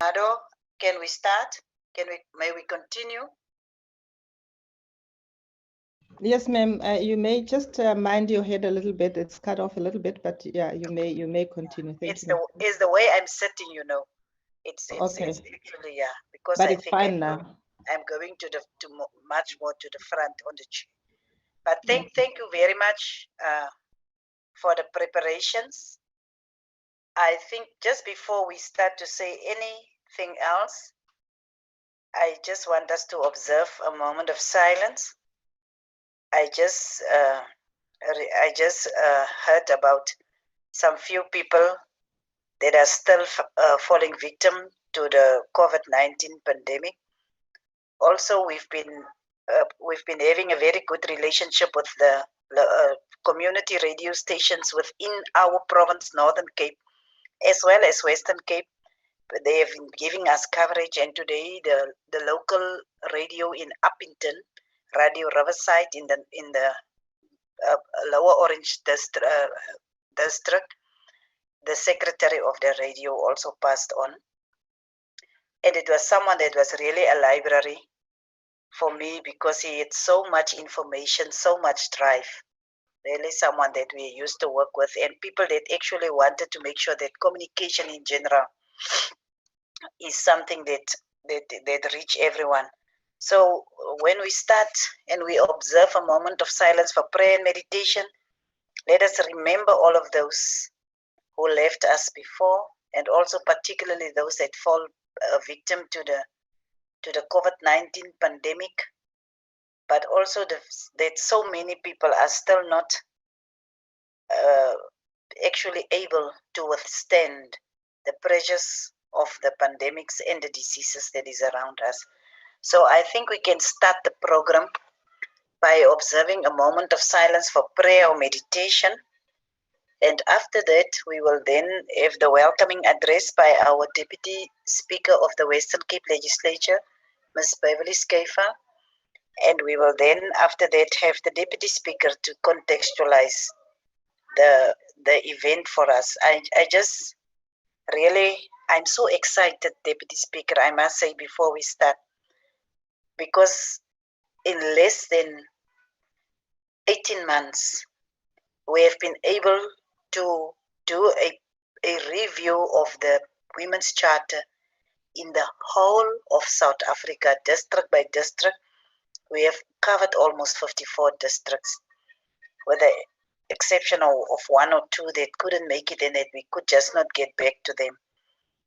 Ado, can we start? May we continue? Yes, ma'am. You may just mind your head a little bit. It's cut off a little bit, but yeah, you may continue. Thank you. It's the way I'm sitting, you know. It's okay. It's actually, yeah, because but I it's think fine now. I'm going much more to the front on the chair. But thank you very much for the preparations. I think just before we start to say anything else, I just want us to observe a moment of silence. I just heard about some few people that are still falling victim to the COVID-19 pandemic. Also, we've been having a very good relationship with the community radio stations within our province, Northern Cape, as well as Western Cape. They have been giving us coverage, and today the local radio in Uppington, Radio Riverside in the Lower Orange district, the secretary of the radio also passed on. And it was someone that was really a library for me because he had so much information, so much drive. Really someone that we used to work with, and people that actually wanted to make sure that communication in general is something that reach everyone. So when we start and we observe a moment of silence for prayer and meditation, let us remember all of those who left us before, and also particularly those that fall victim to the COVID-19 pandemic, but also that so many people are still not actually able to withstand the pressures of the pandemics and the diseases that is around us. So I think we can start the program by observing a moment of silence for prayer or meditation. And after that, we will then have the welcoming address by our Deputy Speaker of the Western Cape Legislature, Ms. Beverly Schaefer. And we will then, after that, have the Deputy Speaker to contextualize the event for us. I just really, I'm so excited, Deputy Speaker, I must say before we start, because in less than 18 months, we have been able to do a review of the Women's Charter in the whole of South Africa, district by district. We have covered almost 54 districts, with the exception of one or two that couldn't make it and that we could just not get back to them.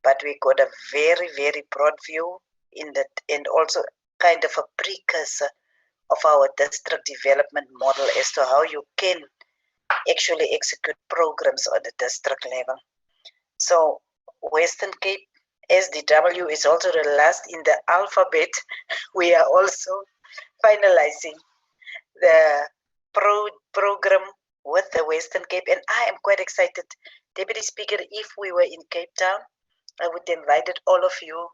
But we got a very, very broad view in that, and also kind of a precursor of our district development model as to how you can actually execute programs on the district level. So Western Cape SDW is also the last in the alphabet. We are also finalizing the program with the Western Cape, and I am quite excited. Deputy Speaker, if we were in Cape Town, I would invite all of you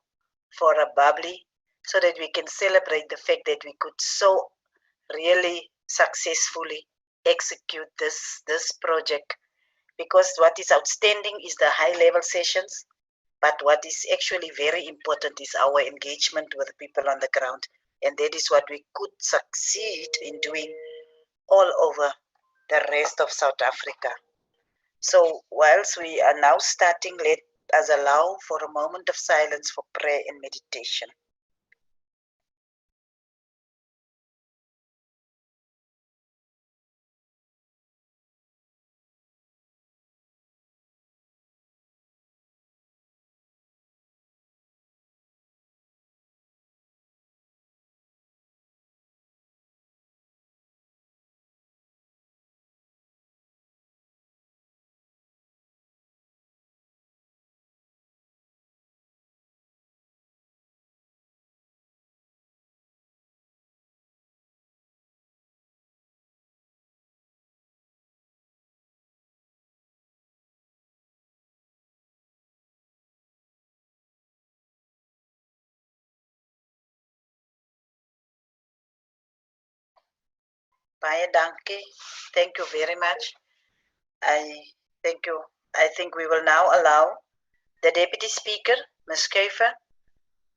for a bubbly so that we can celebrate the fact that we could so really successfully execute this project, because what is outstanding is the high level sessions, but what is actually very important is our engagement with people on the ground, and that is what we could succeed in doing all over the rest of South Africa. So whilst we are now starting, let us allow for a moment of silence for prayer and meditation. Baie dankie. Thank you very much. I thank you. I think we will now allow the Deputy Speaker Ms. Schaefer,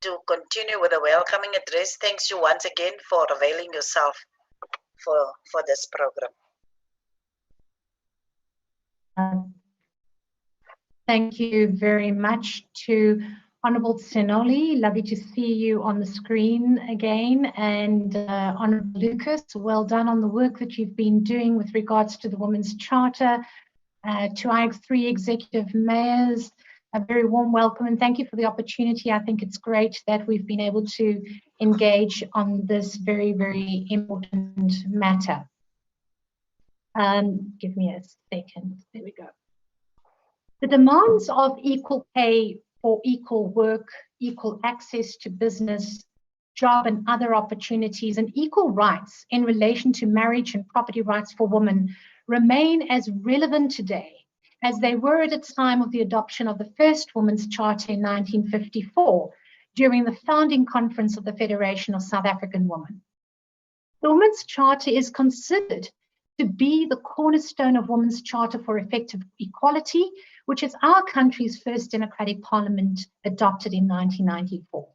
to continue with a welcoming address. Thanks you once again for availing yourself for this program. Thank you very much to Honourable Senoli. Lovely to see you on the screen again. And Honourable Lucas, well done on the work that you've been doing with regards to the Women's Charter. To our 3 executive mayors, a very warm welcome and thank you for the opportunity. I think it's great that we've been able to engage on this very, very important matter. Give me a second. There we go. The demands of equal pay for equal work, equal access to business, job and other opportunities, and equal rights in relation to marriage and property rights for women remain as relevant today as they were at the time of the adoption of the first Women's Charter in 1954 during the founding conference of the Federation of South African Women. The Women's Charter is considered to be the cornerstone of Women's Charter for Effective Equality, which is our country's first democratic parliament adopted in 1994.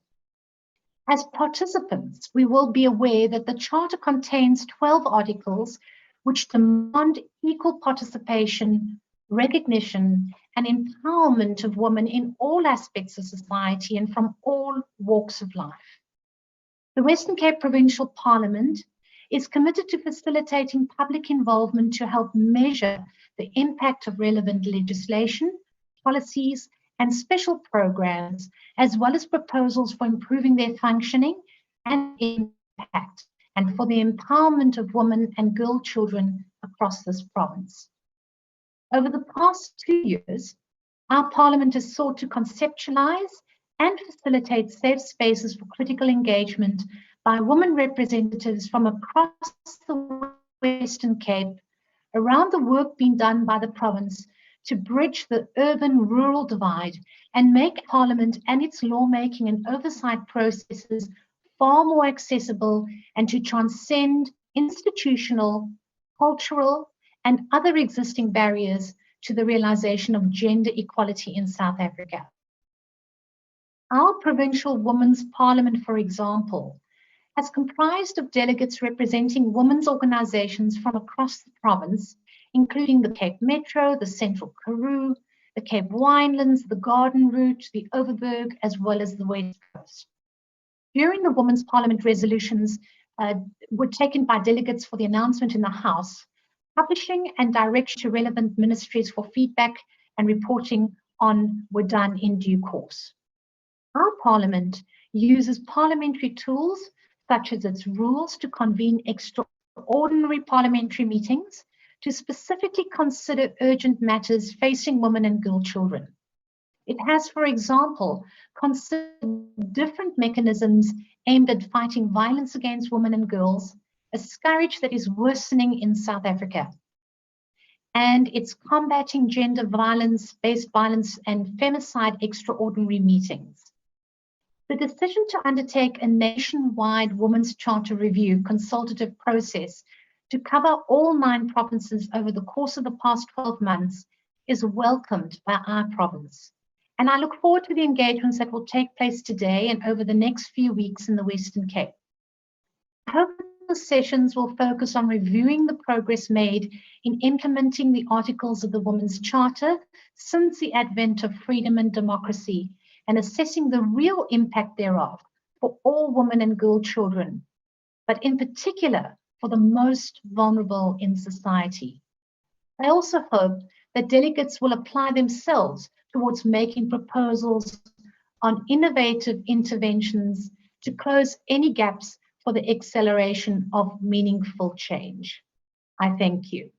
As participants, we will be aware that the Charter contains 12 articles which demand equal participation, recognition, and empowerment of women in all aspects of society and from all walks of life. The Western Cape Provincial Parliament is committed to facilitating public involvement to help measure the impact of relevant legislation, policies, and special programs, as well as proposals for improving their functioning and impact, and for the empowerment of women and girl children across this province. Over the past 2 years, our Parliament has sought to conceptualize and facilitate safe spaces for critical engagement by women representatives from across the Western Cape around the work being done by the province to bridge the urban-rural divide and make Parliament and its lawmaking and oversight processes far more accessible and to transcend institutional, cultural, and other existing barriers to the realization of gender equality in South Africa. Our Provincial Women's Parliament, for example, has comprised of delegates representing women's organizations from across the province, including the Cape Metro, the Central Karoo, the Cape Winelands, the Garden Route, the Overberg, as well as the West Coast. During the Women's Parliament resolutions were taken by delegates for the announcement in the House, publishing and direction to relevant ministries for feedback and reporting on were done in due course. Our Parliament uses parliamentary tools such as its rules to convene extraordinary parliamentary meetings to specifically consider urgent matters facing women and girl children. It has, for example, considered different mechanisms aimed at fighting violence against women and girls, a scourge that is worsening in South Africa, and it's combating gender violence, based violence, and femicide extraordinary meetings. The decision to undertake a nationwide Women's Charter review consultative process to cover all 9 provinces over the course of the past 12 months is welcomed by our province. And I look forward to the engagements that will take place today and over the next few weeks in the Western Cape. I hope the sessions will focus on reviewing the progress made in implementing the articles of the Women's Charter since the advent of freedom and democracy, and assessing the real impact thereof for all women and girl children, but in particular for the most vulnerable in society. I also hope that delegates will apply themselves towards making proposals on innovative interventions to close any gaps for the acceleration of meaningful change. I thank you.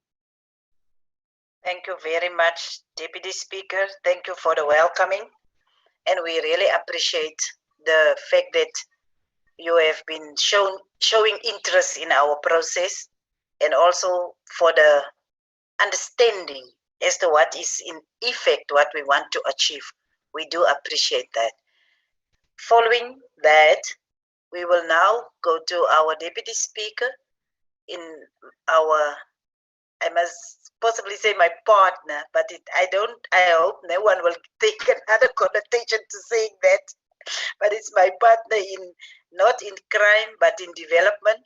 Thank you very much, Deputy Speaker. Thank you for the welcoming. And we really appreciate the fact that you have been showing interest in our process, and also for the understanding as to what is in effect what we want to achieve. We do appreciate that. Following that, we will now go to our Deputy Speaker in our I must possibly say my partner, but I hope no one will take another connotation to saying that. But it's my partner not in crime, but in development,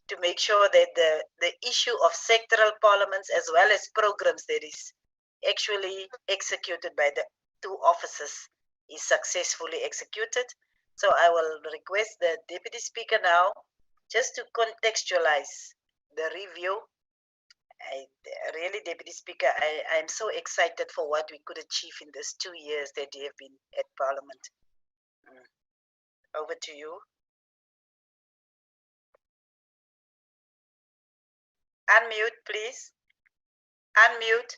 to make sure that the issue of sectoral parliaments as well as programs that is actually executed by the two offices is successfully executed. So I will request the Deputy Speaker now just to contextualize the review. Really, Deputy Speaker, I'm so excited for what we could achieve in these 2 years that you have been at Parliament. Over to you. Unmute, please. Unmute.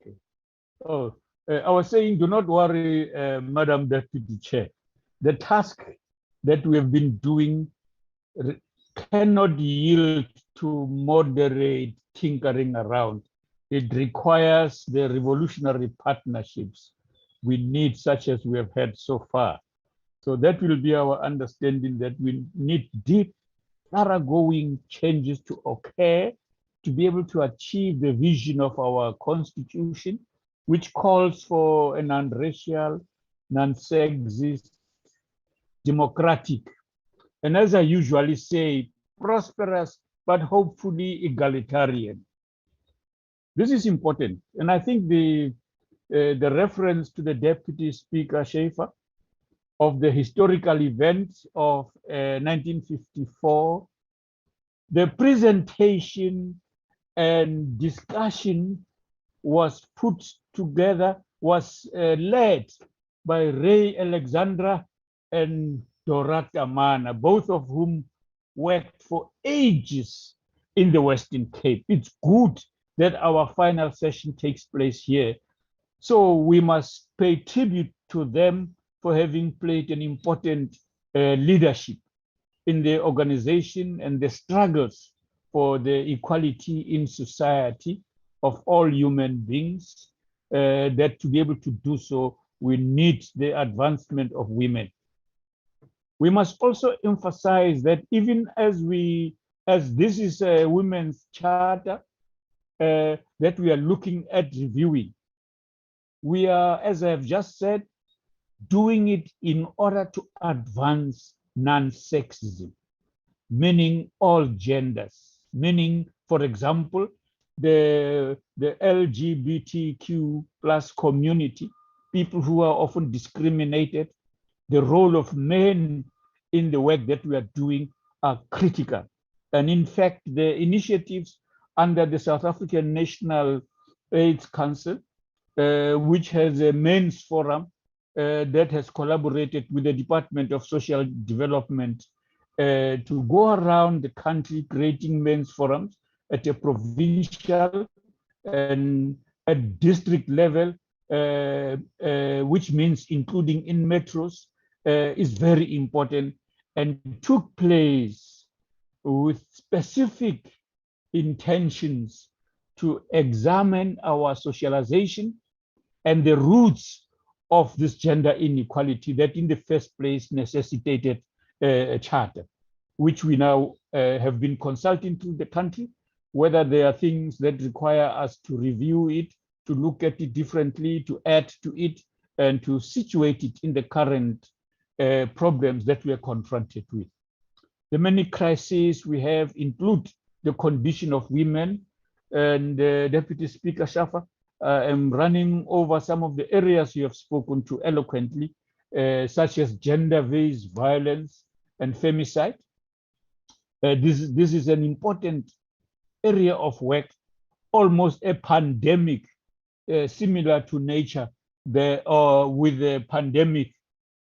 Okay. Oh, I was saying, do not worry, Madam Deputy Chair. The task that we have been doing cannot yield to moderate tinkering around. It requires the revolutionary partnerships we need, such as we have had so far. So that will be our understanding, that we need deep, thoroughgoing changes to occur to be able to achieve the vision of our constitution, which calls for a non-racial, non-sexist, democratic, and as I usually say, prosperous, but hopefully egalitarian. This is important. And I think the reference to the Deputy Speaker Schaefer of the historical events of 1954, the presentation and discussion was put together, was led by Ray Alexandra and Dorata Mana, both of whom worked for ages in the Western Cape. It's good that our final session takes place here. So we must pay tribute to them for having played an important leadership in the organization and the struggles for the equality in society of all human beings, that to be able to do so, we need the advancement of women. We must also emphasize that even as this is a women's charter that we are looking at reviewing, we are, as I have just said, doing it in order to advance non-sexism, meaning all genders, meaning, for example, the LGBTQ plus community, people who are often discriminated. The role of men in the work that we are doing are critical. And in fact, the initiatives under the South African National AIDS Council, which has a men's forum that has collaborated with the Department of Social Development to go around the country creating men's forums at a provincial and at district level, which means including in metros, is very important and took place with specific intentions to examine our socialization and the roots of this gender inequality that in the first place necessitated a charter, which we now have been consulting through the country, whether there are things that require us to review it, to look at it differently, to add to it, and to situate it in the current problems that we are confronted with. The many crises we have include the condition of women, and Deputy Speaker Shafa, I'm running over some of the areas you have spoken to eloquently, such as gender-based violence and femicide. This is an important area of work, almost a pandemic, similar to nature, with the pandemic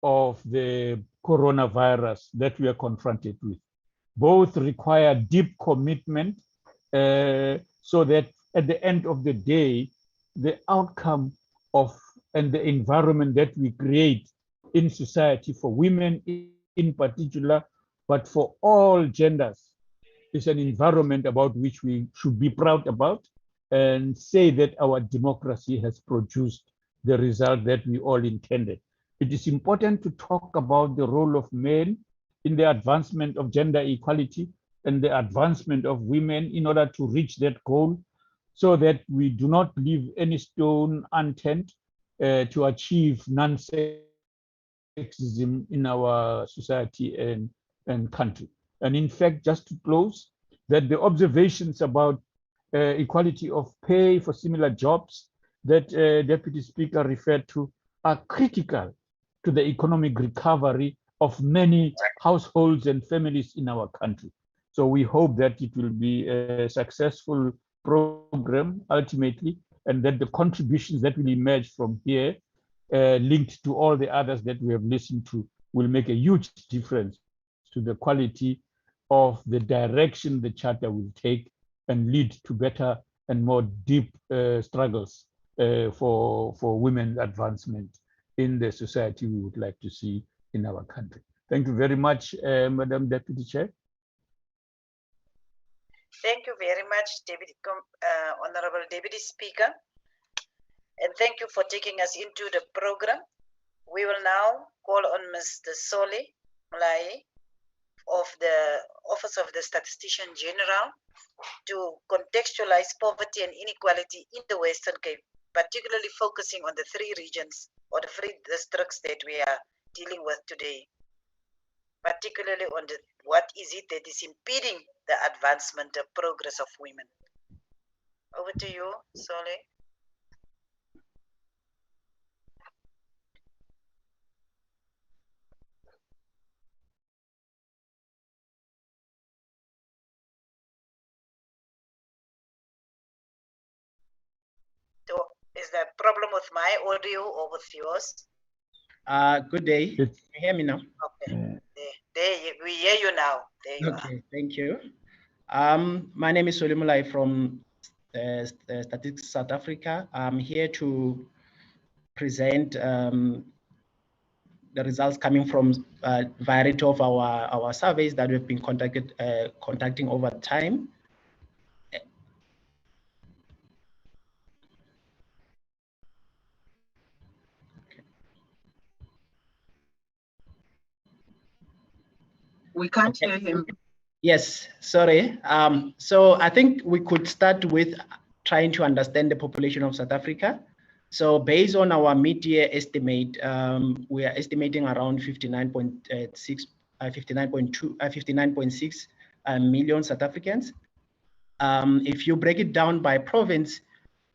of the coronavirus that we are confronted with. Both require deep commitment so that at the end of the day, the outcome of and the environment that we create in society for women in particular, but for all genders, is an environment about which we should be proud about and say that our democracy has produced the result that we all intended. It is important to talk about the role of men in the advancement of gender equality, and the advancement of women in order to reach that goal, so that we do not leave any stone unturned to achieve non-sexism in our society and country. And in fact, just to close, that the observations about equality of pay for similar jobs that Deputy Speaker referred to are critical to the economic recovery of many households and families in our country. So we hope that it will be a successful program ultimately, and that the contributions that will emerge from here, linked to all the others that we have listened to, will make a huge difference to the quality of the direction the Charter will take and lead to better and more deep struggles for women's advancement in the society we would like to see in our country. Thank you very much, Madam Deputy Chair. Thank you very much, Honorable Deputy Speaker. And thank you for taking us into the program. We will now call on Mr. Sole Mlai of the Office of the Statistician General to contextualize poverty and inequality in the Western Cape, particularly focusing on the 3 regions or the 3 districts that we are dealing with today, particularly on what is it that is impeding the advancement and progress of women. Over to you, Sole. So is there a problem with my audio or with yours? Good day. Can you hear me now? Okay. We hear you now. There you are. Thank you. My name is Solimulai from Statistics South Africa. I'm here to present the results coming from a variety of our surveys that we've been conducting over time. We can't hear him. Yes, sorry. So I think we could start with trying to understand the population of South Africa. So based on our mid-year estimate, we are estimating around 59.6 million South Africans. If you break it down by province,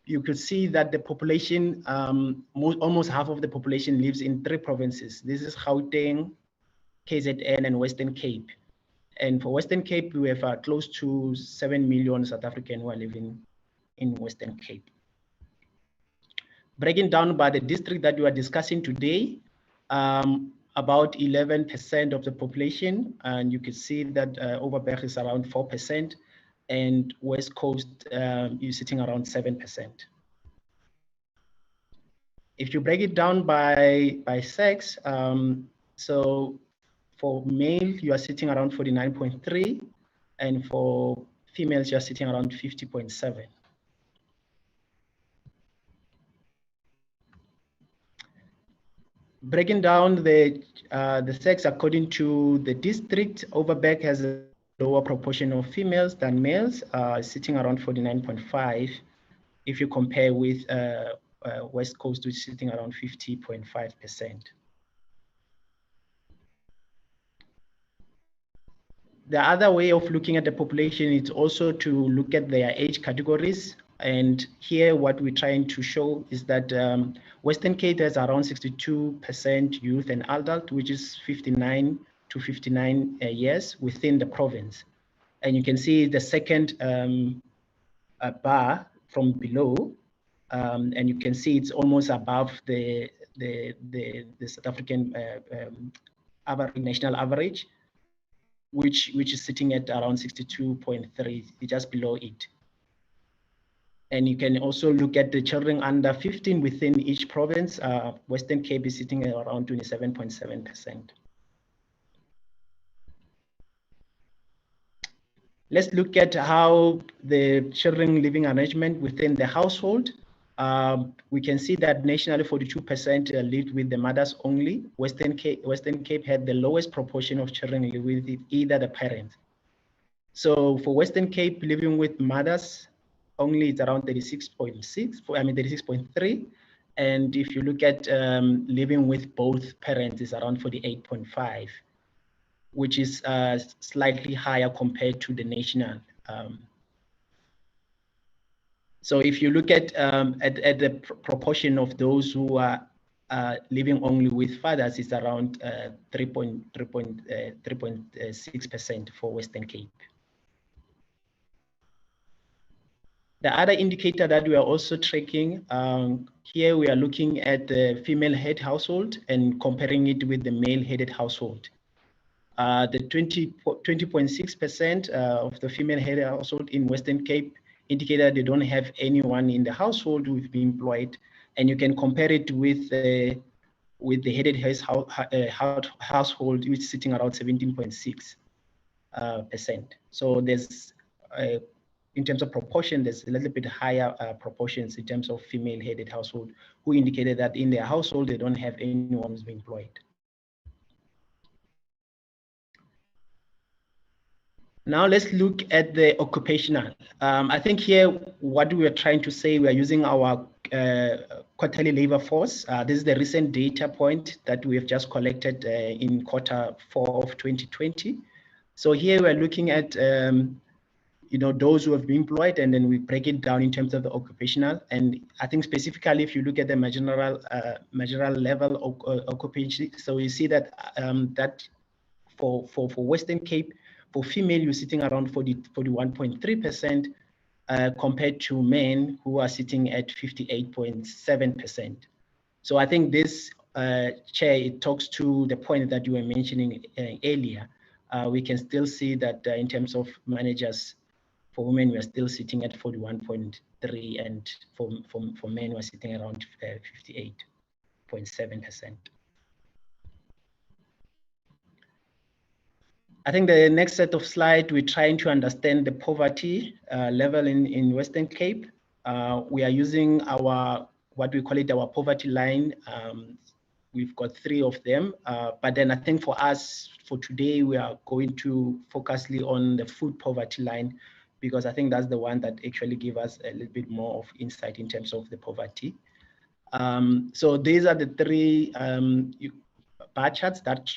you could see that the population, almost half of the population lives in 3 provinces. This is Gauteng, KZN, and Western Cape. And for Western Cape, we have close to 7 million South Africans who are living in Western Cape. Breaking down by the district that we are discussing today, about 11% of the population, and you can see that Overberg is around 4%, and West Coast is sitting around 7%. If you break it down by sex, so for male, you are sitting around 49.3, and for females, you are sitting around 50.7. Breaking down the sex according to the district, Overberg has a lower proportion of females than males, sitting around 49.5. If you compare with West Coast, which is sitting around 50.5%. The other way of looking at the population is also to look at their age categories. And here what we're trying to show is that Western Cape has around 62% youth and adult, which is 59 to 59 years within the province. And you can see the second bar from below, and you can see it's almost above the South African national average, which is sitting at around 62.3, just below it. And you can also look at the children under 15 within each province. Western Cape is sitting at around 27.7%. Let's look at how the children living arrangement within the household. We can see that nationally 42% lived with the mothers only. Western Cape had the lowest proportion of children living with either the parents. So for Western Cape, living with mothers, only it's around 36.6, 36.3. And if you look at living with both parents, it's around 48.5, which is slightly higher compared to the national. So if you look at the proportion of those who are living only with fathers, it's around 3.6% for Western Cape. The other indicator that we are also tracking, here we are looking at the female head household and comparing it with the male headed household. The 20.6% of the female headed household in Western Cape indicate that they don't have anyone in the household who's been employed, and you can compare it with the headed household, which is sitting around 17.6%. So there's in terms of proportion, there's a little bit higher proportions in terms of female headed household who indicated that in their household they don't have anyone who's been employed. Now let's look at the occupational. I think here what we are trying to say, we are using our quarterly labor force. This is the recent data point that we have just collected in Q4 of 2020. So here we're looking at those who have been employed, and then we break it down in terms of the occupational. And I think specifically if you look at the marginal level occupation, so you see that that for Western Cape, for female, you're sitting around 41.3% compared to men who are sitting at 58.7%. So I think this chair, it talks to the point that you were mentioning earlier. We can still see that in terms of managers, for women, we are still sitting at 41.3%, and for men, we're sitting around 58.7%. I think the next set of slides, we're trying to understand the poverty level in Western Cape. We are using our, what we call it, our poverty line. We've got 3 of them, but then I think for us, for today, we are going to focus on the food poverty line, because I think that's the one that actually gives us a little bit more of insight in terms of the poverty. So these are the 3 bar charts that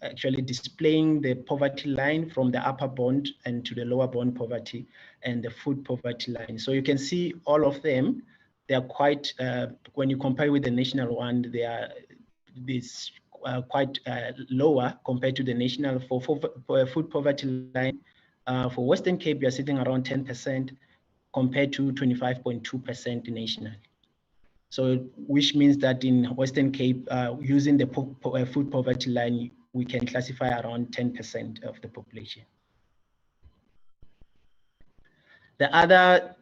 actually displaying the poverty line from the upper bound and to the lower bound poverty and the food poverty line. So you can see all of them, they are quite, when you compare with the national one, they are quite lower compared to the national. For food poverty line, for Western Cape, we are sitting around 10% compared to 25.2% nationally. So which means that in Western Cape, using the food poverty line, we can classify around 10% of the population. The other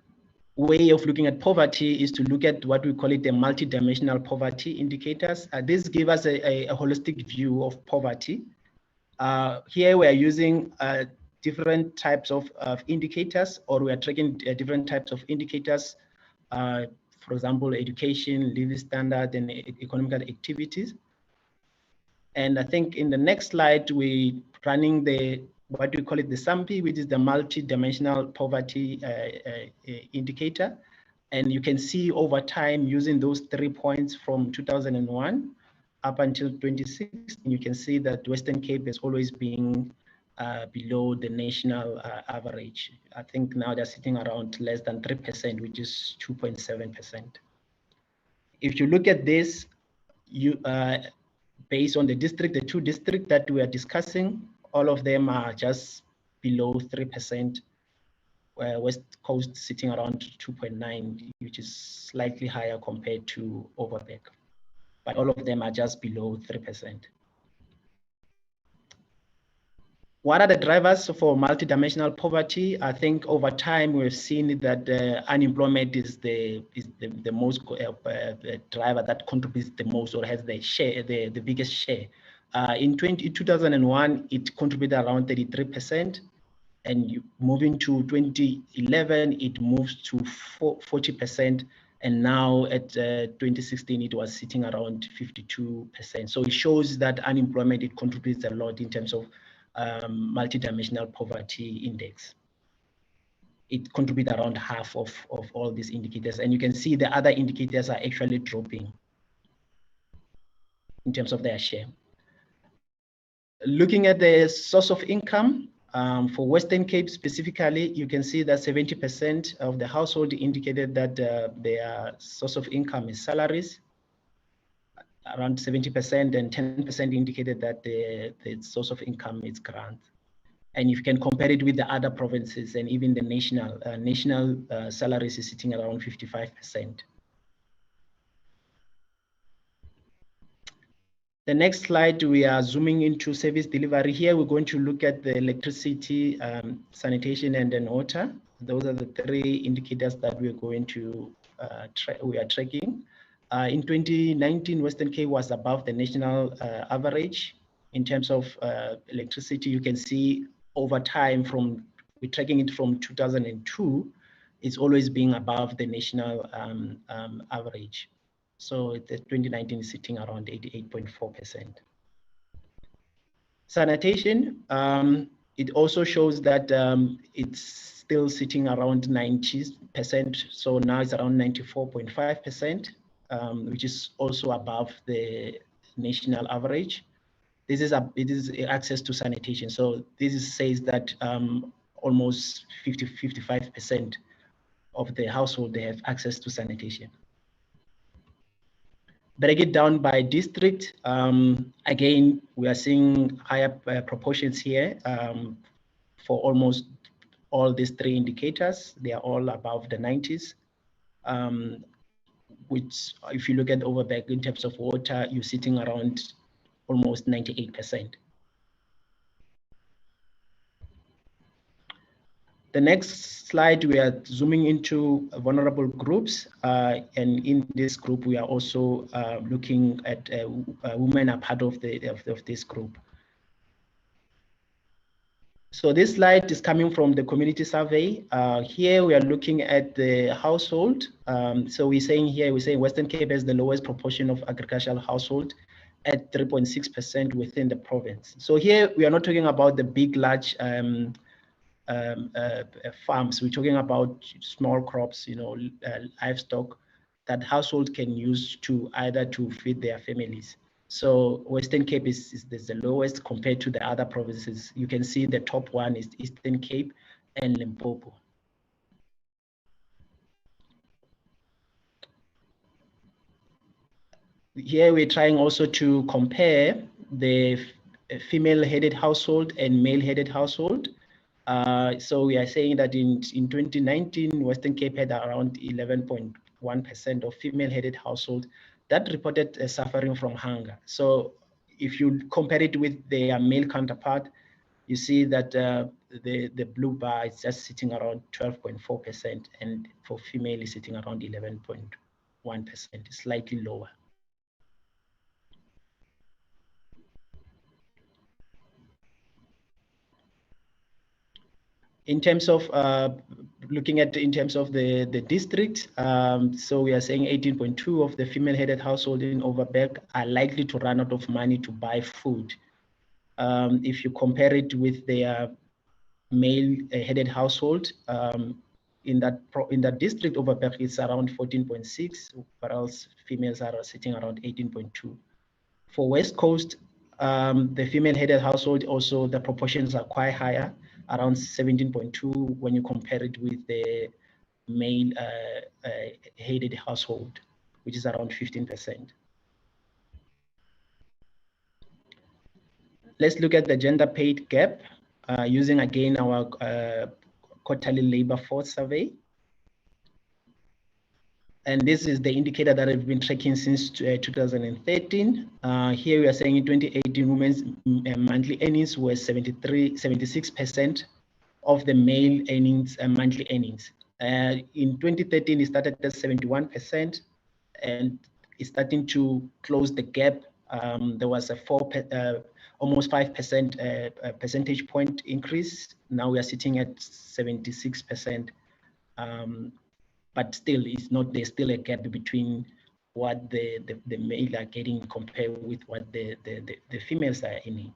way of looking at poverty is to look at what we call it the multidimensional poverty indicators. This gives us a holistic view of poverty. Here we are using different types of indicators, or we are tracking different types of indicators. For example, education, living standard, and economical activities. And I think in the next slide, we're running what we call it the SAMPI, which is the multi-dimensional poverty indicator. And you can see over time, using those 3 points from 2001 up until 2016, you can see that Western Cape has always been below the national average. I think now they're sitting around less than 3%, which is 2.7%. If you look at this, based on the 2 districts that we are discussing, all of them are just below 3%. West Coast sitting around 2.9, which is slightly higher compared to Overberg. But all of them are just below 3%. What are the drivers for multidimensional poverty? I think over time we've seen that unemployment is the most driver that contributes the most, or has the share, the biggest share. In 2001, it contributed around 33%, and moving to 2011, it moves to 40%, and now at 2016, it was sitting around 52%. So it shows that unemployment, it contributes a lot in terms of multidimensional poverty index. it contributes around half of all these indicators. And you can see the other indicators are actually dropping in terms of their share. Looking at the source of income, for Western Cape specifically, you can see that 70% of the household indicated that their source of income is salaries, around 70%, and 10% indicated that the source of income is grant. And if you can compare it with the other provinces and even the national salaries is sitting around 55%. The next slide, we are zooming into service delivery. Here, we're going to look at the electricity, sanitation, and then water. Those are the three indicators that we're going to we are tracking. In 2019, Western Cape was above the national average in terms of electricity. You can see over time, we're tracking it from 2002, it's always being above the national average. So the 2019 is sitting around 88.4%. Sanitation, it also shows that it's still sitting around 90%. So now it's around 94.5%, which is also above the national average. It is access to sanitation. So this says that almost 55% of the household, they have access to sanitation. Break it down by district. Again, we are seeing higher proportions here for almost all these three indicators. They are all above the 90s, which if you look at Overberg in terms of water, you're sitting around almost 98%. The next slide, we are zooming into vulnerable groups. And in this group, we are also looking at women are part of this group. So this slide is coming from the community survey. Here we are looking at the household. So we're saying Western Cape has the lowest proportion of agricultural household at 3.6% within the province. So here we are not talking about the big, large farms. We're talking about small crops, livestock that household can use to either to feed their families. So Western Cape is the lowest compared to the other provinces. You can see the top one is Eastern Cape and Limpopo. Here we're trying also to compare the female-headed household and male-headed household. So we are saying that in 2019, Western Cape had around 11.1% of female-headed household that reported suffering from hunger. So if you compare it with their male counterpart, you see that the blue bar is just sitting around 12.4%, and for female is sitting around 11.1%, slightly lower. In terms of looking at in terms of the district, so we are saying 18.2 of the female-headed household in Overberg are likely to run out of money to buy food. If you compare it with their male-headed household, in that district, Overberg is around 14.6, whereas females are sitting around 18.2. For West Coast, the female-headed household also, the proportions are quite higher, around 17.2 when you compare it with the male-headed household, which is around 15%. Let's look at the gender paid gap using again our quarterly labor force survey. And this is the indicator that I've been tracking since 2013. Here we are saying in 2018, women's monthly earnings were 76% of the male earnings and monthly earnings. In 2013, it started at 71%, and it's starting to close the gap. There was a almost 5% percentage point increase. Now we are sitting at 76%. But still, there's still a gap between what the male are getting compared with what the females are earning.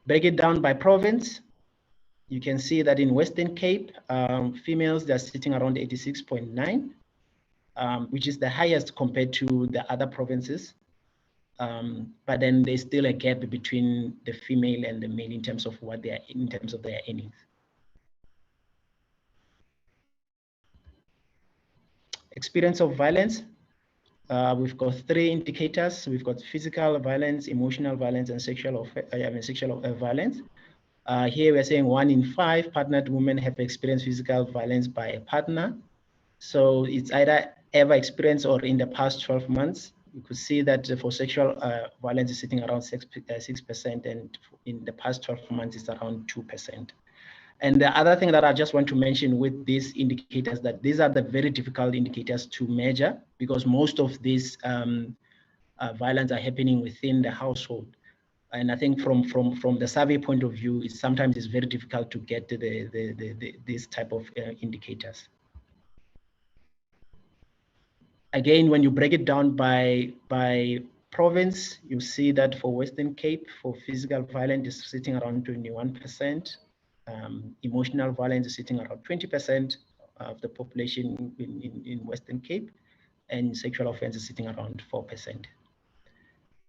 Break it down by province. You can see that in Western Cape, females, they're sitting around 86.9, which is the highest compared to the other provinces. But then there's still a gap between the female and the male in terms of what they are, in terms of their earnings. Experience of violence. We've got 3 indicators. We've got physical violence, emotional violence, and sexual violence. Here we're saying 1 in 5 partnered women have experienced physical violence by a partner. So it's either ever experienced or in the past 12 months. You could see that for sexual violence is sitting around 6%, and in the past 12 months it's around 2%. And the other thing that I just want to mention with these indicators, that these are the very difficult indicators to measure, because most of these violence are happening within the household. And I think from the survey point of view, sometimes it's very difficult to get this type of indicators. Again, when you break it down by province, you see that for Western Cape, for physical violence is sitting around 21%. Emotional violence is sitting around 20% of the population in Western Cape, and sexual offense is sitting around 4%.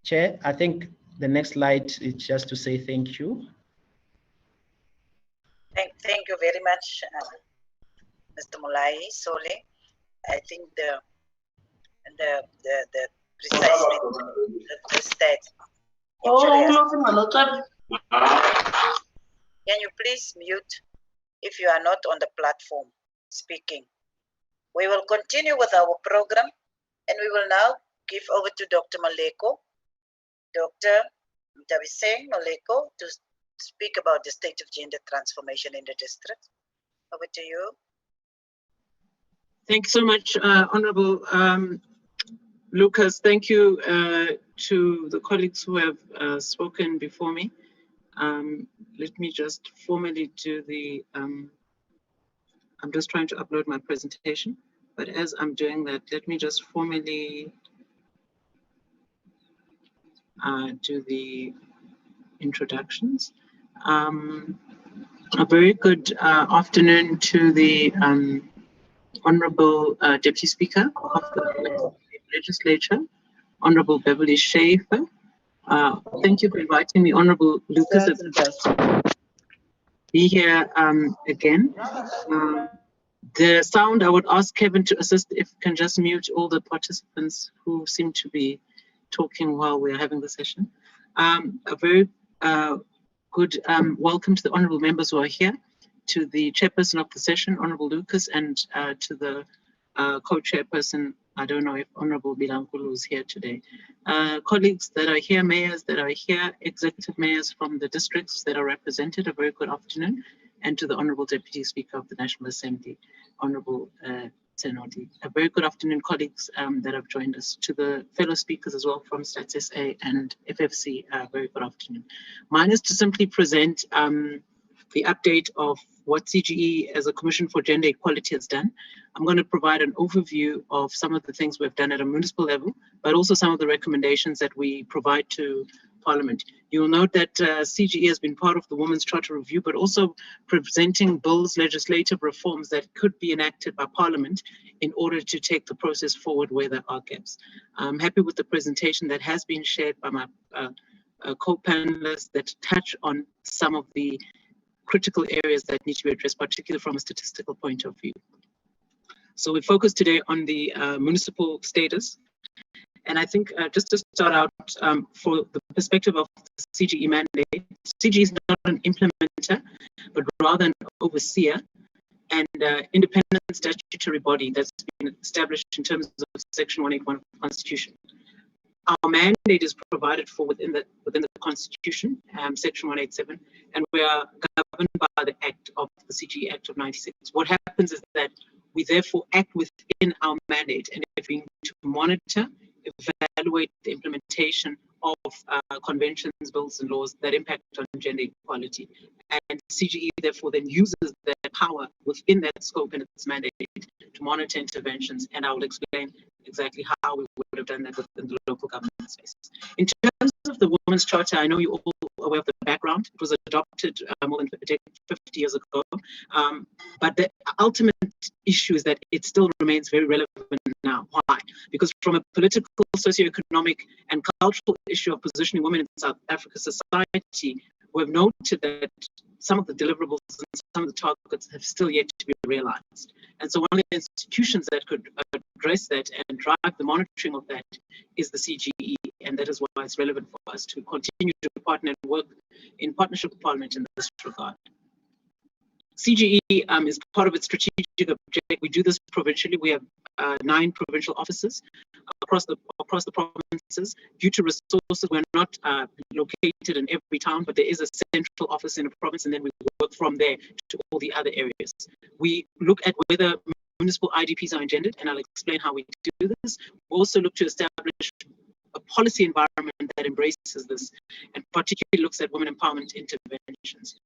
Chair, I think the next slide is just to say thank you. Thank you very much, Mr. Mulai Sole. I think the precisely the stats. Can you please mute if you are not on the platform speaking? We will continue with our program, and we will now give over to Dr. Maleko, Dr. Mtabiseng Maleko, to speak about the state of gender transformation in the district. Over to you. Thank you so much, Honorable Lucas. Thank you to the colleagues who have spoken before me. Let me just formally do the, I'm just trying to upload my presentation, but as I'm doing that, let me just formally do the introductions. A very good afternoon to the Honorable Deputy Speaker of the Legislature, Honorable Beverly Schaefer. Thank you for inviting me, Honorable Lucas, to be here again. The sound, I would ask Kevin to assist if you can just mute all the participants who seem to be talking while we're having the session. A very good welcome to the honorable members who are here, to the chairperson of the session, Honorable Lucas, and to the co-chairperson, I don't know if Honorable Bilankulu is here today. Colleagues that are here, mayors that are here, executive mayors from the districts that are represented, a very good afternoon. And to the Honorable Deputy Speaker of the National Assembly, Honorable Senodi. A very good afternoon, colleagues that have joined us. To the fellow speakers as well from Stats SA and FFC, very good afternoon. Mine is to simply present the update of what CGE as a Commission for Gender Equality has done. I'm going to provide an overview of some of the things we've done at a municipal level, but also some of the recommendations that we provide to Parliament. You will note that CGE has been part of the Women's Charter Review, but also presenting bills, legislative reforms that could be enacted by Parliament in order to take the process forward where there are gaps. I'm happy with the presentation that has been shared by my co-panelists that touch on some of the critical areas that need to be addressed, particularly from a statistical point of view. So we focus today on the municipal status. And I think just to start out, for the perspective of the CGE mandate, CGE is not an implementer, but rather an overseer and independent statutory body that's been established in terms of Section 181 of the Constitution. Our mandate is provided for within the Constitution, Section 187, and we are governed by the Act of the CGE Act of 96. What happens is that we therefore act within our mandate, and if we need to monitor, evaluate the implementation of conventions, bills, and laws that impact on gender equality. And CGE therefore then uses that power within that scope and its mandate to monitor interventions, and I will explain exactly how we would have done that within the local government space. In terms of the Women's Charter, I know you all aware of the background. It was adopted more than 50 years ago. But the ultimate issue is that it still remains very relevant now. Why? Because from a political, socioeconomic, and cultural issue of positioning women in South Africa's society, we've noted that some of the deliverables and some of the targets have still yet to be realized. And so one of the institutions that could address that and drive the monitoring of that is the CGE, and that is why it's relevant for us to continue to partner and work in partnership with Parliament in this regard. CGE is part of its strategic objective. We do this provincially. We have 9 provincial offices across the provinces. Due to resources, we're not located in every town, but there is a central office in a province, and then we work from there to all the other areas. We look at whether municipal IDPs are engendered, and I'll explain how we do this. We also look to establish a policy environment that embraces this, and particularly looks at women empowerment interventions.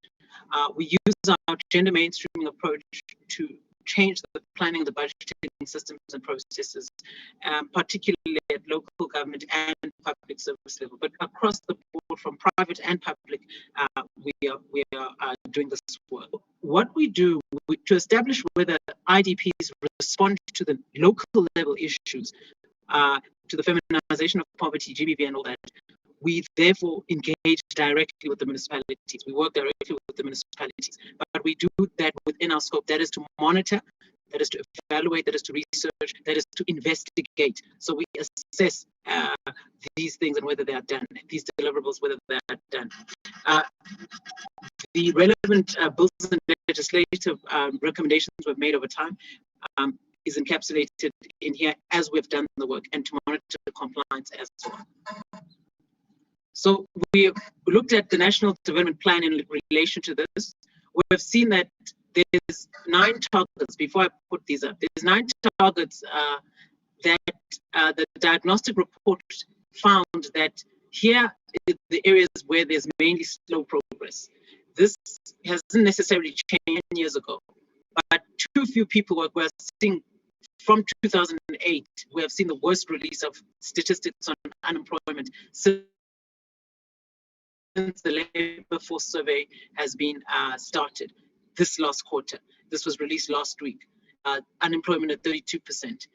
We use our gender mainstreaming approach to change the planning, the budgeting systems and processes, particularly at local government and public service level. But across the board, from private and public, we are doing this work. What we do to establish whether IDPs respond to the local level issues, to the feminization of poverty, GBV, and all that, we therefore engage directly with the municipalities. We work directly with the municipalities, but we do that within our scope. That is to monitor, that is to evaluate, that is to research, that is to investigate. So we assess these things and whether they are done, these deliverables, whether they are done. The relevant bills and legislative recommendations we've made over time is encapsulated in here as we've done the work, and to monitor compliance as well. So we looked at the National Development Plan in relation to this. We've seen that there's 9 targets. Before I put these up, there's 9 targets that the diagnostic report found that here are the areas where there's mainly slow progress. This hasn't necessarily changed years ago, but too few people we're seeing. From 2008, we have seen the worst release of statistics on unemployment since the labor force survey has been started this last quarter. This was released last week. Unemployment at 32%.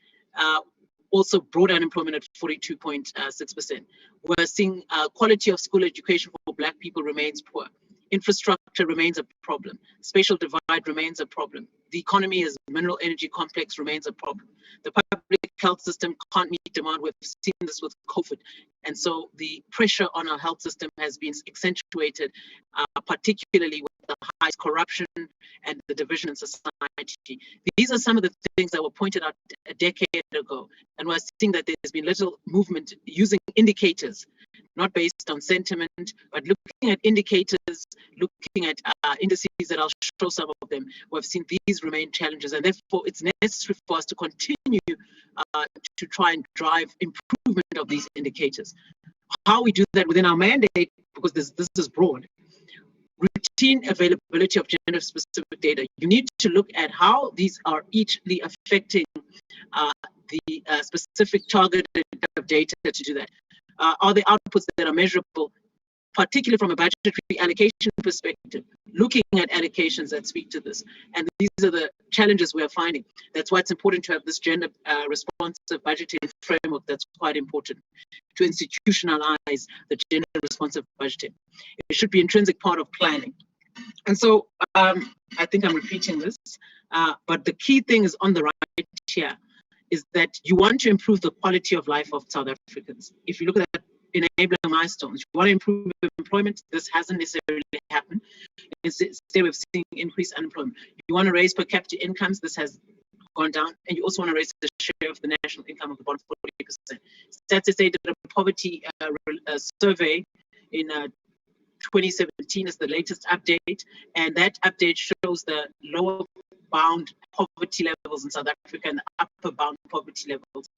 Also broad unemployment at 42.6%. We're seeing quality of school education for Black people remains poor. Infrastructure remains a problem. Spatial divide remains a problem. The economy as a mineral energy complex remains a problem. The public health system can't meet demand. We've seen this with COVID. And so the pressure on our health system has been accentuated, particularly with the high corruption and the division in society. These are some of the things that were pointed out a decade ago. And we're seeing that there's been little movement using indicators, not based on sentiment, but looking at indicators, looking at indices that I'll show some of them. We've seen these remain challenges, and therefore it's necessary for us to continue to try and drive improvement of these indicators. How we do that within our mandate, because this is broad. Routine availability of gender-specific data. You need to look at how these are eachly affecting the specific targeted data to do that. Are the outputs that are measurable, particularly from a budgetary allocation perspective, looking at allocations that speak to this. And these are the challenges we are finding. That's why it's important to have this gender responsive budgeting framework. That's quite important to institutionalize the gender responsive budgeting. It should be intrinsic part of planning. And so I think I'm repeating this, but the key thing is on the right here, is that you want to improve the quality of life of South Africans. If you look at that enabling milestones, you want to improve employment, this hasn't necessarily happened. Instead, we've seen increased unemployment. You want to raise per capita incomes, this has gone down, and you also want to raise the share of the national income of about 40%. Stats did a poverty survey in 2017 is the latest update, and that update shows the lower bound poverty levels in South Africa and the upper bound poverty levels.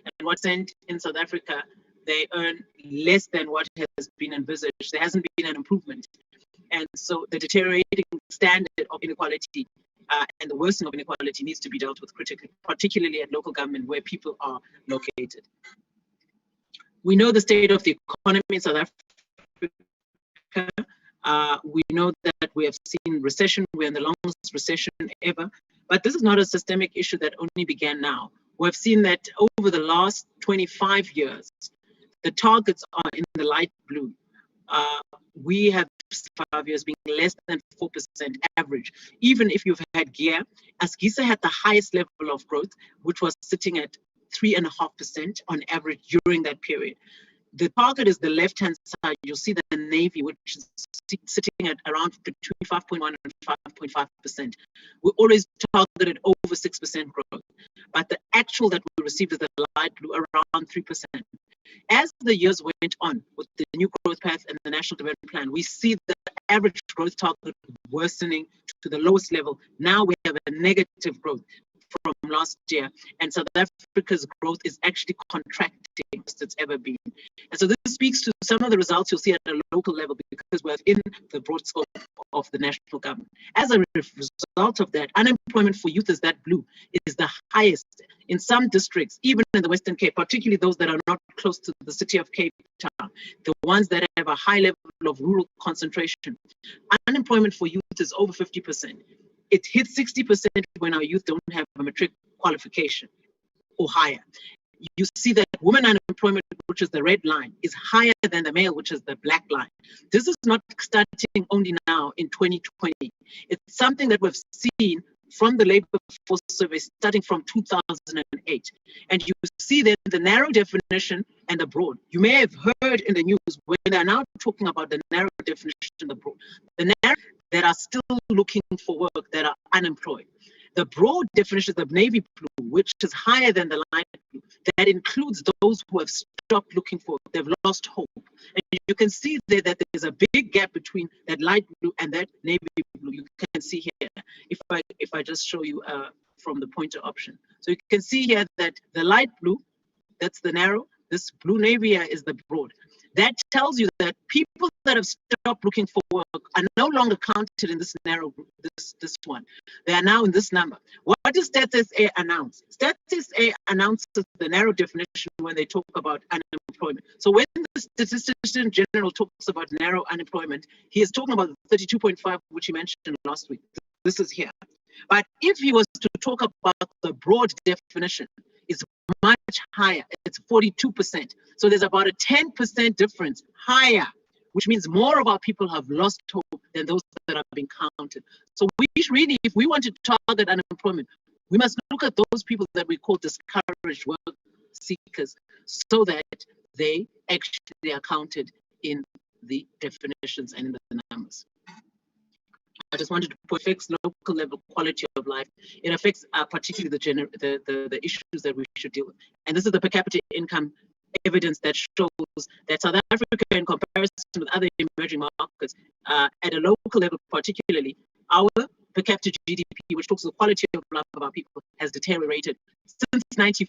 And what's in South Africa, they earn less than what has been envisaged. There hasn't been an improvement. And so the deteriorating standard of inequality and the worsening of inequality needs to be dealt with critically, particularly at local government where people are located. We know the state of the economy in South Africa Africa. We know that we have seen recession. We're in the longest recession ever. But this is not a systemic issue that only began now. We've seen that over the last 25 years, the targets are in the light blue. We have 5 years being less than 4% average. Even if you've had gear, as GISA had the highest level of growth, which was sitting at 3.5% on average during that period. The target is the left-hand side. You'll see the Navy, which is sitting at around between 5.1 and 5.5%. We always targeted over 6% growth, but the actual that we received is the light blue, around 3%. As the years went on with the new growth path and the National Development Plan, we see the average growth target worsening to the lowest level. Now we have a negative growth from last year, and South Africa's growth is actually contracting as it's ever been. And so this speaks to some of the results you'll see at a local level because we're in the broad scope of the national government. As a result of that, unemployment for youth is that blue, is the highest in some districts, even in the Western Cape, particularly those that are not close to the city of Cape Town, the ones that have a high level of rural concentration. Unemployment for youth is over 50%. It hits 60% when our youth don't have a matric qualification or higher. You see that women unemployment, which is the red line, is higher than the male, which is the black line. This is not starting only now in 2020. It's something that we've seen from the labor force survey starting from 2008. And you see then the narrow definition and the broad. You may have heard in the news when they're now talking about the narrow definition and the broad. The narrow that are still looking for work, that are unemployed. The broad definition is the navy blue, which is higher than the light blue. That includes those who have stopped looking for work, they've lost hope. And you can see there that there's a big gap between that light blue and that navy blue. You can see here, if I just show you from the pointer option. So you can see here that the light blue, that's the narrow, this blue navy here is the broad. That tells you that people that have stopped looking for work are no longer counted in this narrow group, this one. They are now in this number. What does Status A announce? Status A announces the narrow definition when they talk about unemployment. So when the Statistician General talks about narrow unemployment, he is talking about 32.5, which he mentioned last week. This is here. But if he was to talk about the broad definition, it's much higher. It's 42%. So there's about a 10% difference higher, which means more of our people have lost hope than those that are being counted. So we really, if we want to target unemployment, we must look at those people that we call discouraged work seekers so that they actually are counted in the definitions and in the numbers. I just wanted to put affects local level quality of life. It affects particularly the issues that we should deal with. And this is the per capita income evidence that shows that South Africa, in comparison with other emerging markets, at a local level particularly, our per capita GDP, which talks the quality of life of our people, has deteriorated since '94.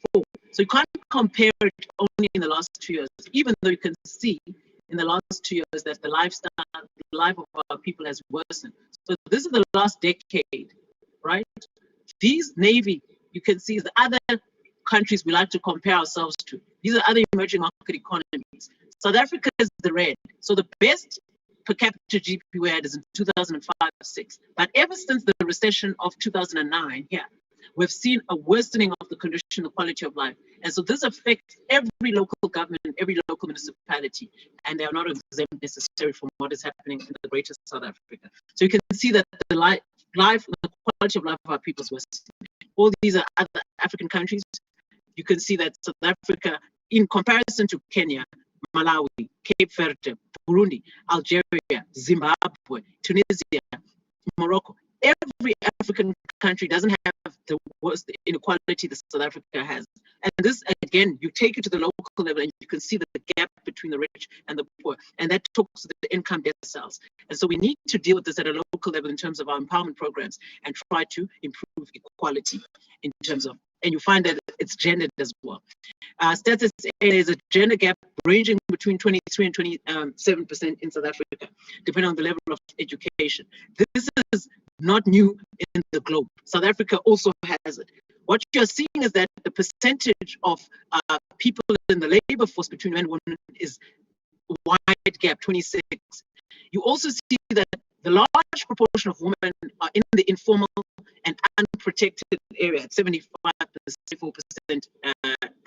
So you can't compare it only in the last 2 years, even though you can see in the last 2 years that the life of our people has worsened. So this is the last decade, right? These Navy, you can see the other countries we like to compare ourselves to. These are other emerging market economies. South Africa is the red. So the best per capita GDP we had is in 2005-06. But ever since the recession of 2009 here, we've seen a worsening of the condition, the quality of life. And so this affects every local government, every local municipality, and they are not exempt necessarily from what is happening in the greater South Africa. So you can see that the the quality of life of our people is worsening. All these are other African countries. You can see that South Africa, in comparison to Kenya, Malawi, Cape Verde, Burundi, Algeria, Zimbabwe, Tunisia, Morocco, every African country doesn't have the worst inequality that South Africa has. And this, again, you take it to the local level and you can see the gap between the rich and the poor. And that talks to the income deciles. And so we need to deal with this at a local level in terms of our empowerment programs and try to improve equality in terms of, and you find that it's gendered as well. Status A is a gender gap ranging between 23 and 27% in South Africa, depending on the level of education. This is not new in the globe. South Africa also has it. What you're seeing is that the percentage of people in the labor force between men and women is a wide gap, 26. You also see that the large proportion of women are in the informal and unprotected area, at 75%, 74%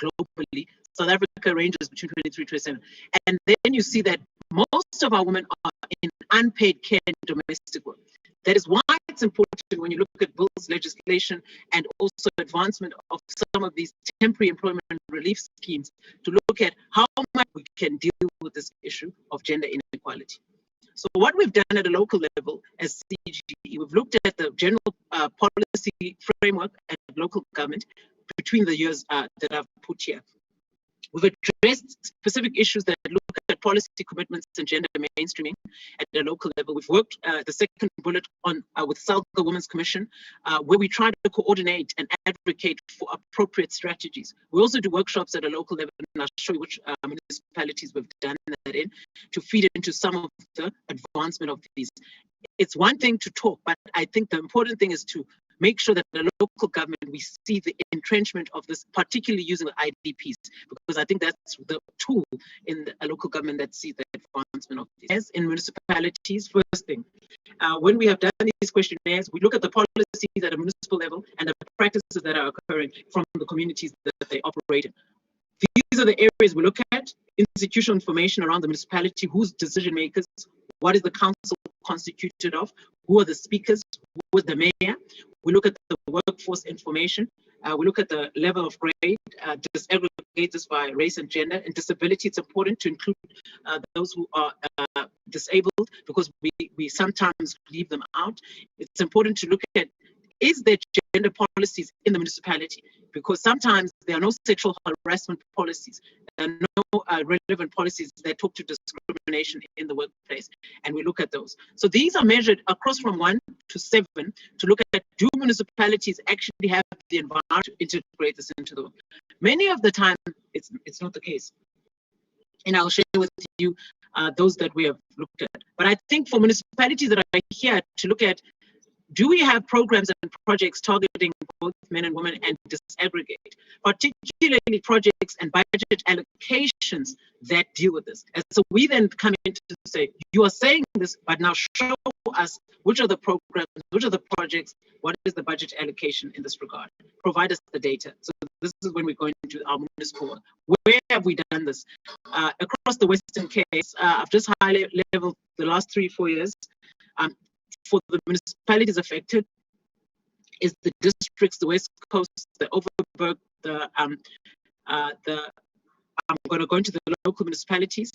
globally. South Africa ranges between 23 to 27. And then you see that most of our women are in unpaid care and domestic work. That is why it's important when you look at bills, legislation, and also advancement of some of these temporary employment relief schemes to look at how much we can deal with this issue of gender inequality. So what we've done at a local level as CGE, we've looked at the general policy framework at local government between the years that I've put here. We've addressed specific issues that look at policy commitments and gender mainstreaming at the local level. We've worked the second bullet on with SALGA Women's Commission, where we try to coordinate and advocate for appropriate strategies. We also do workshops at a local level, and I'll show you which municipalities we've done that in to feed into some of the advancement of these. It's one thing to talk, but I think the important thing is to make sure that the local government, we see the entrenchment of this, particularly using the IDPs, because I think that's the tool in a local government that sees the advancement of this. As in municipalities, first thing, when we have done these questionnaires, we look at the policies at a municipal level and the practices that are occurring from the communities that they operate in. These are the areas we look at: institutional information around the municipality, who's decision makers, what is the council constituted of, who are the speakers, who is the mayor. We look at the workforce information. We look at the level of grade, disaggregate this by race and gender and disability. It's important to include those who are disabled, because we sometimes leave them out. It's important to look at, is there gender policies in the municipality? Because sometimes there are no sexual harassment policies. There are no relevant policies that talk to discrimination in the workplace, and we look at those. So these are measured across from 1 to 7 to look at, do municipalities actually have the environment to integrate this into the work? Many of the time, it's not the case. And I'll share with you those that we have looked at. But I think for municipalities that are here to look at, do we have programs and projects targeting both men and women and disaggregate, particularly projects and budget allocations that deal with this? And so we then come in to say, you are saying this, but now show us which are the programs, which are the projects, what is the budget allocation in this regard? Provide us the data. So this is when we're going to our municipal work. Where have we done this? Across the Western Cape, I've just high leveled the last 3-4 years. For the municipalities affected is the districts, the West Coast, the Overberg, I'm going to go into the local municipalities.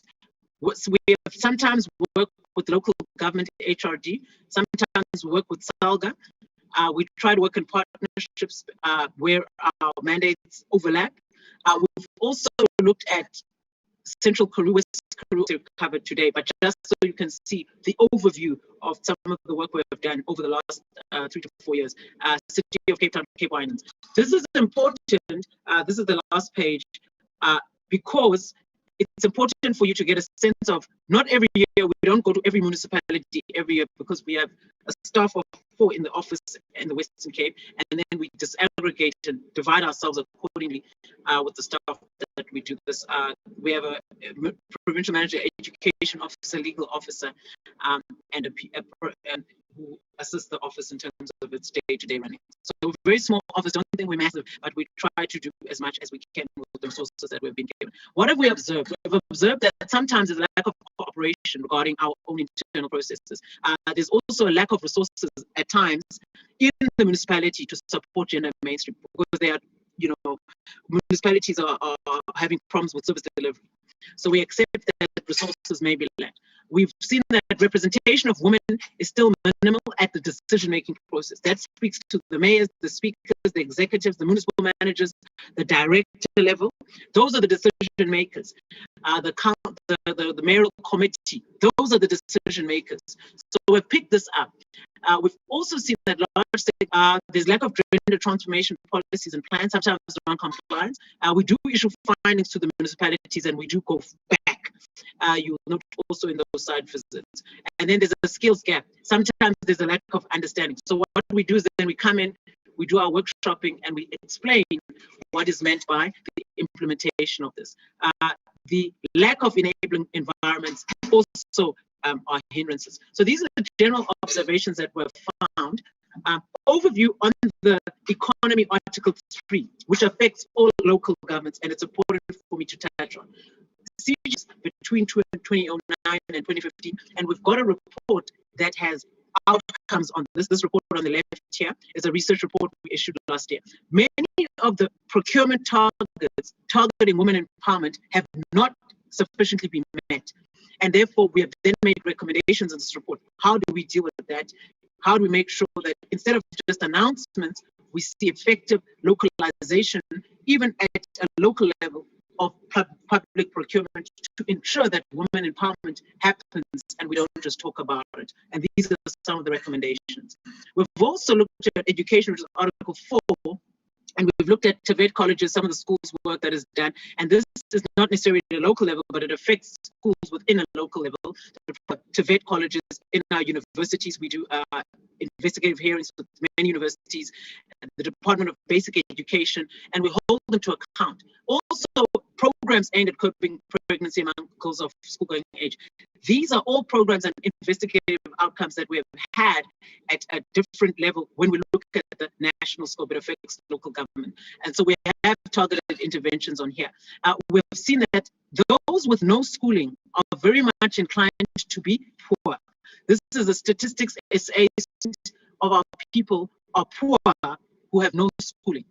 We have sometimes work with local government, HRD, sometimes we work with SALGA. We try to work in partnerships where our mandates overlap. We've also looked at Central Karoo, West Karoo covered today, but just so you can see the overview of some of the work we have done over the last 3 to 4 years. City of Cape Town, Cape Islands. This is important. This is the last page, because it's important for you to get a sense of, not every year, we don't go to every municipality every year, because we have a staff of 4 in the office in the Western Cape, and then we disaggregate and divide ourselves accordingly with the staff that we do this. We have a provincial manager, education officer, legal officer, and who assists the office in terms of its day-to-day running. So we're a very small office, don't think we're massive, but we try to do as much as we can with the resources that we've been given. What have we observed? We've observed that sometimes there's a lack of cooperation regarding our own internal processes. There's also a lack of resources at times in the municipality to support gender mainstream, because they are, municipalities are having problems with service delivery. So we accept that resources may be lacked. We've seen that representation of women is still minimal at the decision-making process. That speaks to the mayors, the speakers, the executives, the municipal managers, the director level. Those are the decision makers. The mayoral committee, those are the decision makers. So we've picked this up. We've also seen that there's lack of gender transformation policies and plans, sometimes around compliance. We do issue findings to the municipalities, and we do go back. You will note also in those site visits. And then there's a skills gap. Sometimes there's a lack of understanding. So what we do is then we come in, we do our workshopping, and we explain what is meant by the implementation of this. The lack of enabling environments also are hindrances. So these are the general observations that were found. Overview on the economy, Article 3, which affects all local governments, and it's important for me to touch on. CGs between 2009 and 2015, and we've got a report that has outcomes on this. This report on the left here is a research report we issued last year. Many of the procurement targets targeting women empowerment have not sufficiently been met. And therefore, we have then made recommendations in this report. How do we deal with that? How do we make sure that instead of just announcements, we see effective localization, even at a local level, of public procurement to ensure that women empowerment happens and we don't just talk about it. And these are some of the recommendations. We've also looked at education, which is Article 4, and we've looked at TVET colleges, some of the schools work that is done. And this is not necessarily at a local level, but it affects schools within a local level. TVET colleges in our universities, we do investigative hearings with many universities, the Department of Basic Education, and we hold them to account. Also, programs aimed at curbing pregnancy among girls of school-going age. These are all programs and investigative outcomes that we have had at a different level when we look at the national scope. It affects local government. And so we have targeted interventions on here. We've seen that those with no schooling are very much inclined to be poor. This is the statistics SA of our people are poor who have no schooling.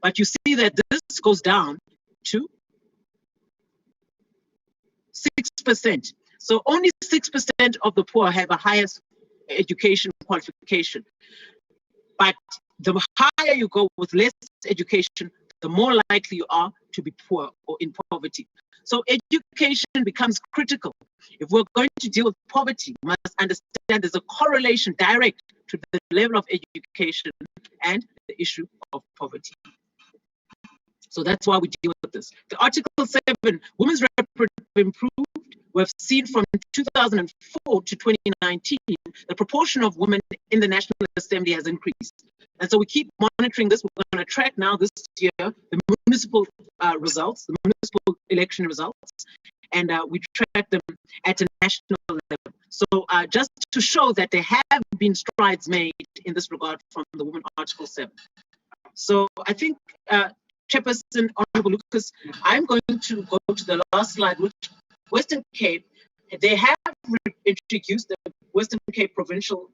But you see that this goes down to 6%. So only 6% of the poor have a highest education qualification. But the higher you go with less education, the more likely you are to be poor or in poverty. So education becomes critical. If we're going to deal with poverty, we must understand there's a correlation direct to the level of education and the issue of poverty. So that's why we deal with this. The Article 7, women's reproductive improved. We've seen from 2004 to 2019, the proportion of women in the National Assembly has increased. And so we keep monitoring this. We're going to track now this year the municipal results, the municipal election results, and we track them at a national level. So just to show that there have been strides made in this regard from the Women Article 7. So I think, Chairperson, Honorable Lucas, I'm going to go to the last slide, which Western Cape, they have introduced the Western Cape Provincial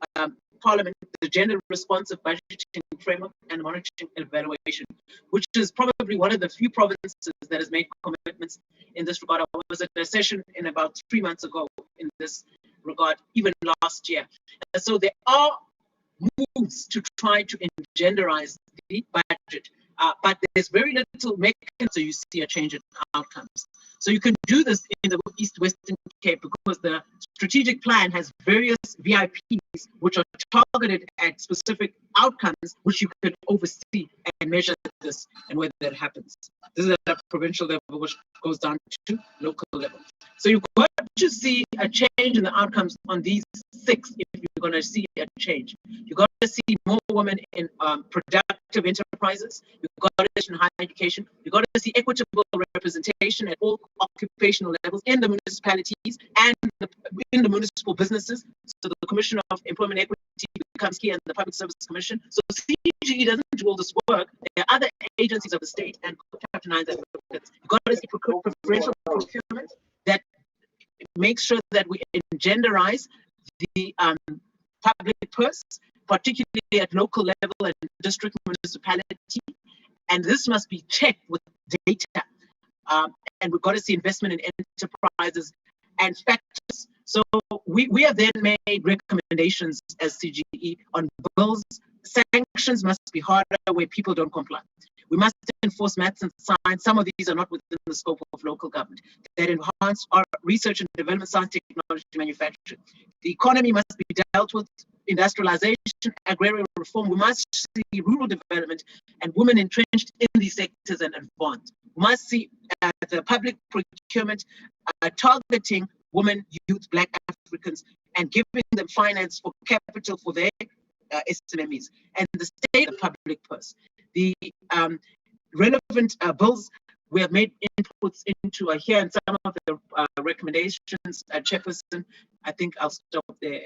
Parliament, the gender responsive budgeting framework and monitoring and evaluation, which is probably one of the few provinces that has made commitments in this regard. I was at a session in about 3 months ago in this regard, even last year. And so there are moves to try to engenderize the budget. But there's very little mechanism so you see a change in outcomes. So you can do this in the East Western Cape because the strategic plan has various VIPs which are targeted at specific outcomes which you can oversee and measure this and whether that happens. This is at a provincial level which goes down to local level. So you've got to see a change in the outcomes on these 6 if you're going to see a change. You've got to see more women in productive enterprises. You've got to see higher education. You've got to see equitable representation at all occupational levels in the municipalities and in the municipal businesses. So the Commission of Employment Equity becomes key and the Public Service Commission. So CGE doesn't do all this work. There are other agencies of the state and Chapter 9 that you've got to see preferential procurement that makes sure that we engenderize the public purse, particularly at local level and district municipality. And this must be checked with data. And we've got to see investment in enterprises and factors. So we have then made recommendations as CGE on bills. Sanctions must be harder where people don't comply. We must enforce maths and science. Some of these are not within the scope of local government. That enhance our research and development, science, technology, manufacturing. The economy must be dealt with, industrialization, agrarian reform. We must see rural development and women entrenched in these sectors and advanced. We must see the public procurement targeting women, youth, Black Africans, and giving them finance for capital for their SMEs, and the state of public purse. The relevant bills We have made inputs into here and some of the recommendations. Chairperson, I think I'll stop there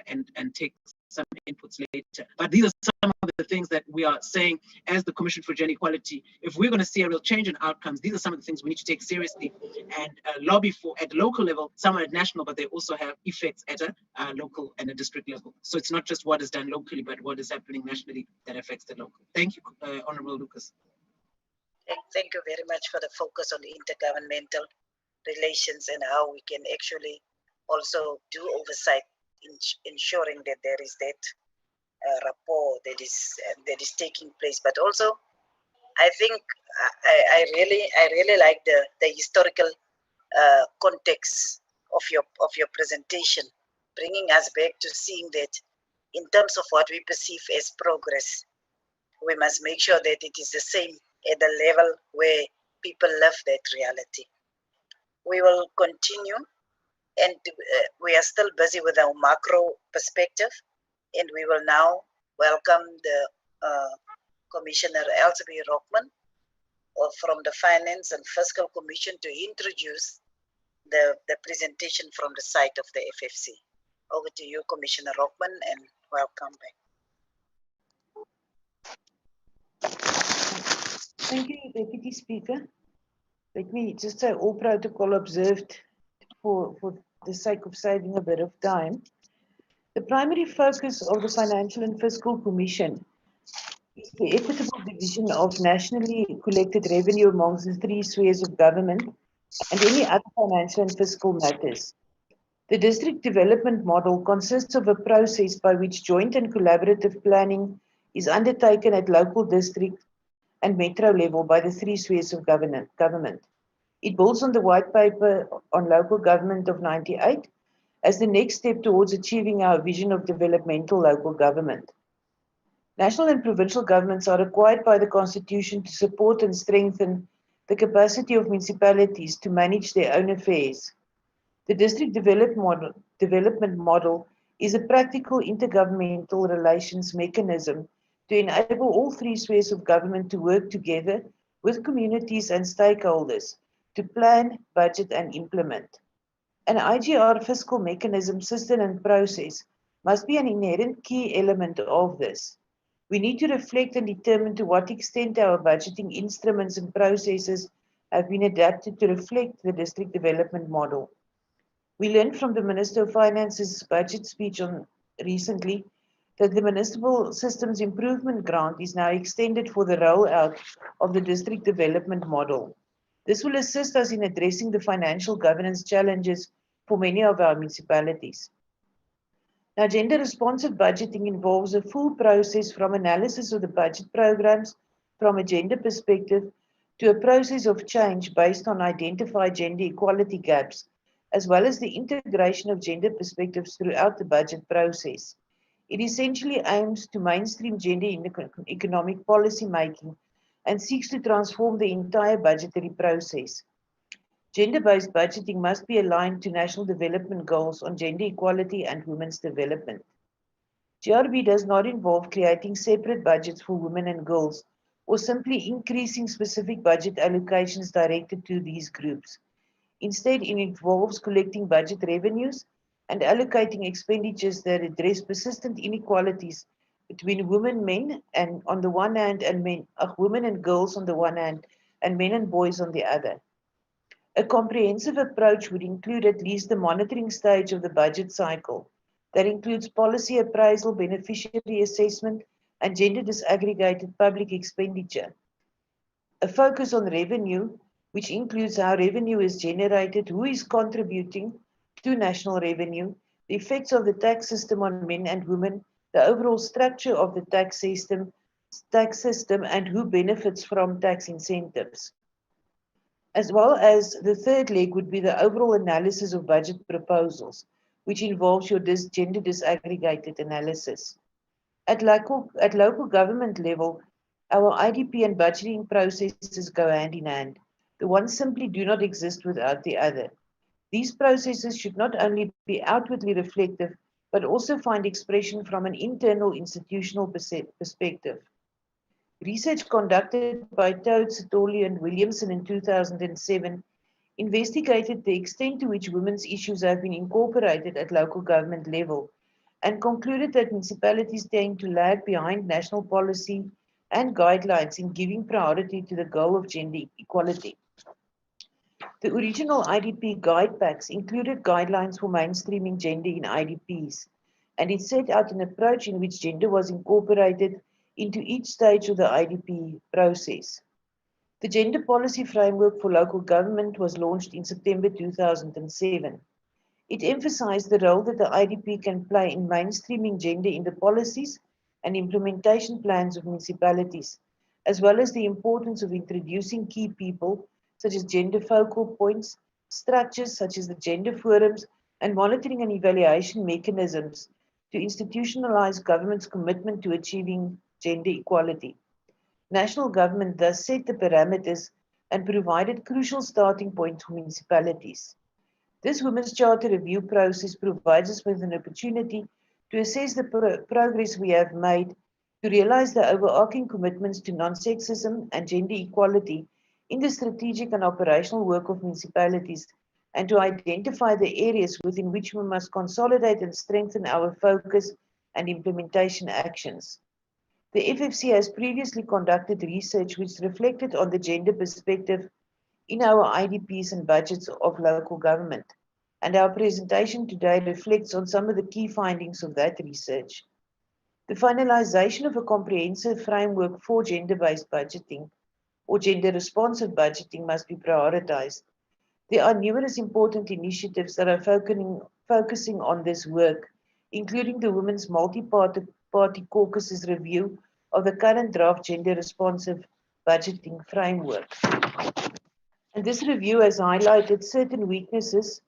and take some inputs later. But these are some of the things that we are saying as the Commission for Gender Equality. If we're going to see a real change in outcomes, these are some of the things we need to take seriously and lobby for at local level. Some are at national, but they also have effects at a local and a district level. So it's not just what is done locally, but what is happening nationally that affects the local. Thank you, Honorable Lucas. Thank you very much for the focus on intergovernmental relations and how we can actually also do oversight in ensuring that there is that rapport that is taking place. But also, I think I really like the historical context of your presentation, bringing us back to seeing that in terms of what we perceive as progress, we must make sure that it is the same at the level where people live that reality. We will continue, and we are still busy with our macro perspective, and we will now welcome the Commissioner Elsie Rockman from the Finance and Fiscal Commission to introduce the presentation from the side of the FFC. Over to you, Commissioner Rockman, and welcome back. Thank you, Deputy Speaker. Let me just say all protocol observed for the sake of saving a bit of time. The primary focus of the Financial and Fiscal Commission is the equitable division of nationally collected revenue amongst the three spheres of government and any other financial and fiscal matters. The district development model consists of a process by which joint and collaborative planning is undertaken at local, district, and metro level by the three spheres of government. It builds on the white paper on local government of '98 as the next step towards achieving our vision of developmental local government. National and provincial governments are required by the Constitution to support and strengthen the capacity of municipalities to manage their own affairs. The district development model is a practical intergovernmental relations mechanism to enable all three spheres of government to work together with communities and stakeholders to plan, budget, and implement. An IGR fiscal mechanism, system, and process must be an inherent key element of this. We need to reflect and determine to what extent our budgeting instruments and processes have been adapted to reflect the district development model. We learned from the Minister of Finance's budget speech recently that the Municipal Systems Improvement Grant is now extended for the rollout of the district development model. This will assist us in addressing the financial governance challenges for many of our municipalities. Now, gender-responsive budgeting involves a full process from analysis of the budget programs from a gender perspective to a process of change based on identified gender equality gaps, as well as the integration of gender perspectives throughout the budget process. It essentially aims to mainstream gender in economic policy making and seeks to transform the entire budgetary process. Gender-based budgeting must be aligned to national development goals on gender equality and women's development. GRB does not involve creating separate budgets for women and girls or simply increasing specific budget allocations directed to these groups. Instead, it involves collecting budget revenues and allocating expenditures that address persistent inequalities between women, men, and on the one hand, and women and girls on the one hand, and men and boys on the other. A comprehensive approach would include at least the monitoring stage of the budget cycle that includes policy appraisal, beneficiary assessment, and gender disaggregated public expenditure. A focus on revenue, which includes how revenue is generated, who is contributing to national revenue, the effects of the tax system on men and women, the overall structure of the tax system, and who benefits from tax incentives. As well as the third leg would be the overall analysis of budget proposals, which involves your gender disaggregated analysis. At local government level, our IDP and budgeting processes go hand in hand. The one simply do not exist without the other. These processes should not only be outwardly reflective, but also find expression from an internal institutional perspective. Research conducted by Toad, Satoli and Williamson in 2007 investigated the extent to which women's issues have been incorporated at local government level and concluded that municipalities tend to lag behind national policy and guidelines in giving priority to the goal of gender equality. The original IDP guide packs included guidelines for mainstreaming gender in IDPs, and it set out an approach in which gender was incorporated into each stage of the IDP process. The Gender Policy Framework for Local Government was launched in September 2007. It emphasized the role that the IDP can play in mainstreaming gender in the policies and implementation plans of municipalities, as well as the importance of introducing key people such as gender focal points, structures such as the gender forums, and monitoring and evaluation mechanisms to institutionalize government's commitment to achieving gender equality. National government thus set the parameters and provided crucial starting points for municipalities. This Women's Charter review process provides us with an opportunity to assess the progress we have made to realize the overarching commitments to non-sexism and gender equality in the strategic and operational work of municipalities, and to identify the areas within which we must consolidate and strengthen our focus and implementation actions. The FFC has previously conducted research which reflected on the gender perspective in our IDPs and budgets of local government, and our presentation today reflects on some of the key findings of that research. The finalization of a comprehensive framework for gender-based budgeting or gender-responsive budgeting must be prioritized. There are numerous important initiatives that are focusing on this work, including the Women's Multi-Party Caucus's review of the current draft gender-responsive budgeting framework. And this review has highlighted certain weaknesses,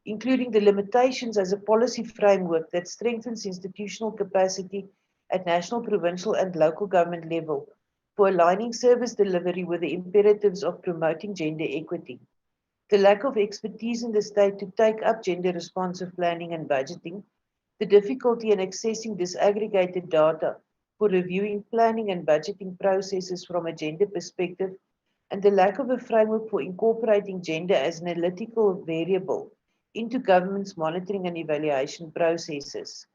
including the limitations as a policy framework that strengthens institutional capacity at national, provincial, and local government level for aligning service delivery with the imperatives of promoting gender equity. The lack of expertise in the state to take up gender-responsive planning and budgeting, the difficulty in accessing disaggregated data for reviewing planning and budgeting processes from a gender perspective, and the lack of a framework for incorporating gender as an analytical variable into government's monitoring and evaluation processes.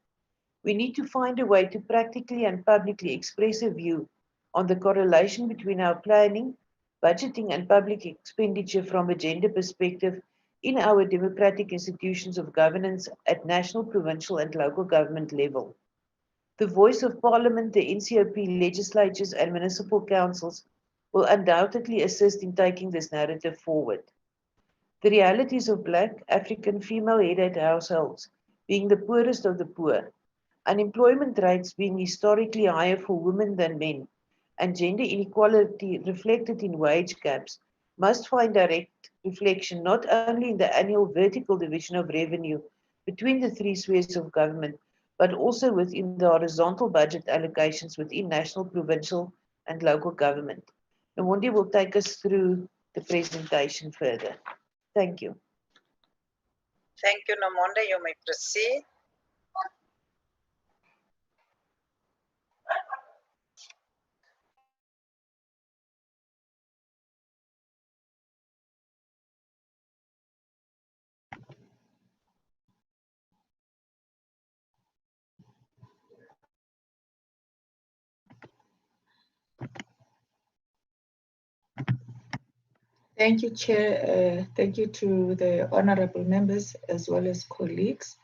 We need to find a way to practically and publicly express a view on the correlation between our planning, budgeting, and public expenditure from a gender perspective in our democratic institutions of governance at national, provincial, and local government level. The voice of Parliament, the NCOP legislatures, and municipal councils will undoubtedly assist in taking this narrative forward. The realities of Black, African, female-headed households being the poorest of the poor, unemployment rates being historically higher for women than men, and gender inequality reflected in wage gaps must find direct reflection not only in the annual vertical division of revenue between the three spheres of government, but also within the horizontal budget allocations within national, provincial, and local government. Nomonde will take us through the presentation further. Thank you. Thank you, Nomonde. You may proceed. Thank you, Chair. Thank you to the honorable members as well as colleagues.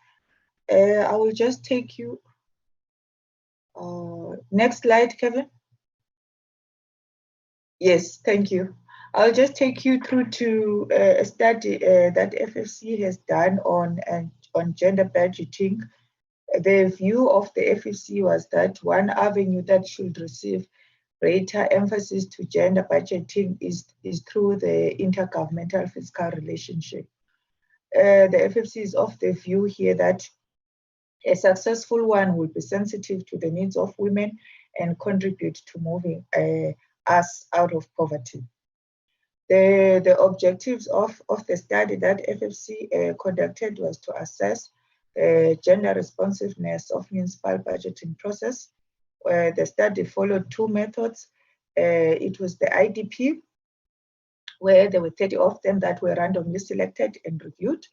I will just take you, next slide, Kevin. Yes, thank you. I'll just take you through to a study that FFC has done on gender budgeting. The view of the FFC was that one avenue that should receive greater emphasis to gender budgeting is through the intergovernmental fiscal relationship. The FFC is of the view here that a successful one will be sensitive to the needs of women and contribute to moving us out of poverty. The objectives of the study that FFC conducted was to assess the gender responsiveness of municipal budgeting process. The study followed two methods. It was the IDP, where there were 30 of them that were randomly selected and reviewed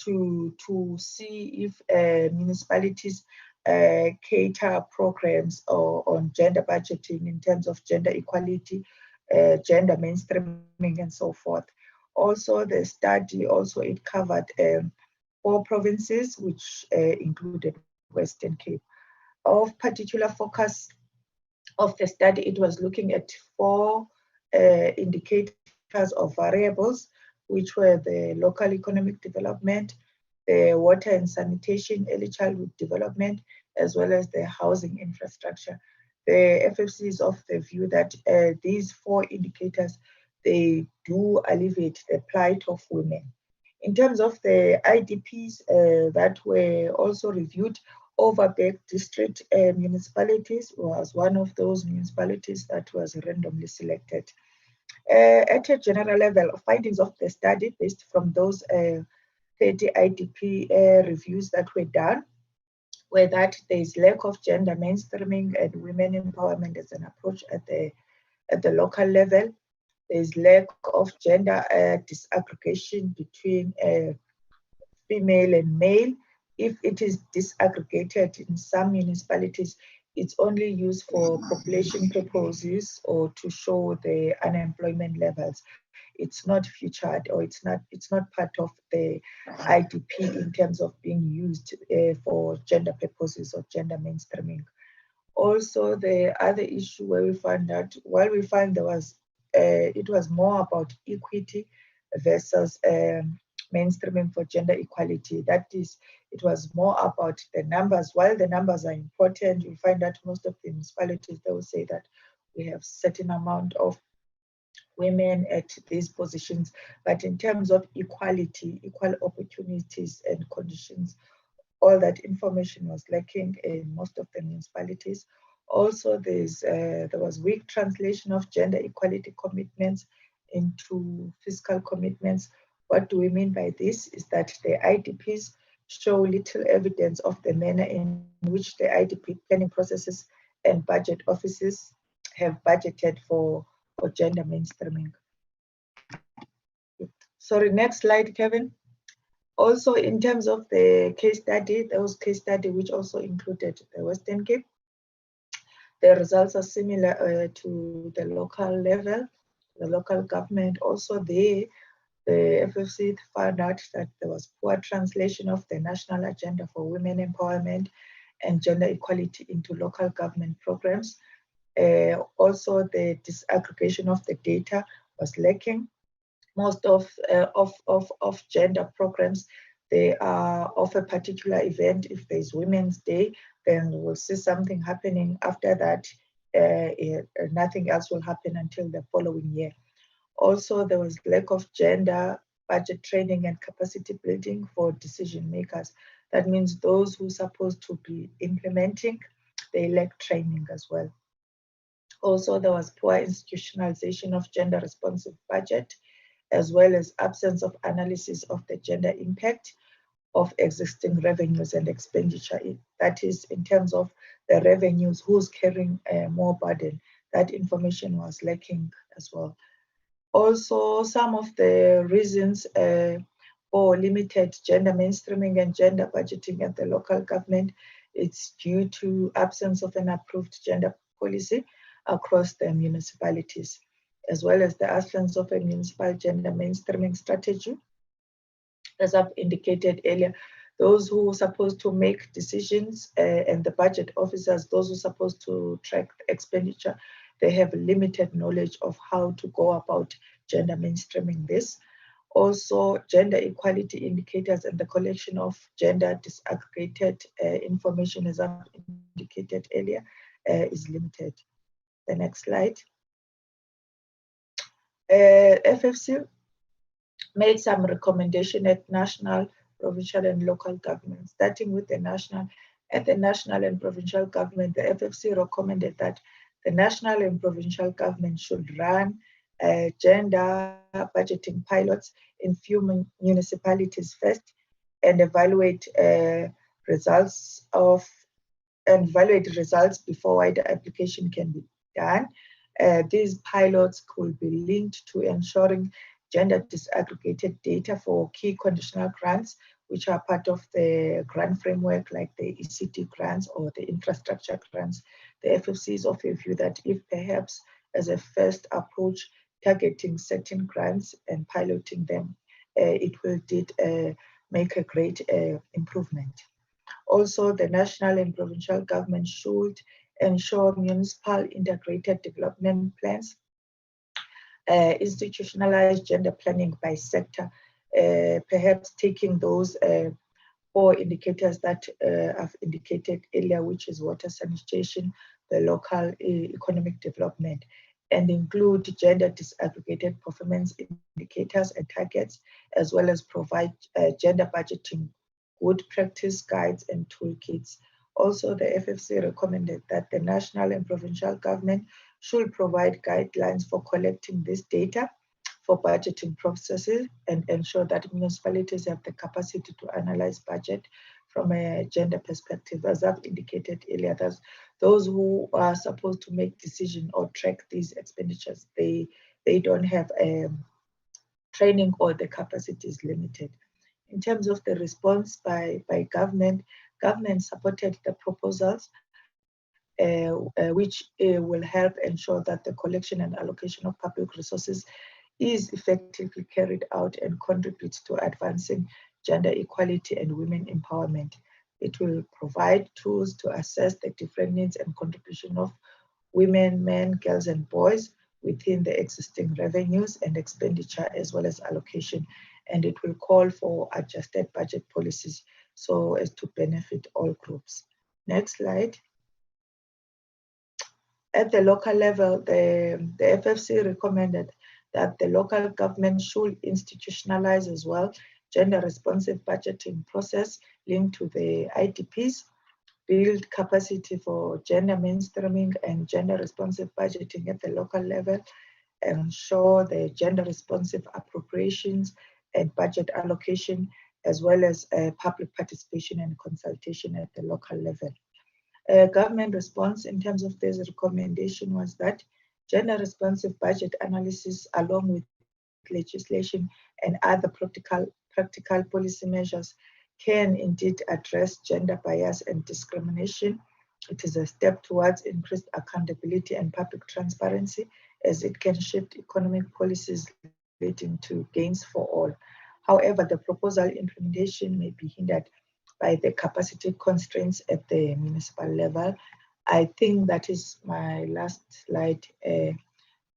to see if municipalities cater programs on gender budgeting in terms of gender equality, gender mainstreaming, and so forth. Also, the study it covered 4 provinces, which included Western Cape. Of particular focus of the study, it was looking at 4 indicators of variables, which were the local economic development, the water and sanitation, early childhood development, as well as the housing infrastructure. The FFC is of the view that these 4 indicators, they do alleviate the plight of women. In terms of the IDPs that were also reviewed, Overberg district municipalities was one of those municipalities that was randomly selected. At a general level, findings of the study based from those 30 IDP reviews that were done were that there is lack of gender mainstreaming and women empowerment as an approach at the local level. There is lack of gender disaggregation between female and male. If it is disaggregated in some municipalities, it's only used for population purposes or to show the unemployment levels. It's not featured, or it's not part of the IDP in terms of being used for gender purposes or gender mainstreaming. Also, the other issue where we found that while we find there was it was more about equity versus mainstreaming for gender equality. That is, it was more about the numbers. While the numbers are important, you find that most of the municipalities, they will say that we have certain amount of women at these positions, but in terms of equality, equal opportunities and conditions, all that information was lacking in most of the municipalities. Also, there was weak translation of gender equality commitments into fiscal commitments. What do we mean by this? Is that the IDPs show little evidence of the manner in which the IDP planning processes and budget offices have budgeted for gender mainstreaming. Sorry, next slide, Kevin. Also, in terms of the case study, there was case study which also included the Western Cape. The results are similar to the local level, the local government. Also, the FFC found out that there was poor translation of the national agenda for women empowerment and gender equality into local government programs. Also, the disaggregation of the data was lacking. Most of gender programs, they are of a particular event. If there's Women's Day, then we'll see something happening. After that, nothing else will happen until the following year. Also, there was lack of gender budget training and capacity building for decision makers. That means those who are supposed to be implementing, they lack training as well. Also, there was poor institutionalization of gender responsive budget, as well as absence of analysis of the gender impact of existing revenues and expenditure. That is, in terms of the revenues, who's carrying more burden. That information was lacking as well. Also, some of the reasons for limited gender mainstreaming and gender budgeting at the local government, it's due to absence of an approved gender policy across the municipalities, as well as the absence of a municipal gender mainstreaming strategy. As I've indicated earlier, those who are supposed to make decisions and the budget officers, those who are supposed to track expenditure, they have limited knowledge of how to go about gender mainstreaming this. Also, gender equality indicators and the collection of gender disaggregated information, as I've indicated earlier, is limited. The next slide. FFC made some recommendation at national, provincial, and local governments. Starting with the national, at the national and provincial government, the FFC recommended that the national and provincial government should run gender budgeting pilots in few municipalities first and evaluate results before wider application can be done. These pilots could be linked to ensuring gender disaggregated data for key conditional grants, which are part of the grant framework like the ECT grants or the infrastructure grants. The FFC is of a view that if perhaps as a first approach, targeting certain grants and piloting them, it will make a great improvement. Also, the national and provincial government should ensure municipal integrated development plans, institutionalize gender planning by sector, perhaps taking those 4 indicators that I've indicated earlier, which is water sanitation, the local economic development, and include gender disaggregated performance indicators and targets, as well as provide gender budgeting, good practice guides and toolkits. Also, the FFC recommended that the national and provincial government should provide guidelines for collecting this data for budgeting processes and ensure that municipalities have the capacity to analyze budget from a gender perspective. As I've indicated earlier, that those who are supposed to make decisions or track these expenditures, they don't have training or the capacity is limited. In terms of the response by government supported the proposals, which will help ensure that the collection and allocation of public resources is effectively carried out and contributes to advancing gender equality and women empowerment. It will provide tools to assess the different needs and contribution of women, men, girls, and boys within the existing revenues and expenditure as well as allocation. And it will call for adjusted budget policies so as to benefit all groups. Next slide. At the local level, the FFC recommended that the local government should institutionalize as well gender responsive budgeting process linked to the IDPs, build capacity for gender mainstreaming and gender responsive budgeting at the local level, ensure the gender responsive appropriations and budget allocation, as well as public participation and consultation at the local level. Government response in terms of this recommendation was that gender responsive budget analysis along with legislation and other practical policy measures can indeed address gender bias and discrimination. It is a step towards increased accountability and public transparency as it can shift economic policies leading to gains for all. However, the proposal implementation may be hindered by the capacity constraints at the municipal level. I think that is my last slide.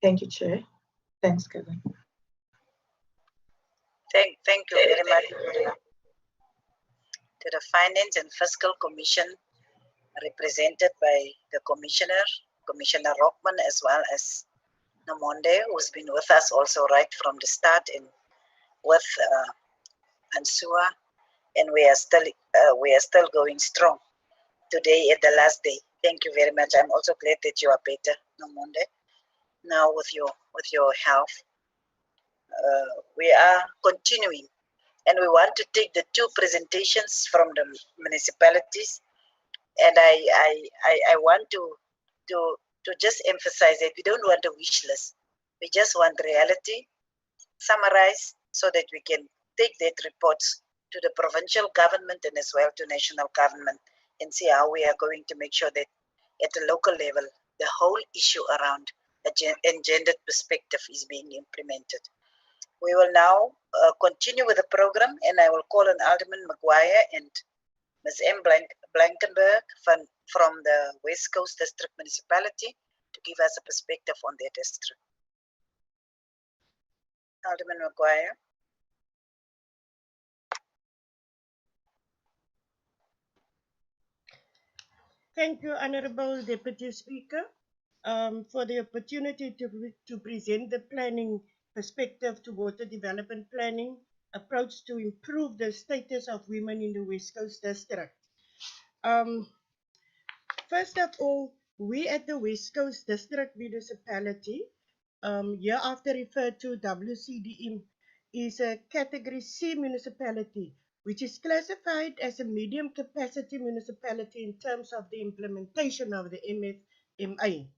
Thank you, Chair. Thanks, Kevin. Thank you very much to the Finance and Fiscal Commission, represented by the Commissioner Rockman, as well as Nomonde, who's been with us also right from the start, and with Ansua, and we are still going strong today at the last day. Thank you very much. I'm also glad that you are better, Nomonde, now with your health. We are continuing, and we want to take the 2 presentations from the municipalities, and I want to just emphasize that we don't want a wish list. We just want reality summarized so that we can take that reports to the provincial government and as well to national government and see how we are going to make sure that at the local level, the whole issue around a gendered perspective is being implemented. We will now continue with the program, and I will call on Alderman Maguire and Ms. M. Blankenberg from the West Coast District Municipality to give us a perspective on their district. Alderman Maguire. Thank you, Honorable Deputy Speaker, for the opportunity to present the planning perspective to water development planning approach to improve the status of women in the West Coast District. First of all, we at the West Coast District Municipality, hereafter referred to WCDM, is a Category C municipality, which is classified as a medium capacity municipality in terms of the implementation of the MFMA.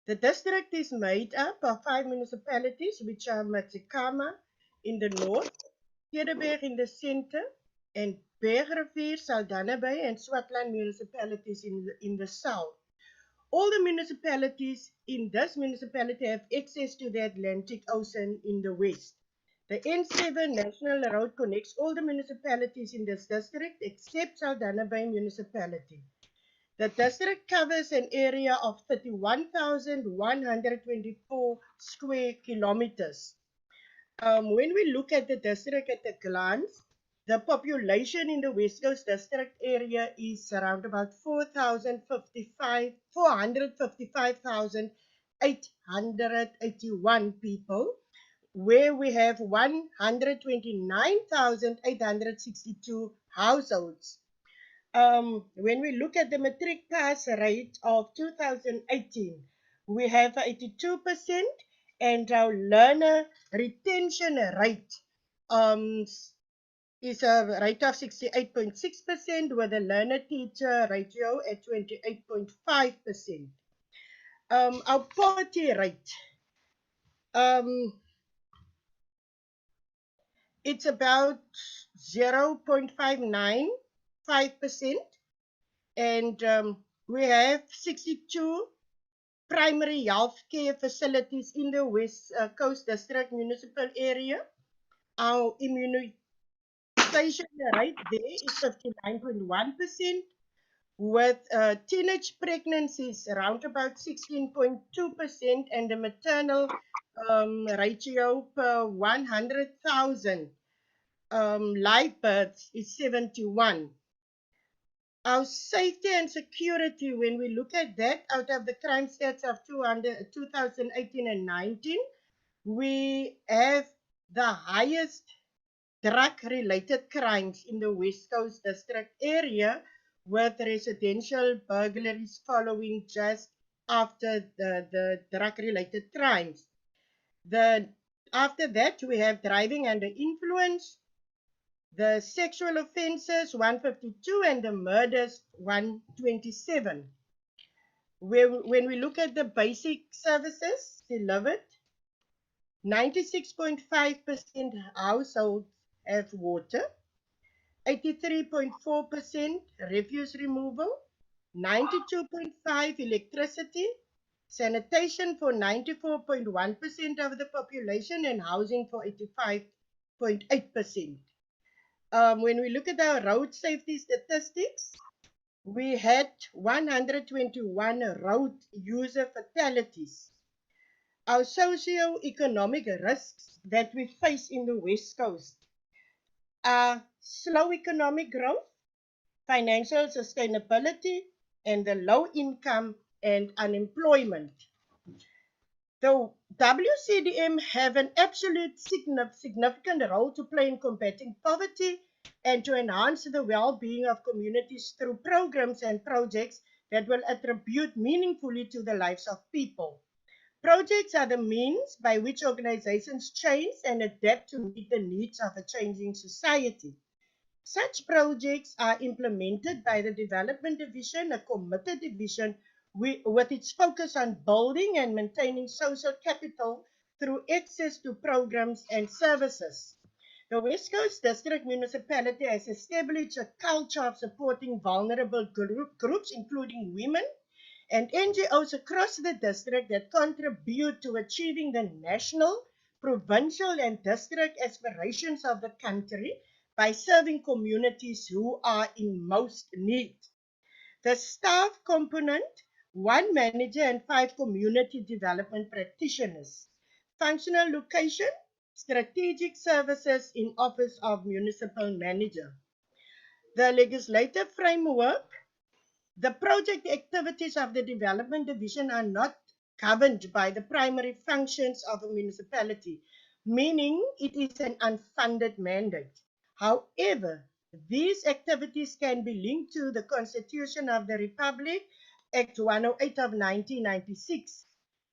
The district is made up of 5 municipalities, which are Matsikama in the north, Heerdeberg in the center, and Bergrivier, Saldanha Bay, and Swartland municipalities in the south. All the municipalities in this municipality have access to the Atlantic Ocean in the west. The N7 National Road connects all the municipalities in this district except Saldanha Bay municipality. The district covers an area of 31,124 square kilometers. When we look at the district at a glance, the population in the West Coast district area is around about 455,881 people, where we have 129,862 households. When we look at the matric pass rate of 2018, we have 82%, and our learner retention rate is a rate of 68.6% with a learner-teacher ratio at 28.5%. Our poverty rate, it's about 0.595%, and we have 62 primary health care facilities in the West Coast District municipal area. Our immunization rate there is 59.1%, with teenage pregnancies around about 16.2%, and the maternal ratio per 100,000 live births is 71. Our safety and security, when we look at that, out of the crime stats of 2018 and 19, we have the highest drug-related crimes in the West Coast District area, with residential burglaries following just after the drug-related crimes. After that, we have driving under influence, the sexual offences 152, and the murders 127. When we look at the basic services delivered, 96.5% households have water, 83.4% refuse removal, 92.5% electricity, sanitation for 94.1% of the population, and housing for 85.8%. When we look at our road safety statistics, we had 121 road user fatalities. Our socio-economic risks that we face in the West Coast are slow economic growth, financial sustainability, and the low income and unemployment. The WCDM have an absolute significant role to play in combating poverty and to enhance the well-being of communities through programs and projects that will attribute meaningfully to the lives of people. Projects are the means by which organizations change and adapt to meet the needs of a changing society. Such projects are implemented by the Development Division, a committed division with its focus on building and maintaining social capital through access to programs and services. The West Coast District Municipality has established a culture of supporting vulnerable groups, including women, and NGOs across the district that contribute to achieving the national, provincial, and district aspirations of the country by serving communities who are in most need. The staff component, 1 manager and 5 community development practitioners. Functional location, strategic services in Office of Municipal Manager. The legislative framework, the project activities of the Development Division are not governed by the primary functions of a municipality, meaning it is an unfunded mandate. However, these activities can be linked to the Constitution of the Republic, Act 108 of 1996,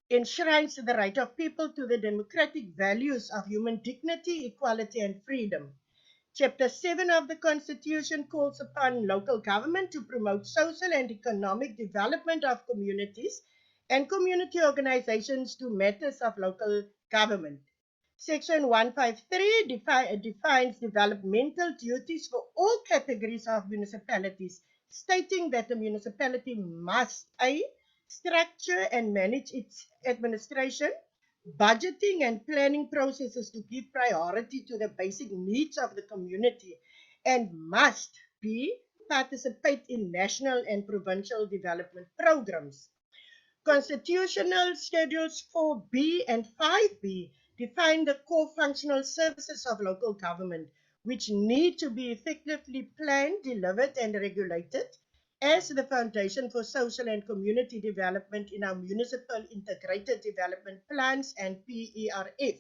enshrines the right of people to the democratic values of human dignity, equality, and freedom. Chapter 7 of the Constitution calls upon local government to promote social and economic development of communities and community organizations to matters of local government. Section 153 defines developmental duties for all categories of municipalities, stating that the municipality must A, structure and manage its administration, budgeting and planning processes to give priority to the basic needs of the community, and must B, participate in national and provincial development programs. Constitutional Schedules 4B and 5B define the core functional services of local government, which need to be effectively planned, delivered, and regulated as the foundation for social and community development in our municipal integrated development plans and PERF.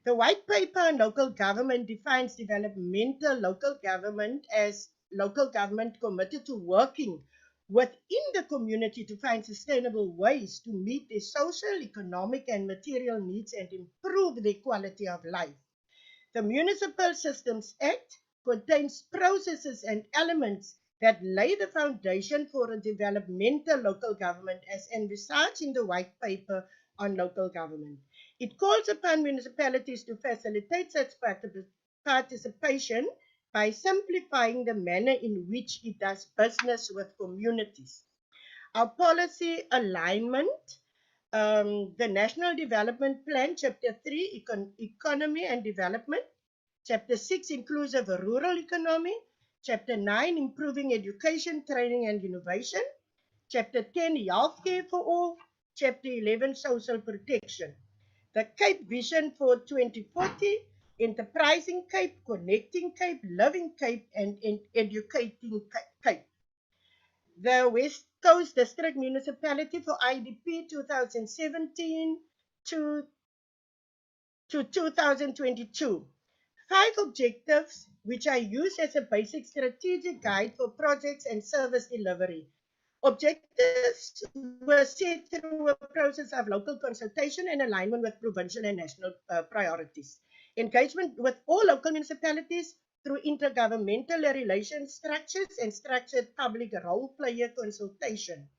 The white paper on local government defines developmental local government as local government committed to working within the community to find sustainable ways to meet their social, economic, and material needs and improve their quality of life. The Municipal Systems Act contains processes and elements that lay the foundation for a developmental local government as envisaged in the white paper on local government. It calls upon municipalities to facilitate such participation by simplifying the manner in which it does business with communities. Our policy alignment, the National Development Plan, Chapter 3, Economy and Development, Chapter 6, Inclusive Rural Economy, Chapter 9, Improving Education, Training and Innovation, Chapter 10, Healthcare for All, Chapter 11, Social Protection. The Cape Vision for 2040, Enterprising Cape, Connecting Cape, Living Cape, and Educating Cape. The West Coast District Municipality for IDP 2017 to 2022. 5 objectives which are used as a basic strategic guide for projects and service delivery. Objectives were set through a process of local consultation and alignment with provincial and national priorities. Engagement with all local municipalities through intergovernmental relations structures and structured public role player consultation.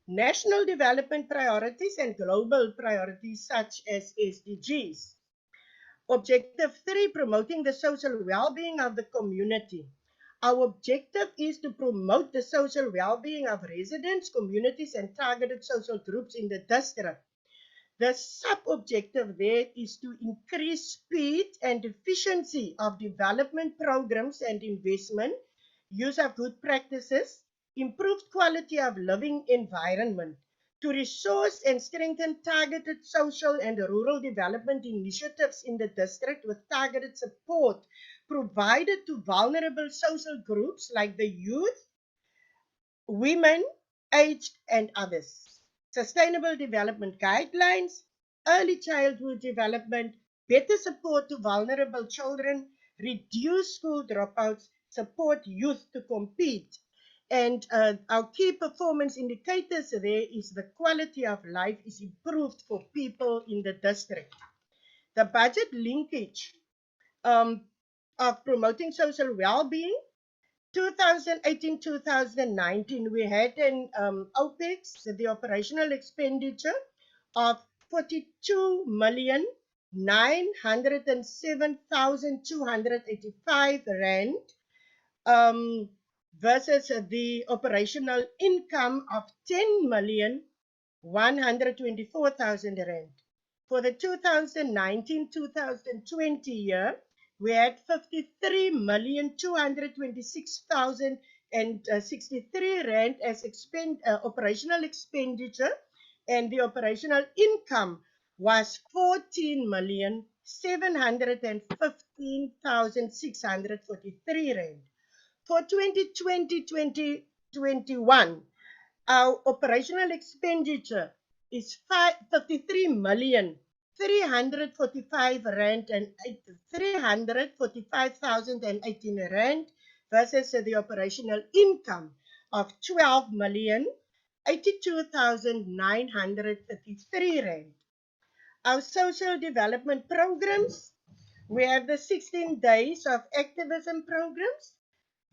National development priorities and global priorities such as SDGs. Objective 3, promoting the social well-being of the community. Our objective is to promote the social well-being of residents, communities, and targeted social groups in the district. The sub-objective there is to increase speed and efficiency of development programs and investment, use of good practices, improved quality of living environment, to resource and strengthen targeted social and rural development initiatives in the district with targeted support provided to vulnerable social groups like the youth, women, aged, and others. Sustainable development guidelines, early childhood development, better support to vulnerable children, reduce school dropouts, support youth to compete. And our key performance indicators there is the quality of life is improved for people in the district. The budget linkage of promoting social well-being, 2018-2019, we had an OPEX, the operational expenditure of 42,907,285 rand versus the operational income of 10,124,000 rand. For the 2019-2020 year, we had 53,226,063 rand as operational expenditure, and the operational income was 14,715,643 rand. For 2020-2021, our operational expenditure is 53,345,018 rand versus the operational income of 12,082,933 rand. Our social development programs, we have the 16 days of activism programs.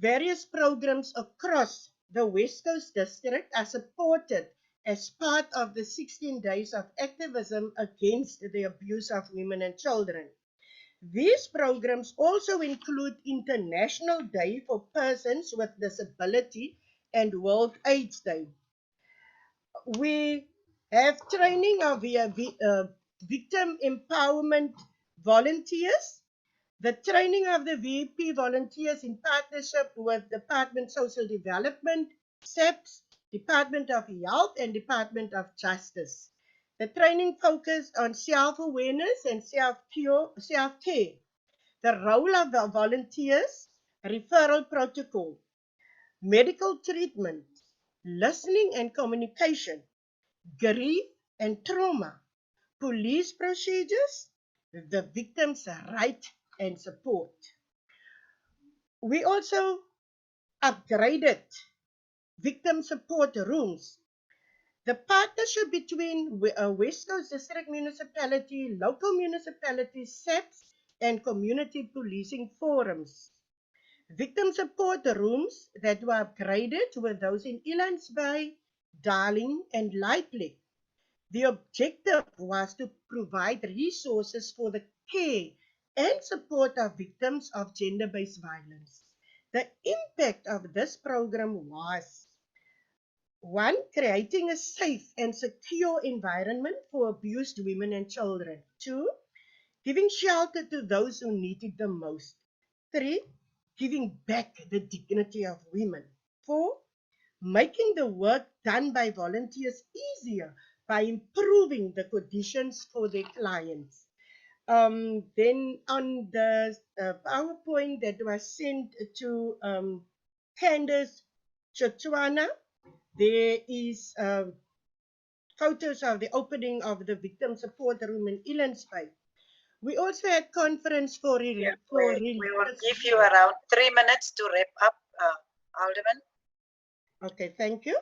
Various programs across the West Coast District are supported as part of the 16 days of activism against the abuse of women and children. These programs also include International Day for Persons with Disability and World AIDS Day. We have training of victim empowerment volunteers. The training of the VP volunteers in partnership with Department Social Development, SEPS, Department of Health, and Department of Justice. The training focused on self-awareness and self-care, the role of the volunteers, referral protocol, medical treatment, listening and communication, grief and trauma, police procedures, the victim's right and support. We also upgraded victim support rooms. The partnership between West Coast District Municipality, local municipalities, SEPs, and community policing forums. Victim support rooms that were upgraded were those in Elands Bay, Darling, and Lightly. The objective was to provide resources for the care and support of victims of gender-based violence. The impact of this program was: 1. Creating a safe and secure environment for abused women and children. 2. Giving shelter to those who need it the most. 3. Giving back the dignity of women. 4. Making the work done by volunteers easier by improving the conditions for their clients. Then on the PowerPoint that was sent to Candace Chotwana, there is photos of the opening of the victim support room in Elands Bay. We also had conference for we will give you around 3 minutes to wrap up, Alderman. Okay, thank you.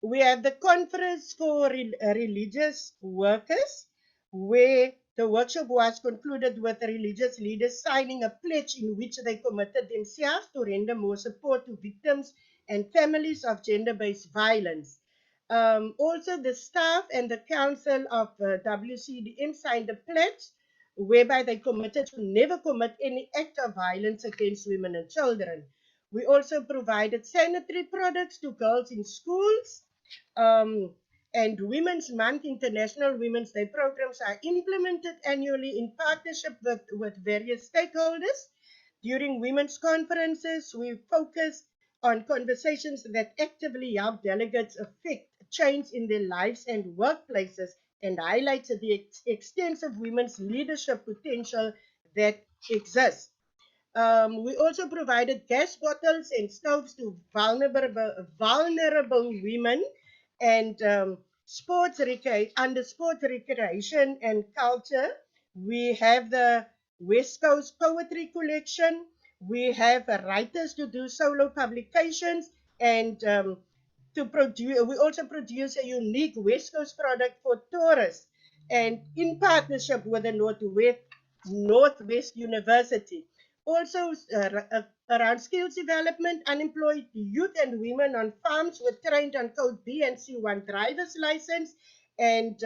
We have the conference for religious workers, where the workshop was concluded with religious leaders signing a pledge in which they committed themselves to render more support to victims and families of gender-based violence. Also, the staff and the council of WCDM signed a pledge whereby they committed to never commit any act of violence against women and children. We also provided sanitary products to girls in schools, and Women's Month, International Women's Day programs are implemented annually in partnership with various stakeholders. During women's conferences, we focused on conversations that actively help delegates affect change in their lives and workplaces, and highlighted the extensive women's leadership potential that exists. We also provided gas bottles and stoves to vulnerable women, and under sport recreation and culture, we have the West Coast Poetry Collection. We have writers to do solo publications, and we also produce a unique West Coast product for tourists, and in partnership with the Northwest University. Also, around skills development, unemployed youth and women on farms were trained on Code B and C1 driver's license, and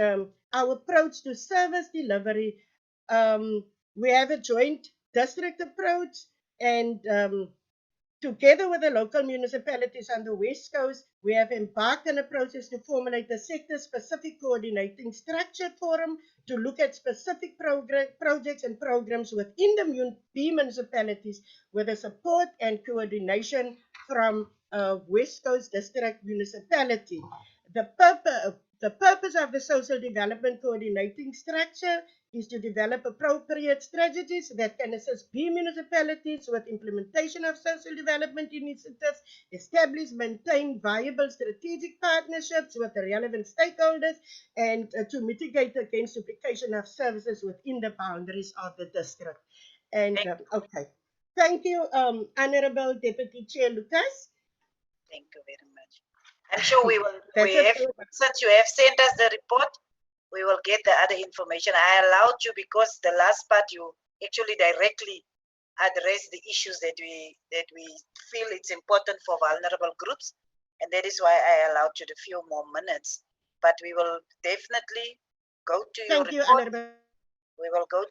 our approach to service delivery. We have a joint district approach, and together with the local municipalities on the West Coast, we have embarked on a process to formulate a sector-specific coordinating structured forum to look at specific projects and programs within the municipalities with the support and coordination from West Coast District Municipality. The purpose of the social development coordinating structure is to develop appropriate strategies that can assist B municipalities with implementation of social development initiatives, establish, maintain viable strategic partnerships with the relevant stakeholders, and to mitigate against duplication of services within the boundaries of the district. And okay, thank you, Honorable Deputy Chair Lucas. Thank you very much. I'm sure since you have sent us the report, we will get the other information. I allowed you because the last part you actually directly address the issues that we feel it's important for vulnerable groups, And that is why I allowed you a few more minutes. But we will definitely go to your Thank you, report. Honorable. We will go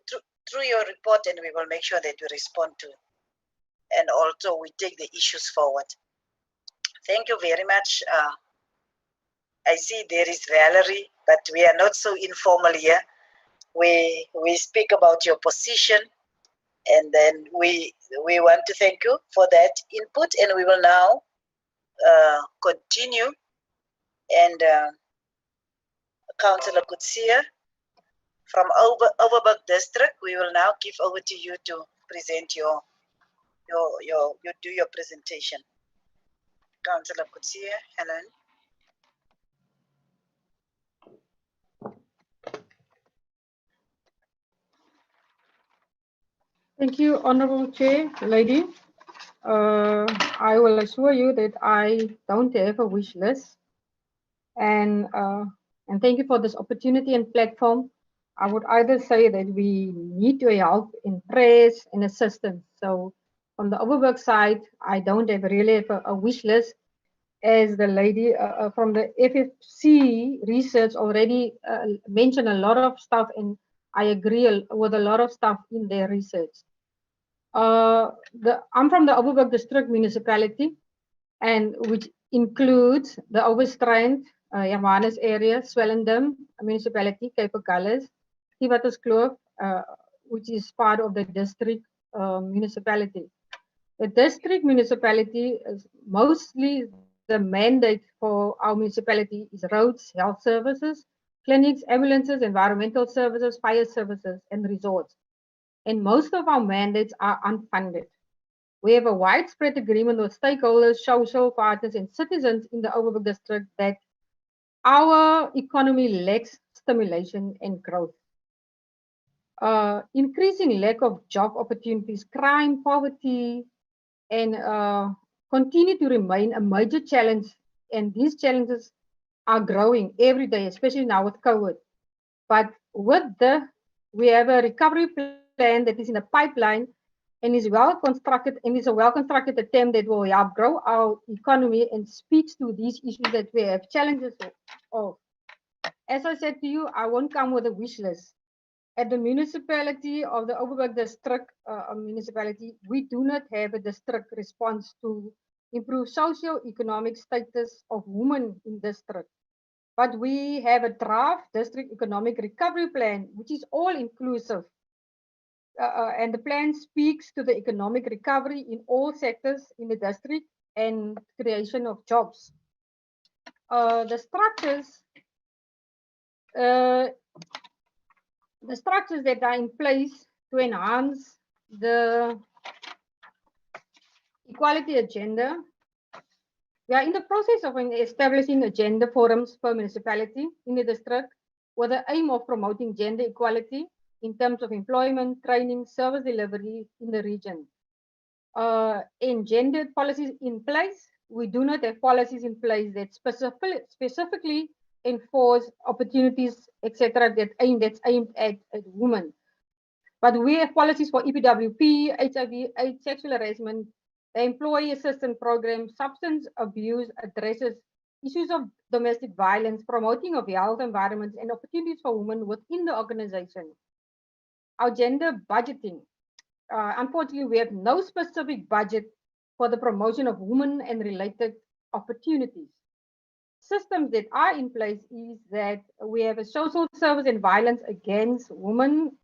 through your report and we will make sure that we respond to, and also we take the issues forward. Thank you very much. I see there is Valerie, but we are not so informal here. We speak about your position, and then we want to thank you for that input, and we will now continue. And Councillor Kutsia from Overberg District, we will now give over to you to present you do your presentation. Councillor Kutsia, Helen. Thank you, Honorable Chair, Lady. I will assure you that I don't have a wish list, and thank you for this opportunity and platform. I would either say that we need your help in prayers and assistance. So on the Overberg side, I don't really have a wish list, as the lady from the FFC research already mentioned a lot of stuff, and I agree with a lot of stuff in their research. I'm from the Overberg District Municipality, and which includes the Overstrand, Hermanus area, Swellendam Municipality, Cape Agulhas, Tiwaterskloof, which is part of the district municipality. The district municipality is mostly the mandate for our municipality is roads, health services, clinics, ambulances, environmental services, fire services, and resorts. And most of our mandates are unfunded. We have a widespread agreement with stakeholders, social partners, and citizens in the Overberg district that our economy lacks stimulation and growth. Increasing lack of job opportunities, crime, poverty, and continue to remain a major challenge. And these challenges are growing every day, especially now with COVID. But we have a recovery plan that is in the pipeline and is well constructed, and is a well constructed attempt that will help grow our economy and speaks to these issues that we have challenges of. As I said to you, I won't come with a wish list. At the municipality of the Overberg district municipality, we do not have a district response to improve socio-economic status of women in district. But we have a draft district economic recovery plan, which is all inclusive. And the plan speaks to the economic recovery in all sectors in the district and creation of jobs. The structures that are in place to enhance the equality agenda. We are in the process of establishing agenda forums per municipality in the district with the aim of promoting gender equality in terms of employment, training, service delivery in the region. In gendered policies in place, we do not have policies in place that specifically enforce opportunities, etc., that's aimed at women. But we have policies for EPWP, HIV, AIDS, sexual harassment, the employee assistance program, substance abuse addresses issues of domestic violence, promoting of health environments and opportunities for women within the organization. Our gender budgeting. Unfortunately, we have no specific budget for the promotion of women and related opportunities. Systems that are in place is that we have a social service and violence against women,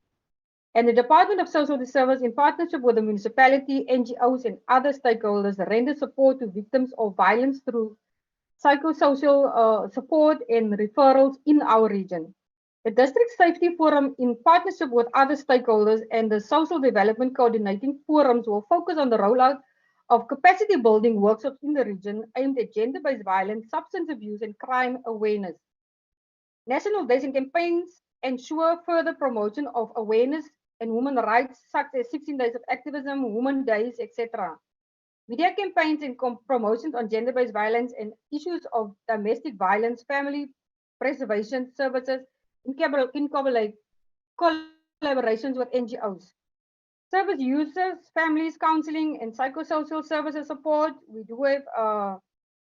and the Department of Social Service, in partnership with the municipality, NGOs, and other stakeholders, render support to victims of violence through psychosocial support and referrals in our region. The District Safety Forum, in partnership with other stakeholders and the Social Development Coordinating Forums, will focus on the rollout of capacity building workshops in the region aimed at gender-based violence, substance abuse, and crime awareness. National days and campaigns ensure further promotion of awareness and women's rights, such as 16 days of activism, women days, etc. Media campaigns and promotions on gender-based violence and issues of domestic violence, family preservation services, in collaborations with NGOs. Service users, families, counseling, and psychosocial services support. We do have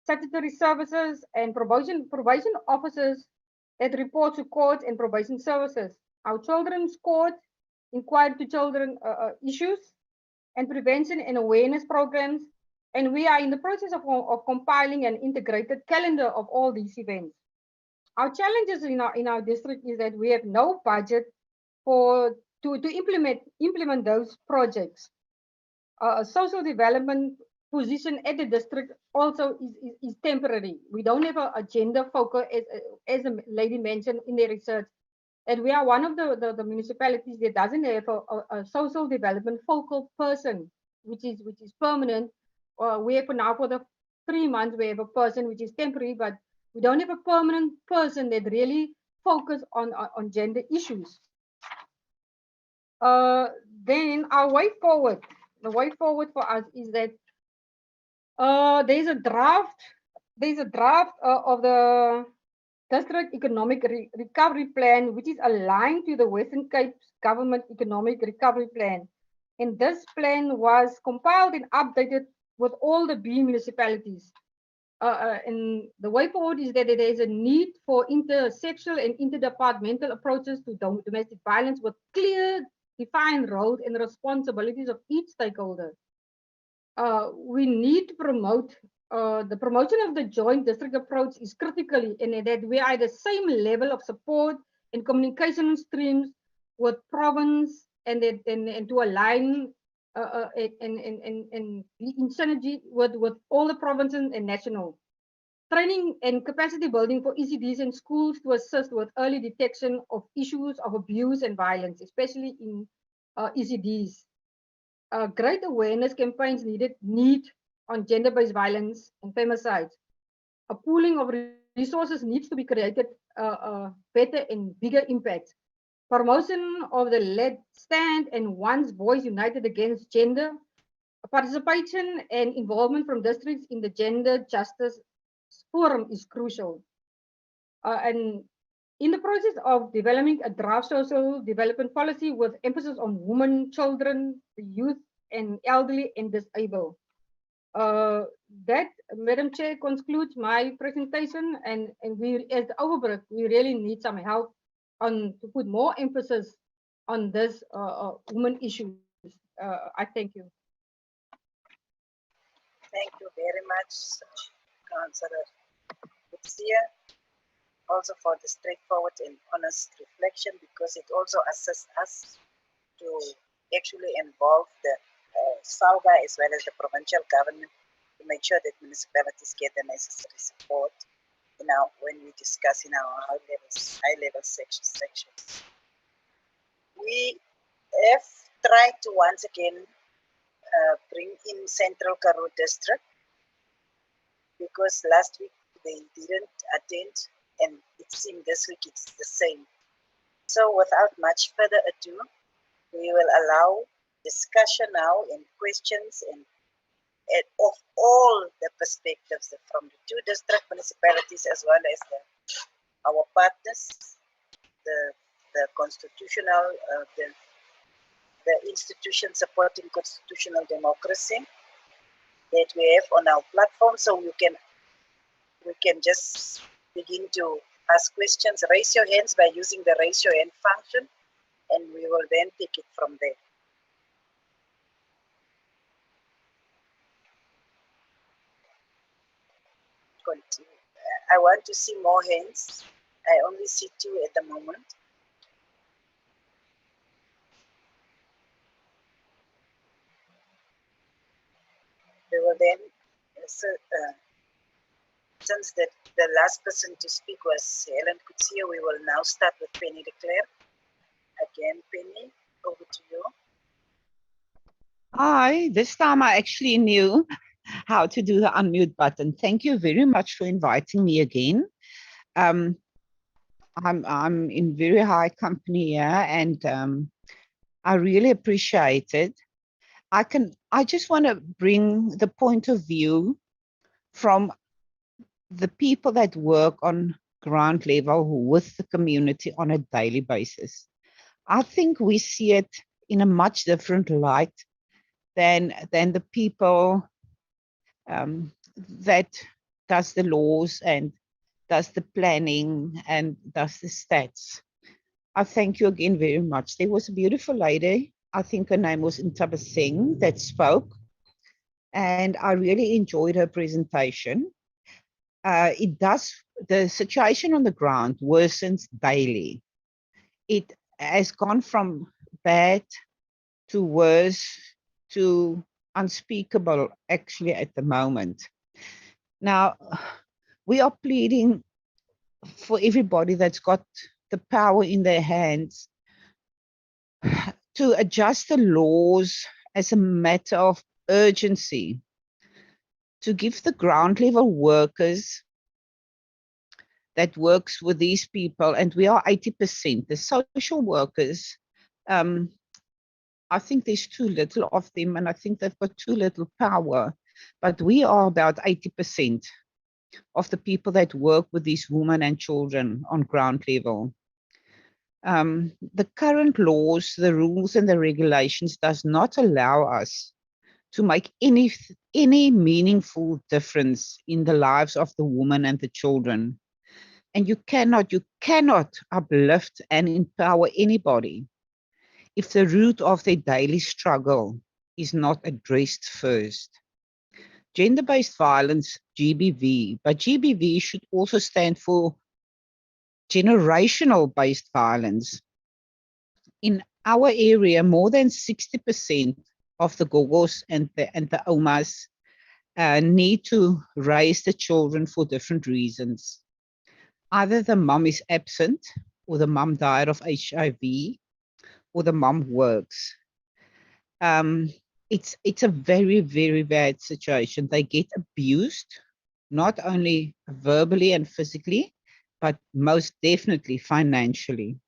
statutory services, and probation officers that report to courts and probation services. Our children's court inquired to children issues and prevention and awareness programs. And we are in the process of compiling an integrated calendar of all these events. Our challenges in our district is that we have no budget to implement those projects. Social development position at the district also is temporary. We don't have an agenda focus, as the lady mentioned in the research, and we are one of the municipalities that doesn't have a social development focal person, which is permanent. We have now for the 3 months, we have a person which is temporary, but we don't have a permanent person that really focus on gender issues. Then our way forward, the way forward for us is that there's a draft of the District Economic Recovery Plan, which is aligned to the Western Cape's Government Economic Recovery Plan. And this plan was compiled and updated with all the B municipalities. And the way forward is that there is a need for intersectional and interdepartmental approaches to domestic violence with clear, defined roles and responsibilities of each stakeholder. We need to promote the promotion of the joint district approach is critically, and that we are at the same level of support and communication streams with province and to align and be in synergy with all the provinces and national. Training and capacity building for ECDs and schools to assist with early detection of issues of abuse and violence, especially in ECDs. Great awareness campaigns need on gender-based violence and femicide. A pooling of resources needs to be created better and bigger impact. Promotion of the led stand and one's voice united against gender. Participation and involvement from districts in the gender justice forum is crucial. And in the process of developing a draft social development policy with emphasis on women, children, youth, and elderly and disabled. That, Madam Chair, concludes my presentation, and we, as the Overberg, we really need some help to put more emphasis on this women issues. I thank you. Thank you very much, Councillor Lucia, also for the straightforward and honest reflection, because it also assists us to actually involve the SALGA as well as the provincial government to make sure that municipalities get the necessary support when we discuss in our high level sections. We have tried to once again bring in Central Karoo District, because last week they didn't attend, and it seemed this week it's the same. So without much further ado, we will allow discussion now and questions and of all the perspectives from the 2 district municipalities as well as our partners, the constitutional, the institutions supporting constitutional democracy that we have on our platform. So we can just begin to ask questions. Raise your hands by using the raise your hand function, and we will then take it from there. Continue. I want to see more hands. I only see 2 at the moment. We will then, since the last person to speak was Helen Kutsia, we will now start with Penny de Klerk. Again, Penny, over to you. Hi, this time I actually knew how to do the unmute button. Thank you very much for inviting me again. I'm in very high company here, and I really appreciate it. I just want to bring the point of view from the people that work on ground level with the community on a daily basis. I think we see it in a much different light than the people that does the laws and does the planning and does the stats. I thank you again very much. There was a beautiful lady, I think her name was Intaba Singh, that spoke, and I really enjoyed her presentation. The situation on the ground worsens daily. It has gone from bad to worse to unspeakable actually at the moment. Now, we are pleading for everybody that's got the power in their hands to adjust the laws as a matter of urgency, to give the ground level workers that works with these people, and we are 80%, the social workers, I think there's too little of them, and I think they've got too little power, but we are about 80% of the people that work with these women and children on ground level. The current laws, the rules and the regulations does not allow us to make any meaningful difference in the lives of the women and the children. And you cannot uplift and empower anybody if the root of their daily struggle is not addressed first. Gender-based violence, GBV, but GBV should also stand for generational-based violence. In our area, more than 60% of the gogos and the omas need to raise the children for different reasons. Either the mom is absent, or the mom died of HIV, or the mom works. It's a very, very bad situation. They get abused, not only verbally and physically, but most definitely financially.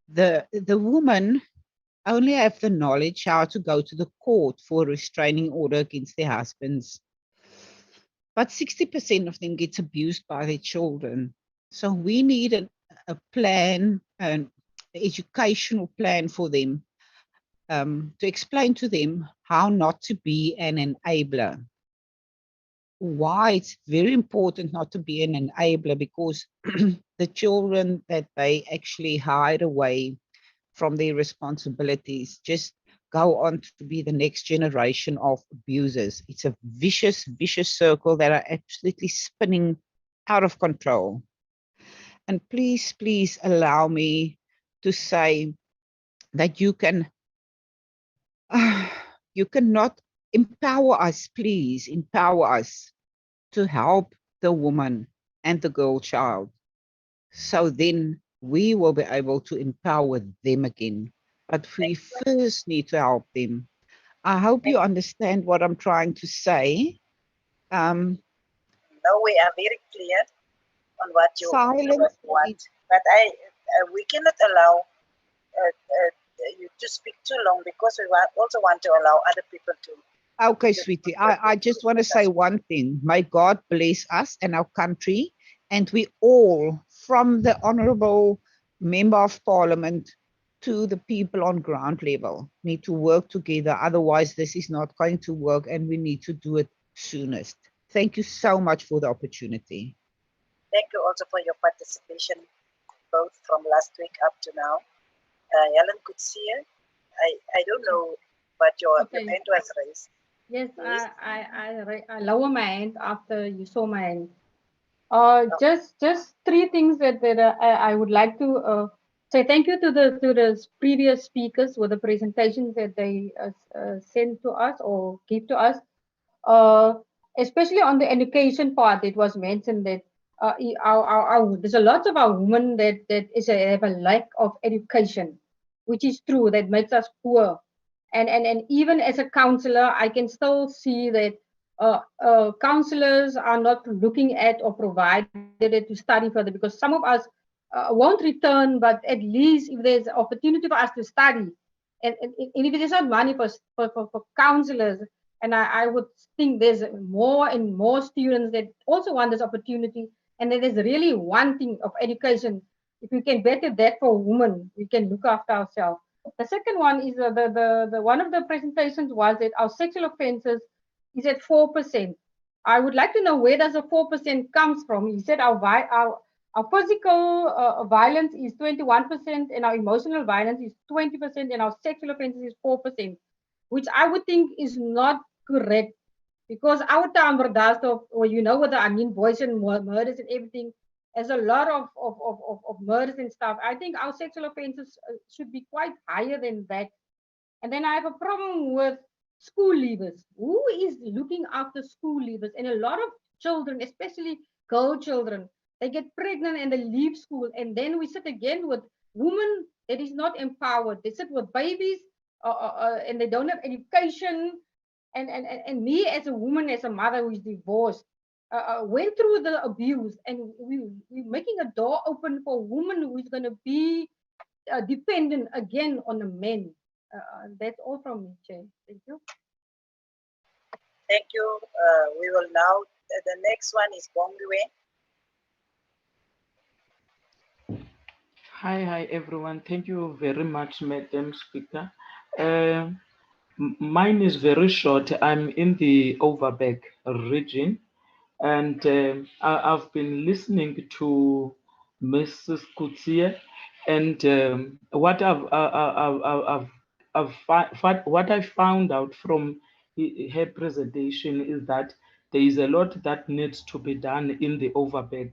The women only have the knowledge how to go to the court for a restraining order against their husbands. But 60% of them gets abused by their children. So we need a plan, an educational plan for them, to explain to them how not to be an enabler. Why it's very important not to be an enabler, because the children that they actually hide away from their responsibilities just go on to be the next generation of abusers. It's a vicious, vicious circle that are absolutely spinning out of control. And please, please allow me to say that you cannot empower us, please empower us to help the woman and the girl child. So then we will be able to empower them again. But we first need to help them. I hope you understand what I'm trying to say. No, we are very clear on what you want. But we cannot allow you to speak too long, because we also want to allow other people to. Okay, sweetie, I just want to say one thing. May God bless us and our country, and we all, from the Honourable Member of Parliament to the people on ground level, need to work together. Otherwise, this is not going to work, and we need to do it soonest. Thank you so much for the opportunity. Thank you also for your participation, both from last week up to now. Helen could see you. I don't know, but your hand was raised. Yes, I lower my hand after you saw my hand. Just three things that I would like to say thank you to the previous speakers with the presentations that they sent to us or give to us. Especially on the education part, it was mentioned that there's a lot of our women that have a lack of education, which is true, that makes us poor. And even as a counselor, I can still see that counselors are not looking at or provided it to study further, because some of us won't return, but at least if there's opportunity for us to study, and if there's not money for counselors, and I would think there's more and more students that also want this opportunity, and that there's really one thing of education. If we can better that for women, we can look after ourselves. The second one is the one of the presentations was that our sexual offences is at 4%. I would like to know where does the 4% comes from. He said our physical violence is 21% and our emotional violence is 20% and our sexual offences is 4%, which I would think is not correct, because our town, or you know what I mean, boys and murders and everything, there's a lot of murders and stuff. I think our sexual offences should be quite higher than that. And then I have a problem with school leavers. Who is looking after school leavers? And a lot of children, especially girl children, they get pregnant and they leave school. And then we sit again with women that is not empowered. They sit with babies and they don't have education. And me as a woman, as a mother who is divorced, went through the abuse, and we're making a door open for a woman who is going to be dependent again on a man. That's all from me, Chair. Thank you. Thank you. We will now, the next one is Bongwe. Hi, everyone. Thank you very much, Madam Speaker. Mine is very short. I'm in the Overberg region, and I've been listening to Mrs. Kutsie, and what what I found out from her presentation is that there is a lot that needs to be done in the Overberg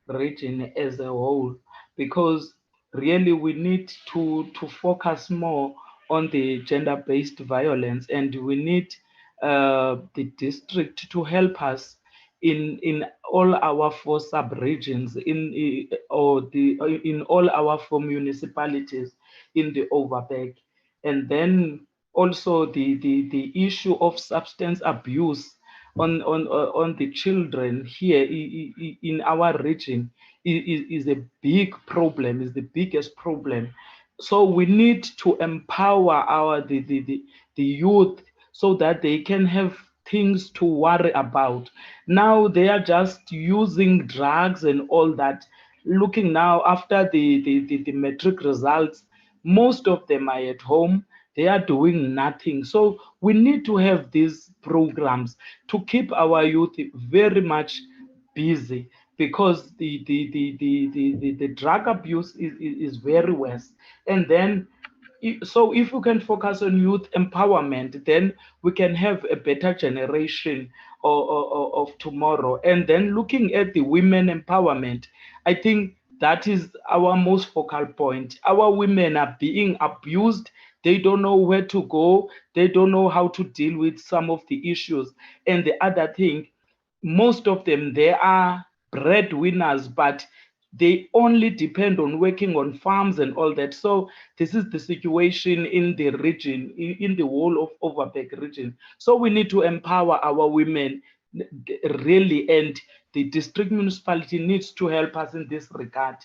region as a whole, because really we need to focus more on the gender-based violence, and we need the district to help us in all our 4 sub-regions, in all our 4 municipalities in the Overberg. And then also the issue of substance abuse on the children here in our region is a big problem, is the biggest problem. So we need to empower the youth so that they can have things to worry about. Now they are just using drugs and all that. Looking now after the matric results, most of them are at home. They are doing nothing. So we need to have these programs to keep our youth very much busy, because the drug abuse is very worse. And then so if we can focus on youth empowerment, then we can have a better generation of tomorrow. And then looking at the women empowerment, I think that is our most focal point. Our women are being abused. They don't know where to go. They don't know how to deal with some of the issues. And the other thing, most of them, they are breadwinners, but they only depend on working on farms and all that. So this is the situation in the region, in the whole of Overberg region. So we need to empower our women really, and the district municipality needs to help us in this regard.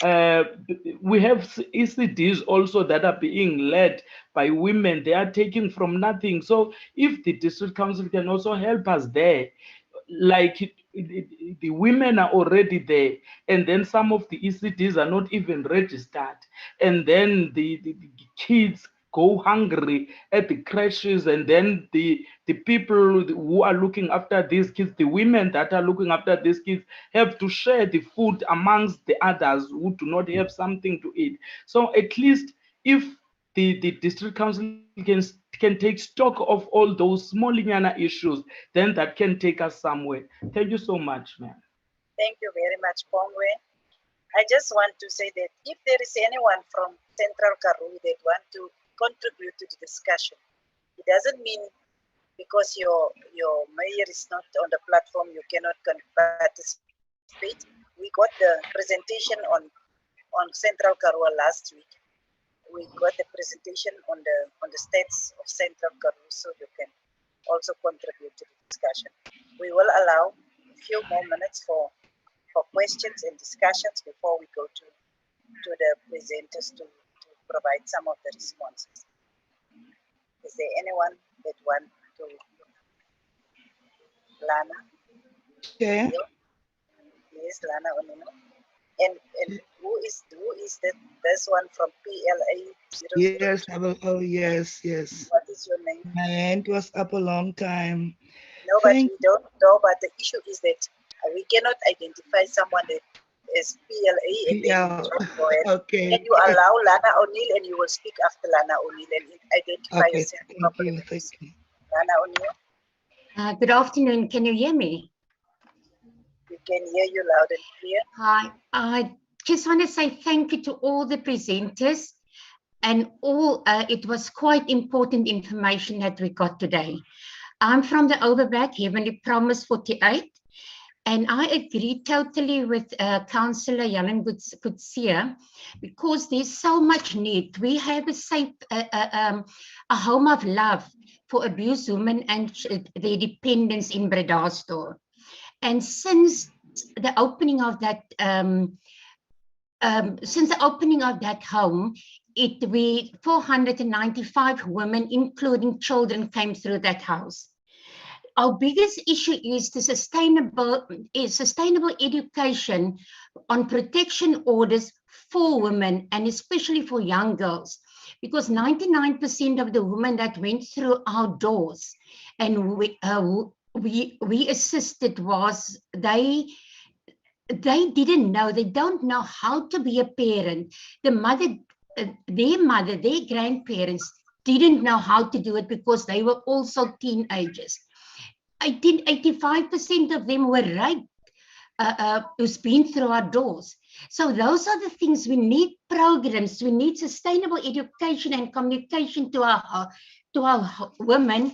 We have ECDs also that are being led by women. They are taking from nothing. So if the district council can also help us there, like the women are already there, and then some of the ECDs are not even registered, and then the kids go hungry at the crashes, and then the people who are looking after these kids, the women that are looking after these kids, have to share the food amongst the others who do not have something to eat. So at least if the district council can take stock of all those small issues, then that can take us somewhere. Thank you so much, ma'am. Thank you very much, Pongwe. I just want to say that if there is anyone from Central Karoo that want to contribute to the discussion, it doesn't mean because your mayor is not on the platform, you cannot participate. We got the presentation on Central Karoo last week. We got the presentation on the states of Central Karoo, so you can also contribute to the discussion. We will allow a few more minutes for questions and discussions before we go to the presenters to provide some of the responses. Is there anyone that want to? Lana? Yeah. Yes, Lana Onino. And who is this one from PLA? Yes, oh yes. What is your name? My hand was up a long time. No, but we don't know. But the issue is that we cannot identify someone that is PLA and then go ahead. Okay. Can you allow Lana O'Neill and you will speak after Lana O'Neill and identify Okay. yourself Thank properly? you. Thank you. Lana O'Neill. Good afternoon. Can you hear me? We can hear you loud and clear. Hi. I just want to say thank you to all the presenters and all. It was quite important information that we got today. I'm from the Overberg, Heavenly Promise 48, and I agree totally with Councillor Jalen Kutsia, because there's so much need. We have a safe, a home of love for abused women and their dependents in Bredasdorp. And since the opening of that, home, 495 women, including children, came through that house. Our biggest issue is the sustainable education on protection orders for women and especially for young girls, because 99% of the women that went through our doors and we assisted was they didn't know, they don't know how to be a parent. Their grandparents didn't know how to do it because they were also teenagers. 85% of them were raped, who's been through our doors. So those are the things we need. Programs, we need sustainable education and communication to our women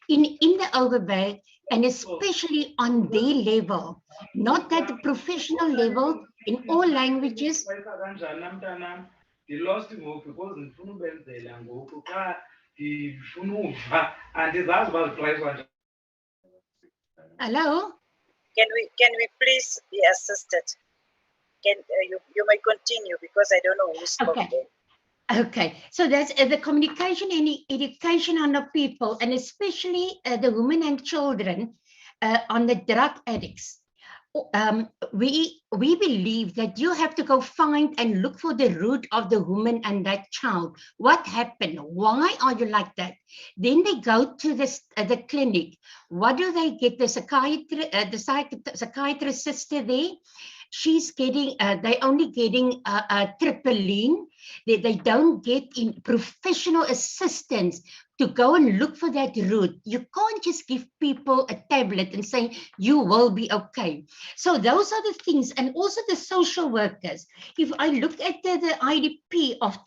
in the Overberg, and especially on their level, not at the professional level, in all languages. Hello? Can we please be assisted? Can you may continue, because I don't know who spoke. Okay. Okay, so that's the communication and education on the people, and especially the women and children on the drug addicts. We believe that you have to go find and look for the root of the woman and that child. What happened? Why are you like that? Then they go to the clinic. What do they get? The psychiatrist sister there. She's getting, they only getting triptyline. They don't get in professional assistance to go and look for that root. You can't just give people a tablet and say, you will be okay. So those are the things, and also the social workers. If I look at the IDP of,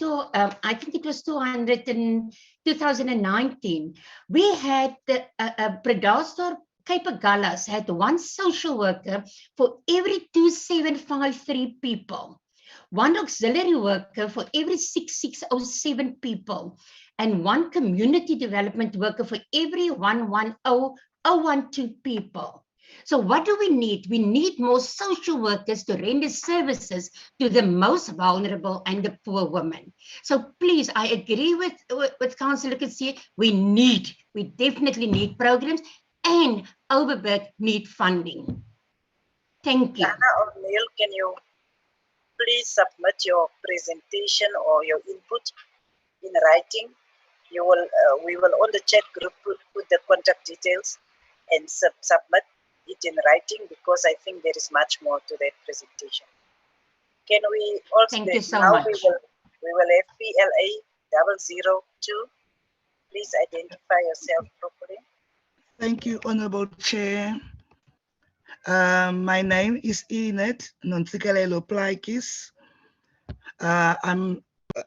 I think it was 200 in 2019, we had the Bredasdorp Cape Gallas had one social worker for every 2753 people, one auxiliary worker for every 6607 people, and one community development worker for every 110012 people. So what do we need? We need more social workers to render services to the most vulnerable and the poor women. So please, I agree with Councillor Kutsia. We definitely need programs, and Overberg need funding. Thank you. Lana O'Neill, can you please submit your presentation or your input in writing? You will, we will on the chat group put the contact details and submit it in writing, because I think there is much more to that presentation. Can we also? Thank you so now much. We will have PLA 002. Please identify yourself properly. Thank you, Honorable Chair. My name is Enet Nontsikalelo Plaikis. I'm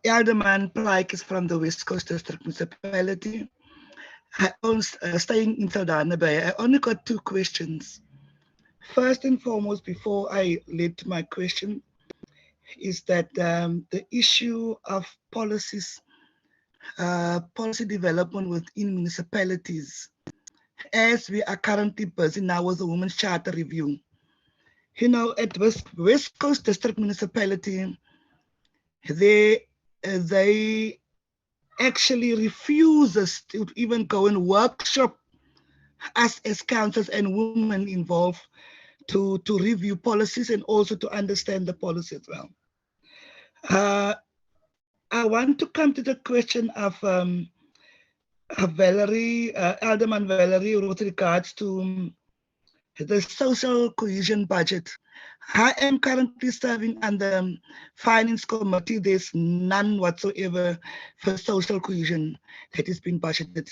Alderman Plaikis from the West Coast District Municipality. I own staying in Soudan Bay. I only got two questions. First and foremost, before I lead to my question, is that the issue of policies, policy development within municipalities, as we are currently busy now with the Women's Charter Review. You know, at West Coast District Municipality, they actually refuse us to even go and workshop us as councils and women involved to review policies and also to understand the policy as well. I want to come to the question of Valerie, Alderman Valerie, with regards to the social cohesion budget. I am currently serving on the finance committee. There's none whatsoever for social cohesion that is being budgeted.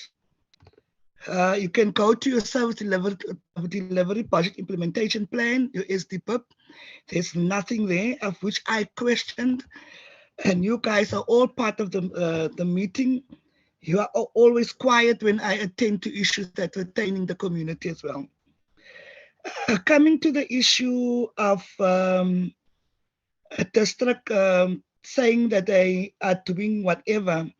You can go to your service delivery budget implementation plan, your SDPIP. There's nothing there, of which I questioned, and you guys are all part of the meeting. You are always quiet when I attend to issues that pertain in the community as well. Coming to the issue of a district saying that they are doing whatever,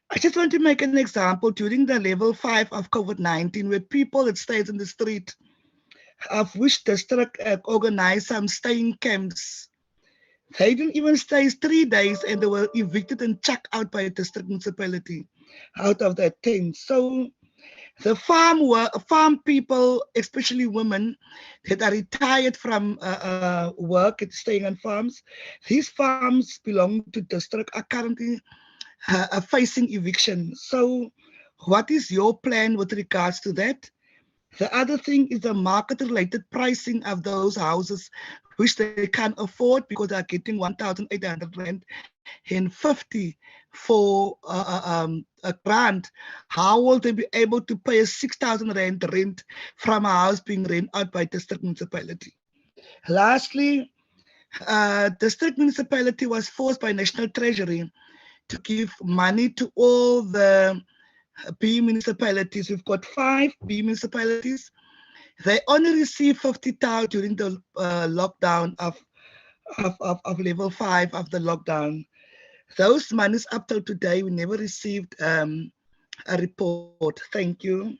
I just want to make an example during the level 5 of COVID-19, where people that stayed in the street, of which district organized some staying camps. They didn't even stay 3 days and they were evicted and chucked out by a district municipality out of that tent. So the farm people, especially women that are retired from work and staying on farms, these farms belong to district are currently facing eviction. So what is your plan with regards to that? The other thing is the market-related pricing of those houses, which they can't afford because they're getting 1,800 rand and 50 for a grant. How will they be able to pay a 6,000 rand rent from a house being rented out by district municipality? Lastly, district municipality was forced by National Treasury to give money to all the B municipalities. We've got 5 B municipalities. They only received 50,000 during the lockdown of level 5 of the lockdown. Those monies up till today, we never received a report. Thank you.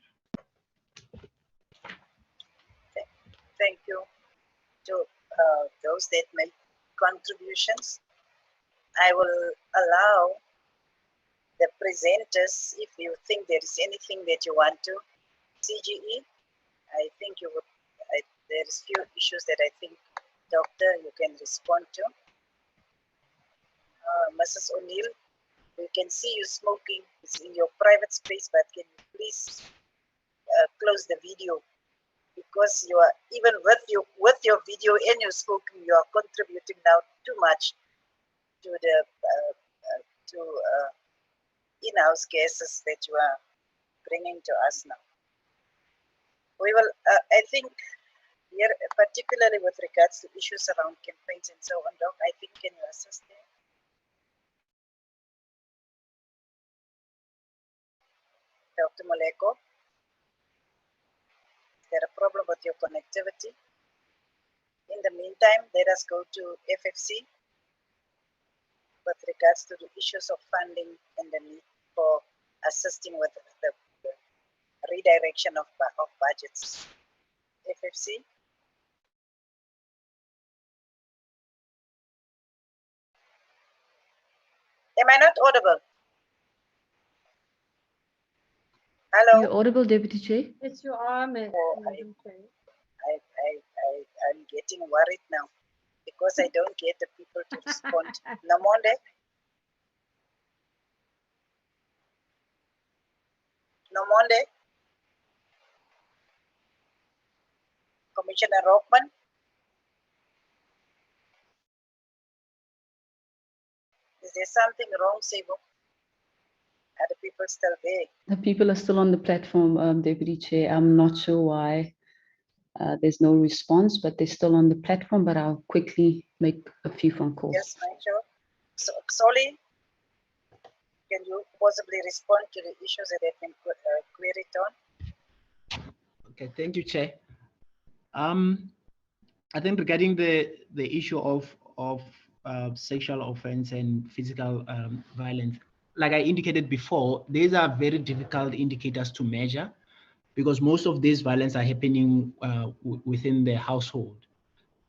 Thank you to those that make contributions. I will allow the presenters, if you think there is anything that you want to, CGE, I think you would, there's few issues that I think, Doctor, you can respond to. Mrs. O'Neill, we can see you smoking. It's in your private space, but can you please close the video? Because you are, even with your video and your smoking, you are contributing now too much to the in-house gases that you are bringing to us now. We will, I think, here, particularly with regards to issues around campaigns and so on, Doc, I think, can you assist there? Dr. Moleko, is there a problem with your connectivity? In the meantime, let us go to FFC with regards to the issues of funding and the need for assisting with the redirection of budgets. FFC. Am I not audible? Hello? You're audible, Deputy Chair. Yes, you are, Madam Chair. I'm getting worried now because I don't get the people to respond. Namonde? Namonde? Commissioner Rockman? Is there something wrong, Sebo? Are the people still there? The people are still on the platform, Deputy Chair. I'm not sure why there's no response, but they're still on the platform, but I'll quickly make a few phone calls. Yes, fine, sure. So, Soli, can you possibly respond to the issues that have been queried on? Okay, thank you, Chair. I think regarding the issue of sexual offense and physical violence, like I indicated before, these are very difficult indicators to measure because most of these violence are happening within the household.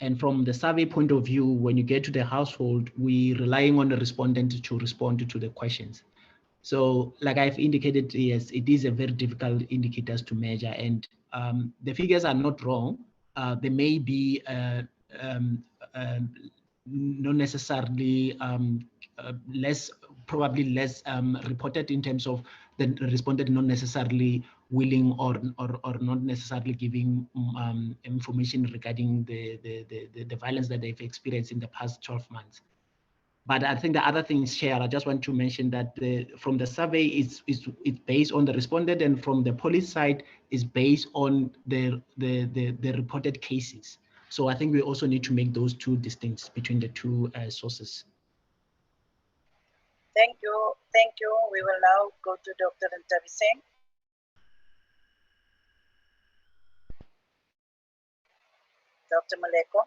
And from the survey point of view, when you get to the household, we're relying on the respondent to respond to the questions. So like I've indicated, yes, it is a very difficult indicators to measure, and the figures are not wrong. They may be not necessarily less probably less reported in terms of the respondent not necessarily willing or not necessarily giving information regarding the violence that they've experienced in the past 12 months. But I think the other thing is, Chair, I just want to mention that from the survey, it's based on the respondent, and from the police side, is based on the reported cases. So I think we also need to make those two distincts between the two sources. Thank you. Thank you. We will now go to Dr. Ntabiseng. Dr. Maleko.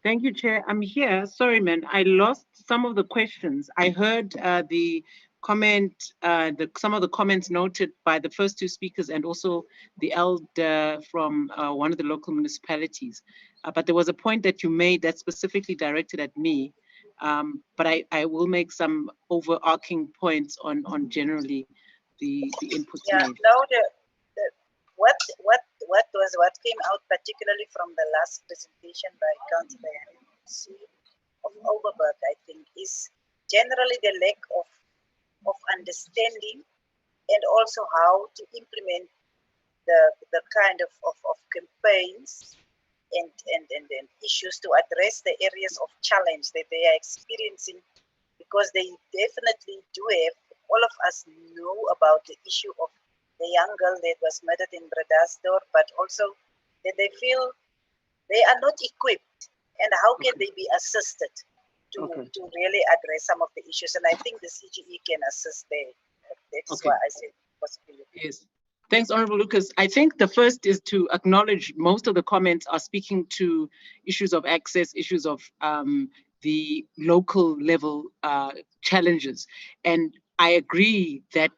Thank you, Chair. I'm here. Sorry, man. I lost some of the questions. I heard the comment, some of the comments noted by the first two speakers and also the elder from one of the local municipalities. But there was a point that you made that specifically directed at me. But I will make some overarching points on generally the inputs Yeah. made. Now what came out particularly from the last presentation by Councillor of Overberg, I think, is generally the lack of understanding and also how to implement the kind of campaigns and issues to address the areas of challenge that they are experiencing, because they definitely do have, all of us know about the issue of the young girl that was murdered in Bredasdorp, but also that they feel they are not equipped, and how can they be assisted to really address some of the issues. And I think the CGE can assist there. That's why I said possibility. Yes. Thanks, Honorable Lucas. I think the first is to acknowledge most of the comments are speaking to issues of access, issues of the local level challenges. And I agree that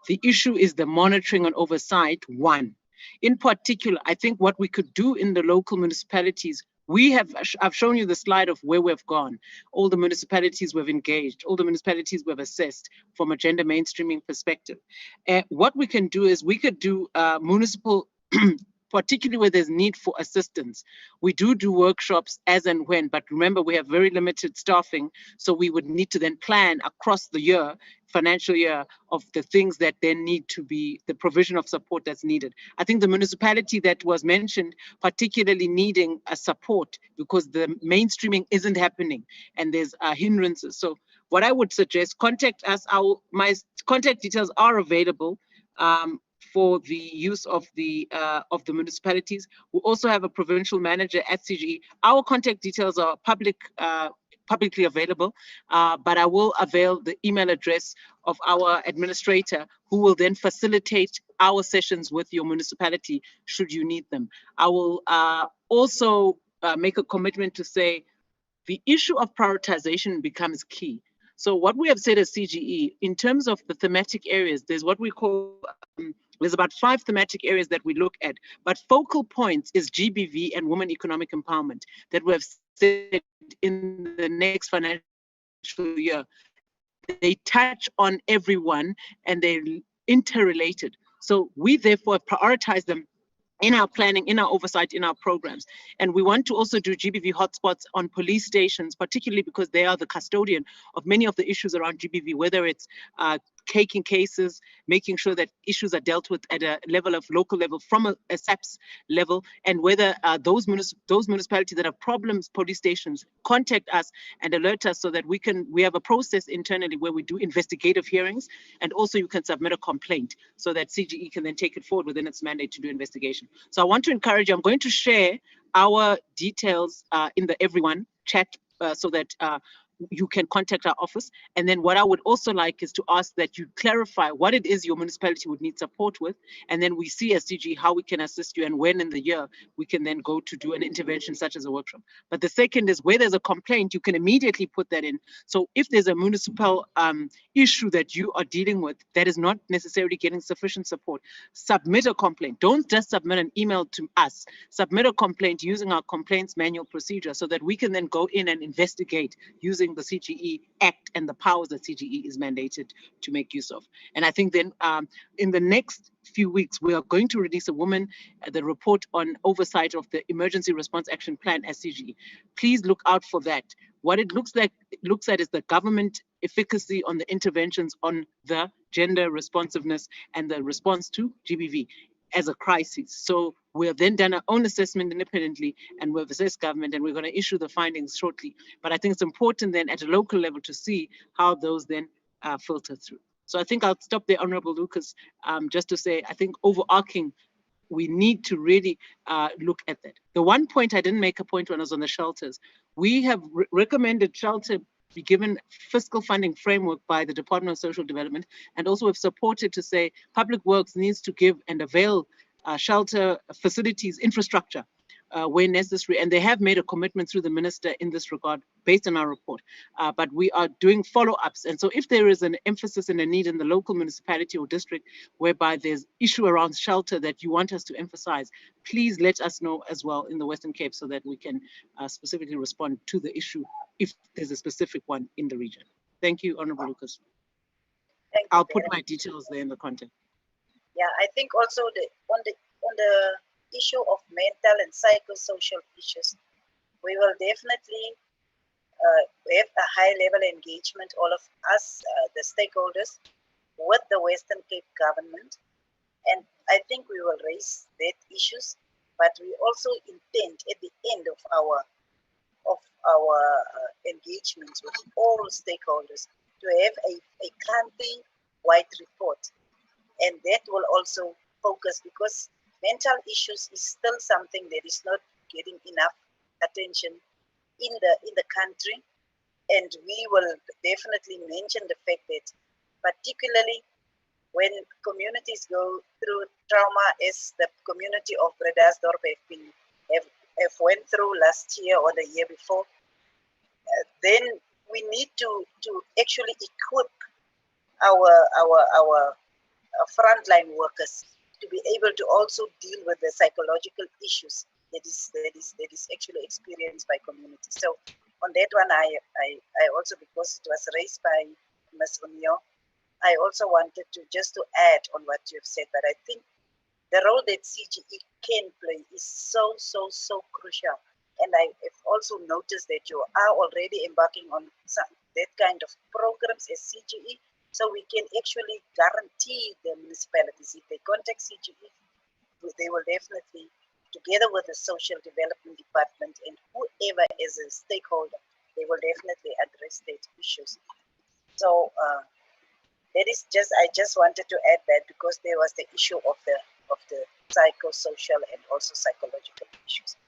the issue is the monitoring and oversight, one. In particular, I think what we could do in the local municipalities, I've shown you the slide of where we've gone. All the municipalities we've engaged, all the municipalities we've assessed from a gender mainstreaming perspective. What we can do is we could do municipal, particularly where there's need for assistance. We do workshops as and when, but remember we have very limited staffing, so we would need to then plan across the year, financial year, of the things that then need to be the provision of support that's needed. I think the municipality that was mentioned, particularly needing a support because the mainstreaming isn't happening and there's hindrances. So what I would suggest, contact us. My contact details are available for the use of the municipalities. We also have a provincial manager at CGE. Our contact details are publicly available, but I will avail the email address of our administrator, who will then facilitate our sessions with your municipality should you need them. I will also make a commitment to say the issue of prioritization becomes key. So what we have said as CGE, in terms of the thematic areas, there's what we call, there's about 5 thematic areas that we look at, but focal points is GBV and women economic empowerment that we have said in the next financial year. They touch on everyone and they're interrelated. So we therefore prioritize them in our planning, in our oversight, in our programs. And we want to also do GBV hotspots on police stations, particularly because they are the custodian of many of the issues around GBV, whether it's taking cases, making sure that issues are dealt with at a level of local level from a SAPS level, and whether those municipalities that have problems, police stations, contact us and alert us so that we have a process internally where we do investigative hearings, and also you can submit a complaint so that CGE can then take it forward within its mandate to do investigation. So I want to encourage you, I'm going to share our details in the everyone chat so that you can contact our office. And then what I would also like is to ask that you clarify what it is your municipality would need support with. And then we see as CG how we can assist you and when in the year we can then go to do an intervention such as a workshop. But the second is where there's a complaint, you can immediately put that in. So if there's a municipal issue that you are dealing with that is not necessarily getting sufficient support, submit a complaint. Don't just submit an email to us. Submit a complaint using our complaints manual procedure so that we can then go in and investigate using the CGE Act and the powers that CGE is mandated to make use of. And I think then in the next few weeks, we are going to release the report on oversight of the Emergency Response Action Plan as CGE. Please look out for that. What it looks at is the government efficacy on the interventions on the gender responsiveness and the response to GBV as a crisis. So we have then done our own assessment independently, and we've assessed government, and we're going to issue the findings shortly. But I think it's important then at a local level to see how those then filter through. So I think I'll stop there, Honorable Lucas, just to say, I think overarching, we need to really look at that. The one point I didn't make a point when I was on the shelters, we have recommended shelter be given fiscal funding framework by the Department of Social Development, and also have supported to say Public Works needs to give and avail shelter facilities infrastructure where necessary, and they have made a commitment through the minister in this regard based on our report, but we are doing follow-ups. And so if there is an emphasis and a need in the local municipality or district whereby there's issue around shelter that you want us to emphasize, please let us know as well in the Western Cape so that we can specifically respond to the issue if there's a specific one in the region. Thank you, Honorable Lucas. I'll put my details there in the content. Yeah, I think also on the issue of mental and psychosocial issues, we will definitely have a high level engagement, all of us, the stakeholders, with the Western Cape government. And I think we will raise that issues, but we also intend at the end of our engagement with all stakeholders to have a country-wide report. And that will also focus, because mental issues is still something that is not getting enough attention in the country, and we will definitely mention the fact that particularly when communities go through trauma, as the community of Bredasdorp have went through last year or the year before, then we need to actually equip our frontline workers to be able to also deal with the psychological issues that is actually experienced by communities. So on that one, I also, because it was raised by Ms. Unio, I also wanted to just to add on what you've said, that I think the role that CGE can play is so crucial. And I have also noticed that you are already embarking on that kind of programs as CGE, so we can actually guarantee the municipalities, if they contact CGE, they will definitely, together with the Social Development Department and whoever is a stakeholder, they will definitely address these issues. So that is just, I just wanted to add that, because there was the issue of the psychosocial and also psychological issues.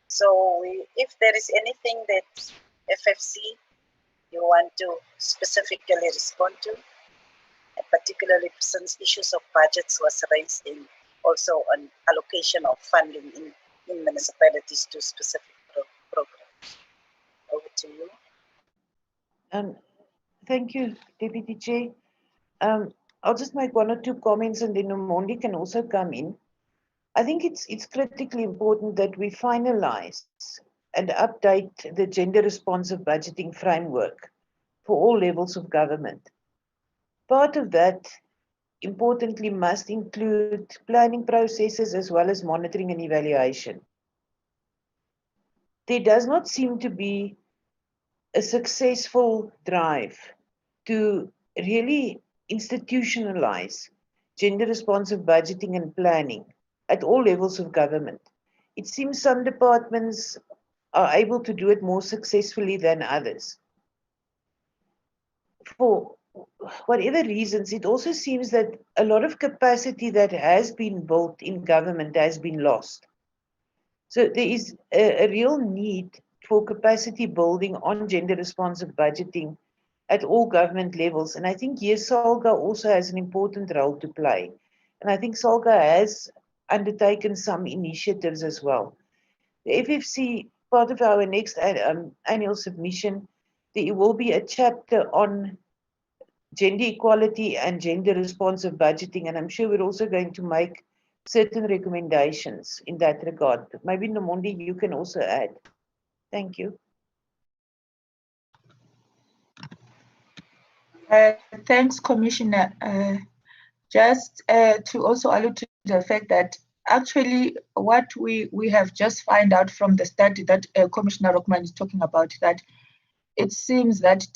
So if there is anything that FFC you want to specifically respond to, and particularly since issues of budgets was raised in also on allocation of funding in municipalities to specific programs. Over to you. Thank you, Deputy Chair. I'll just make one or two comments, and then Nomondi can also come in. I think it's critically important that we finalize and update the gender responsive budgeting framework for all levels of government. Part of that, importantly, must include planning processes as well as monitoring and evaluation. There does not seem to be a successful drive to really institutionalize gender responsive budgeting and planning at all levels of government. It seems some departments are able to do it more successfully than others. For whatever reasons, it also seems that a lot of capacity that has been built in government has been lost. So there is a real need for capacity building on gender responsive budgeting at all government levels. And I think here SALGA also has an important role to play. And I think SALGA has undertaken some initiatives as well. The FFC, part of our next annual submission, there will be a chapter on gender equality and gender responsive budgeting, and I'm sure we're also going to make certain recommendations in that regard. Maybe Nomondi, you can also add. Thank you. Thanks, Commissioner. Just to also allude to the fact that actually what we have just found out from the study that Commissioner Rockman is talking about, that it seems that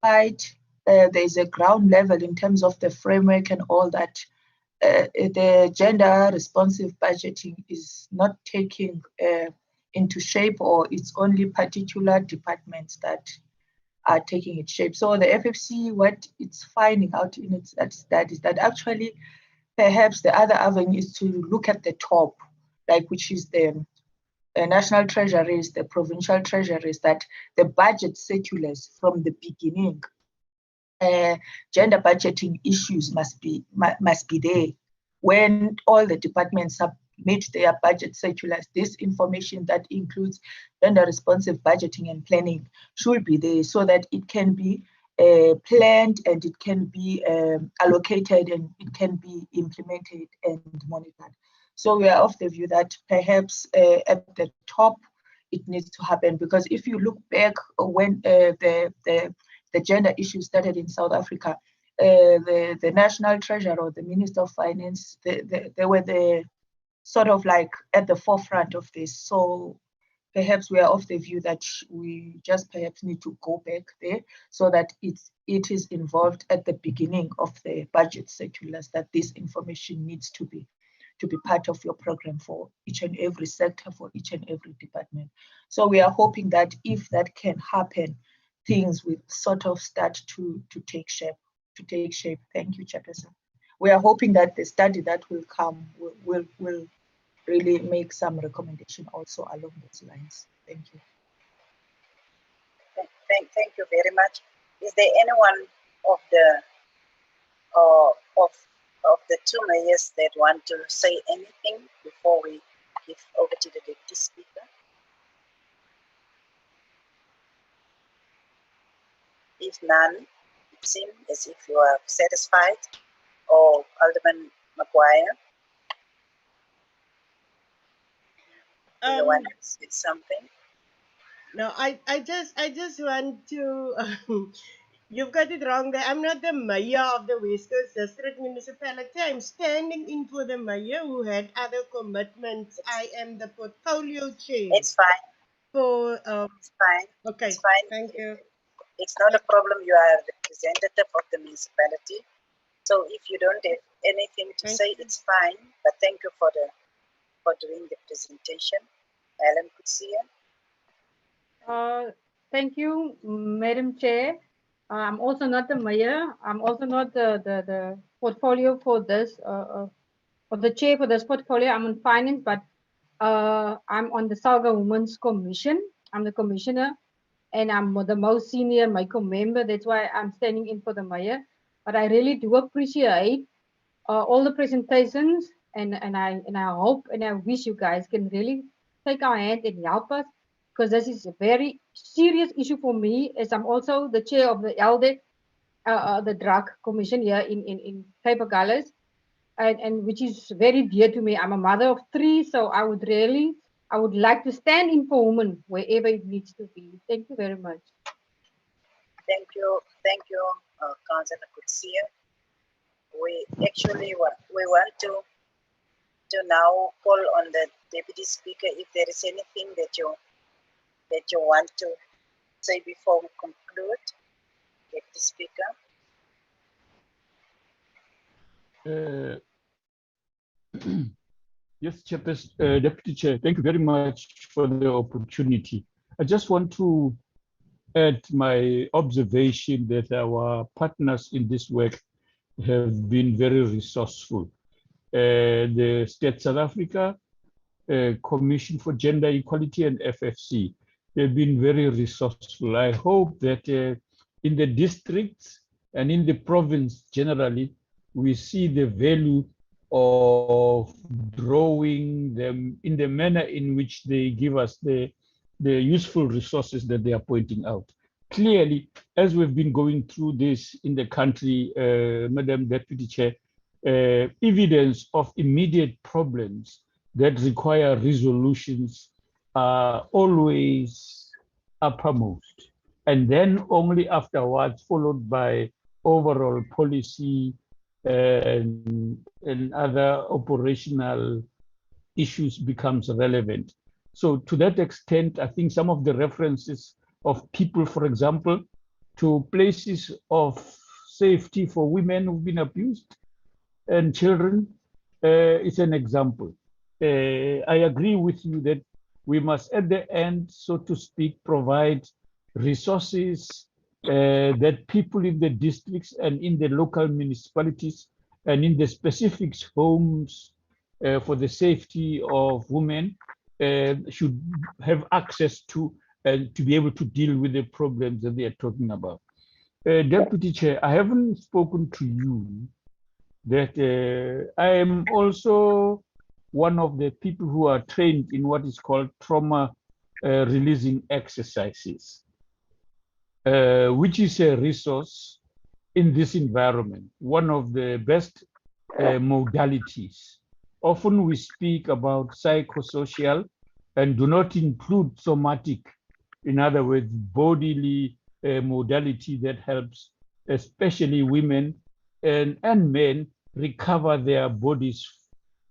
there's a ground level in terms of the framework and all that. The gender responsive budgeting is not taking into shape, or it's only particular departments that are taking its shape. So the FFC, what it's finding out in its studies, that actually perhaps the other avenue is to look at the top, like which is the national treasuries, the provincial treasuries, that the budget circulars from the beginning, gender budgeting issues must be there. When all the departments submit their budget circulars, this information that includes gender responsive budgeting and planning should be there, so that it can be planned and it can be allocated and it can be implemented and monitored. So we are of the view that perhaps at the top it needs to happen, because if you look back when the gender issue started in South Africa, the National Treasurer or the Minister of Finance, they were the sort of like at the forefront of this. So perhaps we are of the view that we just perhaps need to go back there, so that it is involved at the beginning of the budget circulars, that this information needs to be part of your program for each and every sector, for each and every department. So we are hoping that if that can happen, things will sort of start to take shape. Thank you, Chairperson. We are hoping that the study that will come will really make some recommendation also along those lines. Thank you. Thank you very much. Is there anyone of the two mayors that want to say anything before we give over to the Deputy Speaker? If none, it seems as if you are satisfied. Or Alderman Maguire, do you want to say something? No, I just want to. You've got it wrong there. I'm not the mayor of the West Coast District Municipality. I'm standing in for the mayor who had other commitments. I am the portfolio chair. It's fine. It's fine. Okay. It's fine. Thank you. It's not a problem. You are a representative of the municipality. So if you don't have anything to say, it's fine. But thank you for doing the presentation. Alan Kutsia. Thank you, Madam Chair. I'm also not the mayor. I'm also not the portfolio for this, or the chair for this portfolio. I'm on finance, but I'm on the Salga Women's Commission. I'm the commissioner, and I'm the most senior MICO member. That's why I'm standing in for the mayor. But I really do appreciate all the presentations, and I hope and I wish you guys can really take our hand and help us, because this is a very serious issue for me, as I'm also the chair of the LDEC, the drug commission here in Cape Agulhas, and which is very dear to me. I'm a mother of 3, so I would like to stand in for women wherever it needs to be. Thank you very much. Thank you, Councillor Kutsia. We actually we want to now call on the Deputy Speaker if there is anything that you want to say before we conclude. Deputy Speaker. Yes, Chairperson, Deputy Chair, thank you very much for the opportunity. I just want to add my observation that our partners in this work have been very resourceful. The State South Africa Commission for Gender Equality and FFC, they've been very resourceful. I hope that in the districts and in the province generally, we see the value of drawing them in the manner in which they give us the useful resources that they are pointing out. Clearly, as we've been going through this in the country, Madam Deputy Chair, evidence of immediate problems that require resolutions are always uppermost, and then only afterwards followed by overall policy and other operational issues becomes relevant. So to that extent, I think some of the references of people, for example, to places of safety for women who've been abused and children is an example. I agree with you that we must, at the end, so to speak, provide resources that people in the districts and in the local municipalities and in the specific homes for the safety of women should have access to and to be able to deal with the problems that they are talking about. Deputy Chair, I haven't spoken to you that I am also one of the people who are trained in what is called trauma releasing exercises, which is a resource in this environment, one of the best modalities. Often we speak about psychosocial and do not include somatic, in other words, bodily modality that helps, especially women and men, recover their bodies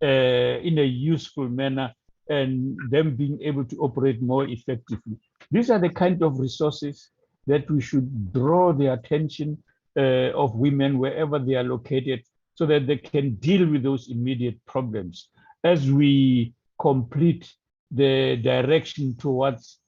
in a useful manner and them being able to operate more effectively. These are the kind of resources that we should draw the attention of women wherever they are located so that they can deal with those immediate problems as we complete the direction towards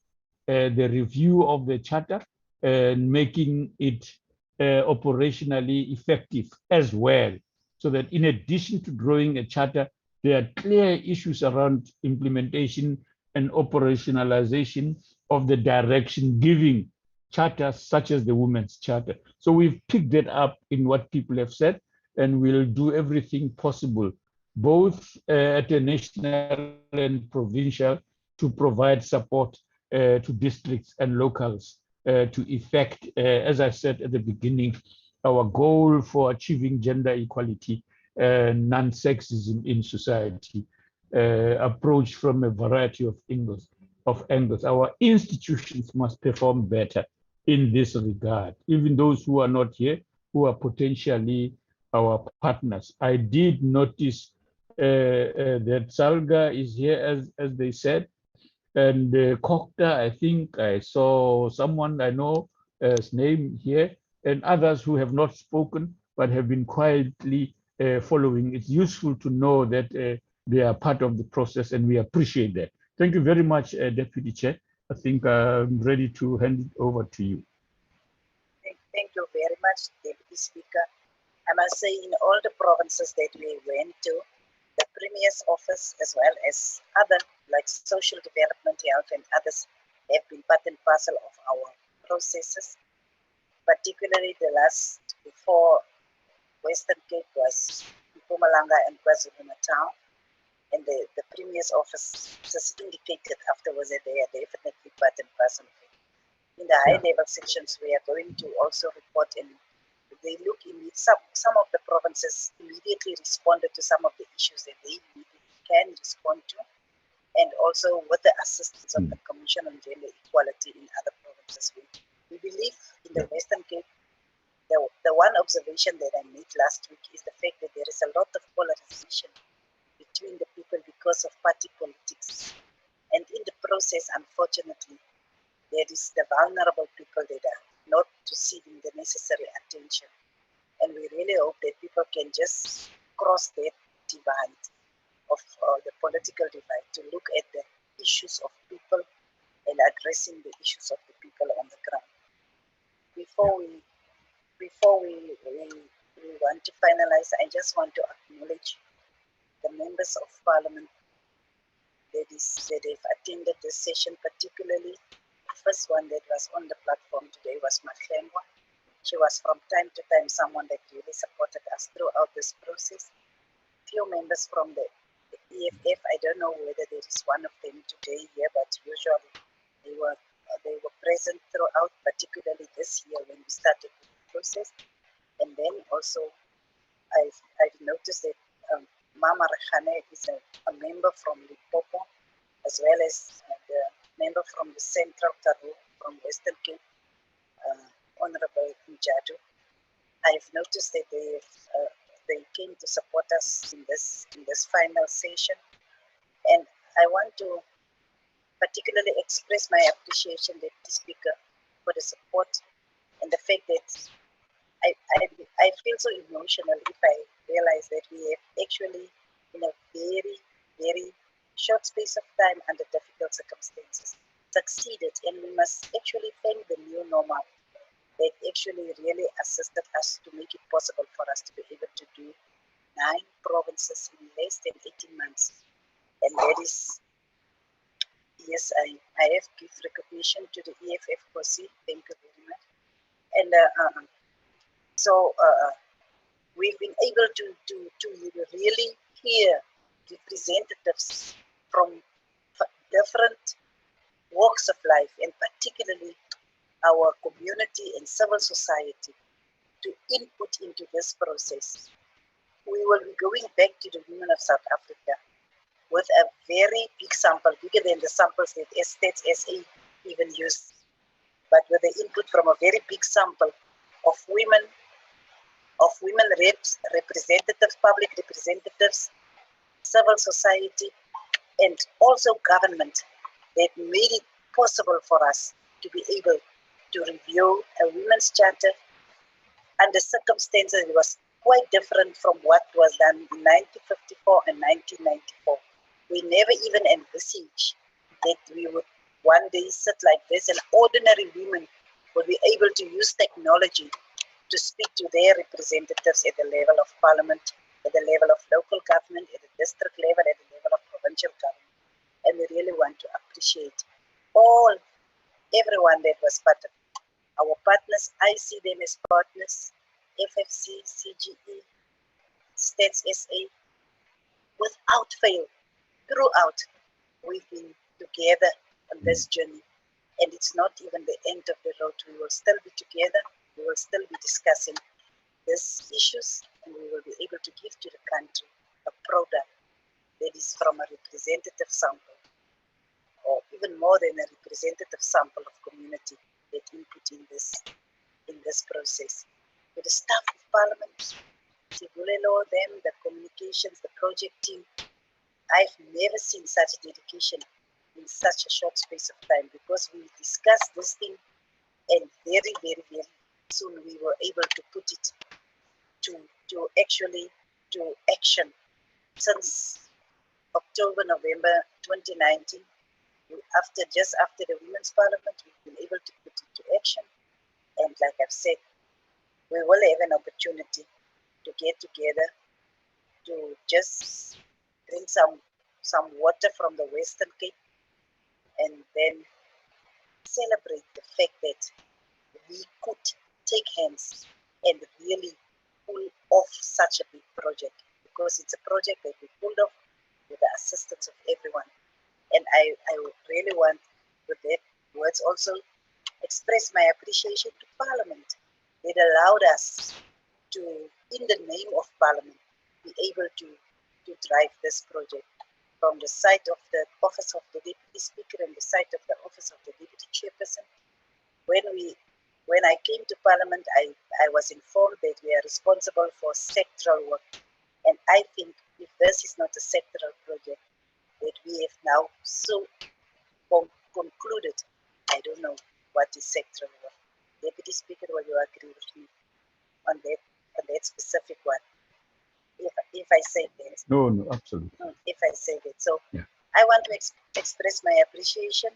the review of the charter and making it operationally effective as well, so that in addition to drawing a charter, there are clear issues around implementation and operationalization of the direction giving charters such as the Women's Charter. So we've picked that up in what people have said, and we'll do everything possible, both at a national and provincial, to provide support to districts and locals to effect, as I said at the beginning, our goal for achieving gender equality and non-sexism in society, approached from a variety of angles. Our institutions must perform better in this regard, even those who are not here, who are potentially our partners. I did notice that Salga is here, as they said, and Kokta, I think I saw someone I know his name here, and others who have not spoken but have been quietly following. It's useful to know that they are part of the process, and we appreciate that. Thank you very much, Deputy Chair. I think I'm ready to hand it over to you. Thank you very much, Deputy Speaker. I must say, in all the provinces that we went to, the Premier's office, as well as other like social development, health, and others, have been part and parcel of our processes. Particularly the last before Western Cape was Mpumalanga and KwaZulu-Natal, and the Premier's office just indicated afterwards that they are definitely part and parcel of it. In the high-level sections, we are going to also report, and they look in some of the provinces immediately responded to some of the issues that they can respond to, and also with the assistance of the Commission on Gender Equality in other provinces. We believe in the Western Cape, the one observation that I made last week is the fact that there is a lot of polarization between the people because of party politics. And in the process, unfortunately, there is the vulnerable people that are not receiving the necessary attention. And we really hope that people can just cross that divide of the political divide to look at the issues of people and addressing the issues of the people on the ground. Before we want to finalize, I just want to acknowledge the members of Parliament that have attended this session, particularly the first one that was on the platform today was Mahlemwa. She was from time to time someone that really supported us throughout this process. Few members from the EFF, I don't know whether there is one of them today here, but usually they were present throughout, particularly this year when we started the process. And then also I've noticed that Mama Rehane is a member from Limpopo, as well as the member from the Central Karoo from Western Cape, Honorable Njadu. I've noticed that they came to support us in this final session, and I want to particularly express my appreciation, Deputy Speaker, for the support and the fact that I feel so emotional if I realize that we have actually, in a very, very short space of time under difficult circumstances, succeeded. And we must actually thank the new normal that actually really assisted us to make it possible for us to be able to do 9 provinces in less than 18 months. And that is, yes, I have to give recognition to the EFF COSI. Thank you very much. And so we've been able to really hear representatives from different walks of life, and particularly our community and civil society, to input into this process. We will be going back to the women of South Africa with a very big sample, bigger than the samples that Stats SA even used, but with the input from a very big sample of women reps, representatives, public representatives, civil society, and also government, that made it possible for us to be able to review a women's charter under circumstances that was quite different from what was done in 1954 and 1994. We never even envisaged that we would one day sit like this and ordinary women would be able to use technology to speak to their representatives at the level of parliament, at the level of local government, at the district level, at the level of provincial government. And we really want to appreciate everyone that was part of it. Our partners, I see them as partners, FFC, CGE, Stats SA, without fail, throughout, we've been together on this journey. And it's not even the end of the road. We will still be together. We will still be discussing these issues, and we will be able to give to the country a product that is from a representative sample, or even more than a representative sample of community that input in this process. With the staff of Parliament, Sibulelo, them, the communications, the project team, I've never seen such dedication in such a short space of time, because we discussed this thing, and very, very, very soon we were able to put it to action. Since October, November 2019, just after the Women's Parliament, we've been able to put it to action. And like I've said, we will have an opportunity to get together to just drink some water from the Western Cape, and then celebrate the fact that we could take hands and really pull off such a big project, because it's a project that we pulled off with the assistance of everyone. And I really want, with that words, also express my appreciation to Parliament. It allowed us to, in the name of Parliament, be able to drive this project from the side of the Office of the Deputy Speaker and the side of the Office of the Deputy Chairperson. When I came to Parliament, I was informed that we are responsible for sectoral work. And I think if this is not a sectoral project that we have now so concluded, I don't know what is sectoral work. Deputy Speaker, will you agree with me on that specific one? If I say that. No, absolutely. If I say that. So yeah. I want to express my appreciation,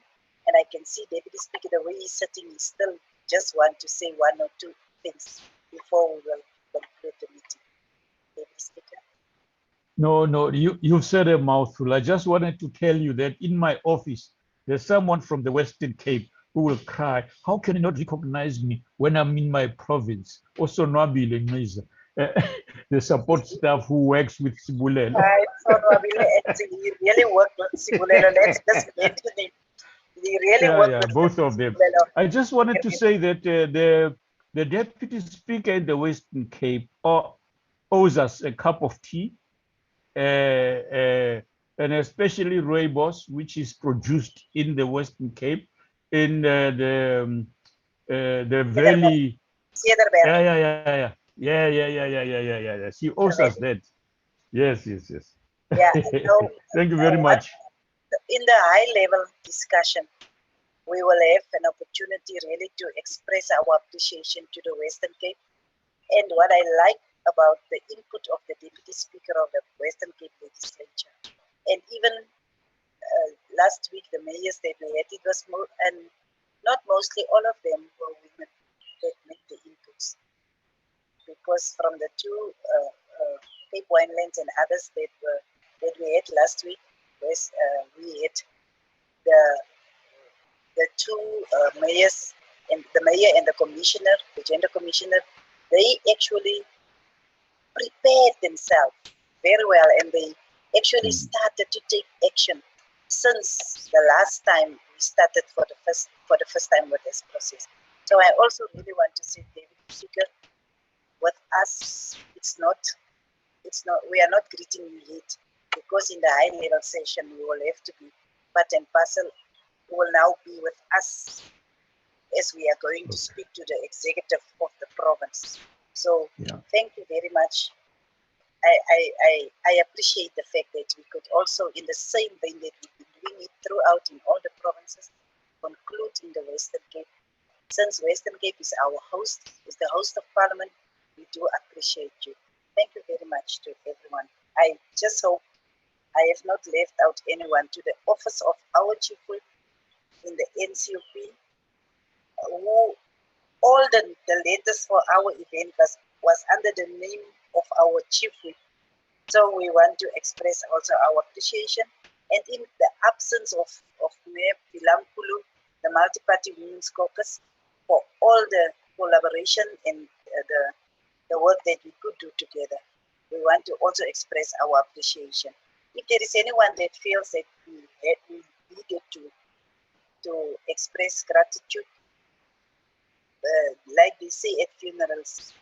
and I can see Deputy Speaker, the way he's sitting, he still just want to say one or two things before we will conclude the meeting. Deputy Speaker. No, you've said a mouthful. I just wanted to tell you that in my office, there's someone from the Western Cape who will cry, how can you not recognize me when I'm in my province? Also, Nwabile Ngiza, the support staff who works with Sibulelo. So Nwabile, he really worked with Sibulelo. Let's just get to the, he really worked with both of them. Sibulelo. I just wanted to say that the Deputy Speaker in the Western Cape owes us a cup of tea, and especially rooibos, which is produced in the Western Cape, in the valley. Yeah. She owes us that. Yes. Yeah. Thank you very much. In the high level discussion, we will have an opportunity really to express our appreciation to the Western Cape. And what I like about the input of the Deputy Speaker of the Western Cape Legislature, and even last week the mayors that we had, it was and not mostly, all of them were women that made the inputs. Because from the two Cape Winelands and others that we had last week, we had the two mayors, and the mayor and the commissioner, the gender commissioner, they actually prepared themselves very well, and they actually started to take action since the last time we started for the first time with this process. So I also really want to say, David Speaker, with us, we are not greeting you yet, because in the high level session we will have to be part and parcel. You will now be with us as we are going to speak to the executive of the province. So thank you very much. I appreciate the fact that we could also, in the same vein that we've been doing it throughout in all the provinces, conclude in the Western Cape. Since Western Cape is our host, is the host of Parliament, we do appreciate you. Thank you very much to everyone. I just hope I have not left out anyone. To the office of our chief whip in the NCOP, who all the letters for our event was under the name of our chief whip. So we want to express also our appreciation. And in the absence of Mayor Pilampulu, the Multi-Party Women's Caucus, for all the collaboration and the work that we could do together, we want to also express our appreciation. If there is anyone that feels that we needed to express gratitude, like they say at funerals,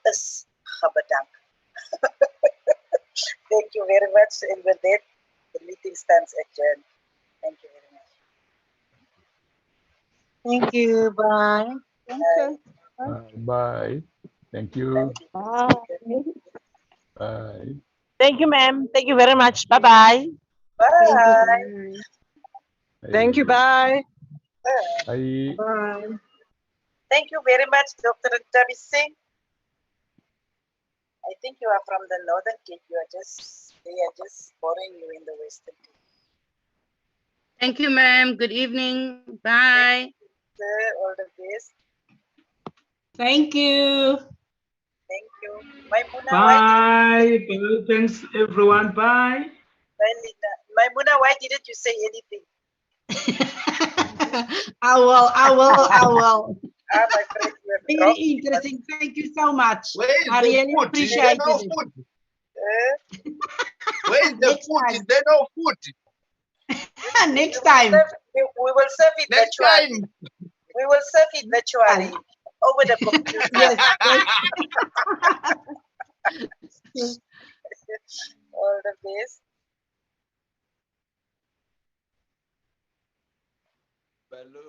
is Gabadank. Thank you very much. And with that, the meeting stands adjourned. Thank you very much. Thank you. Bye. Thank you. Bye. Thank you. Bye. Bye. Thank you, ma'am. Thank you very much. Bye-bye. Bye. Thank you. Bye. Bye. Bye. Thank you very much, Dr. Tabi Singh. I think you are from the Northern Cape. They are just boring you in the Western Cape. Thank you, ma'am. Good evening. Bye. Sir, all the best. Thank you. Thank you. Maimuna, Bye. Thanks, everyone. Bye. Bye, Linda. Maimuna, why didn't you say anything? I will. My friend, you have Very interesting. Thank you so much. I really appreciate it. Where is the food? Is there no food? Next time. We will serve it Next virtually. time. We will serve it virtually over the computer. Yes. All the best. Hello.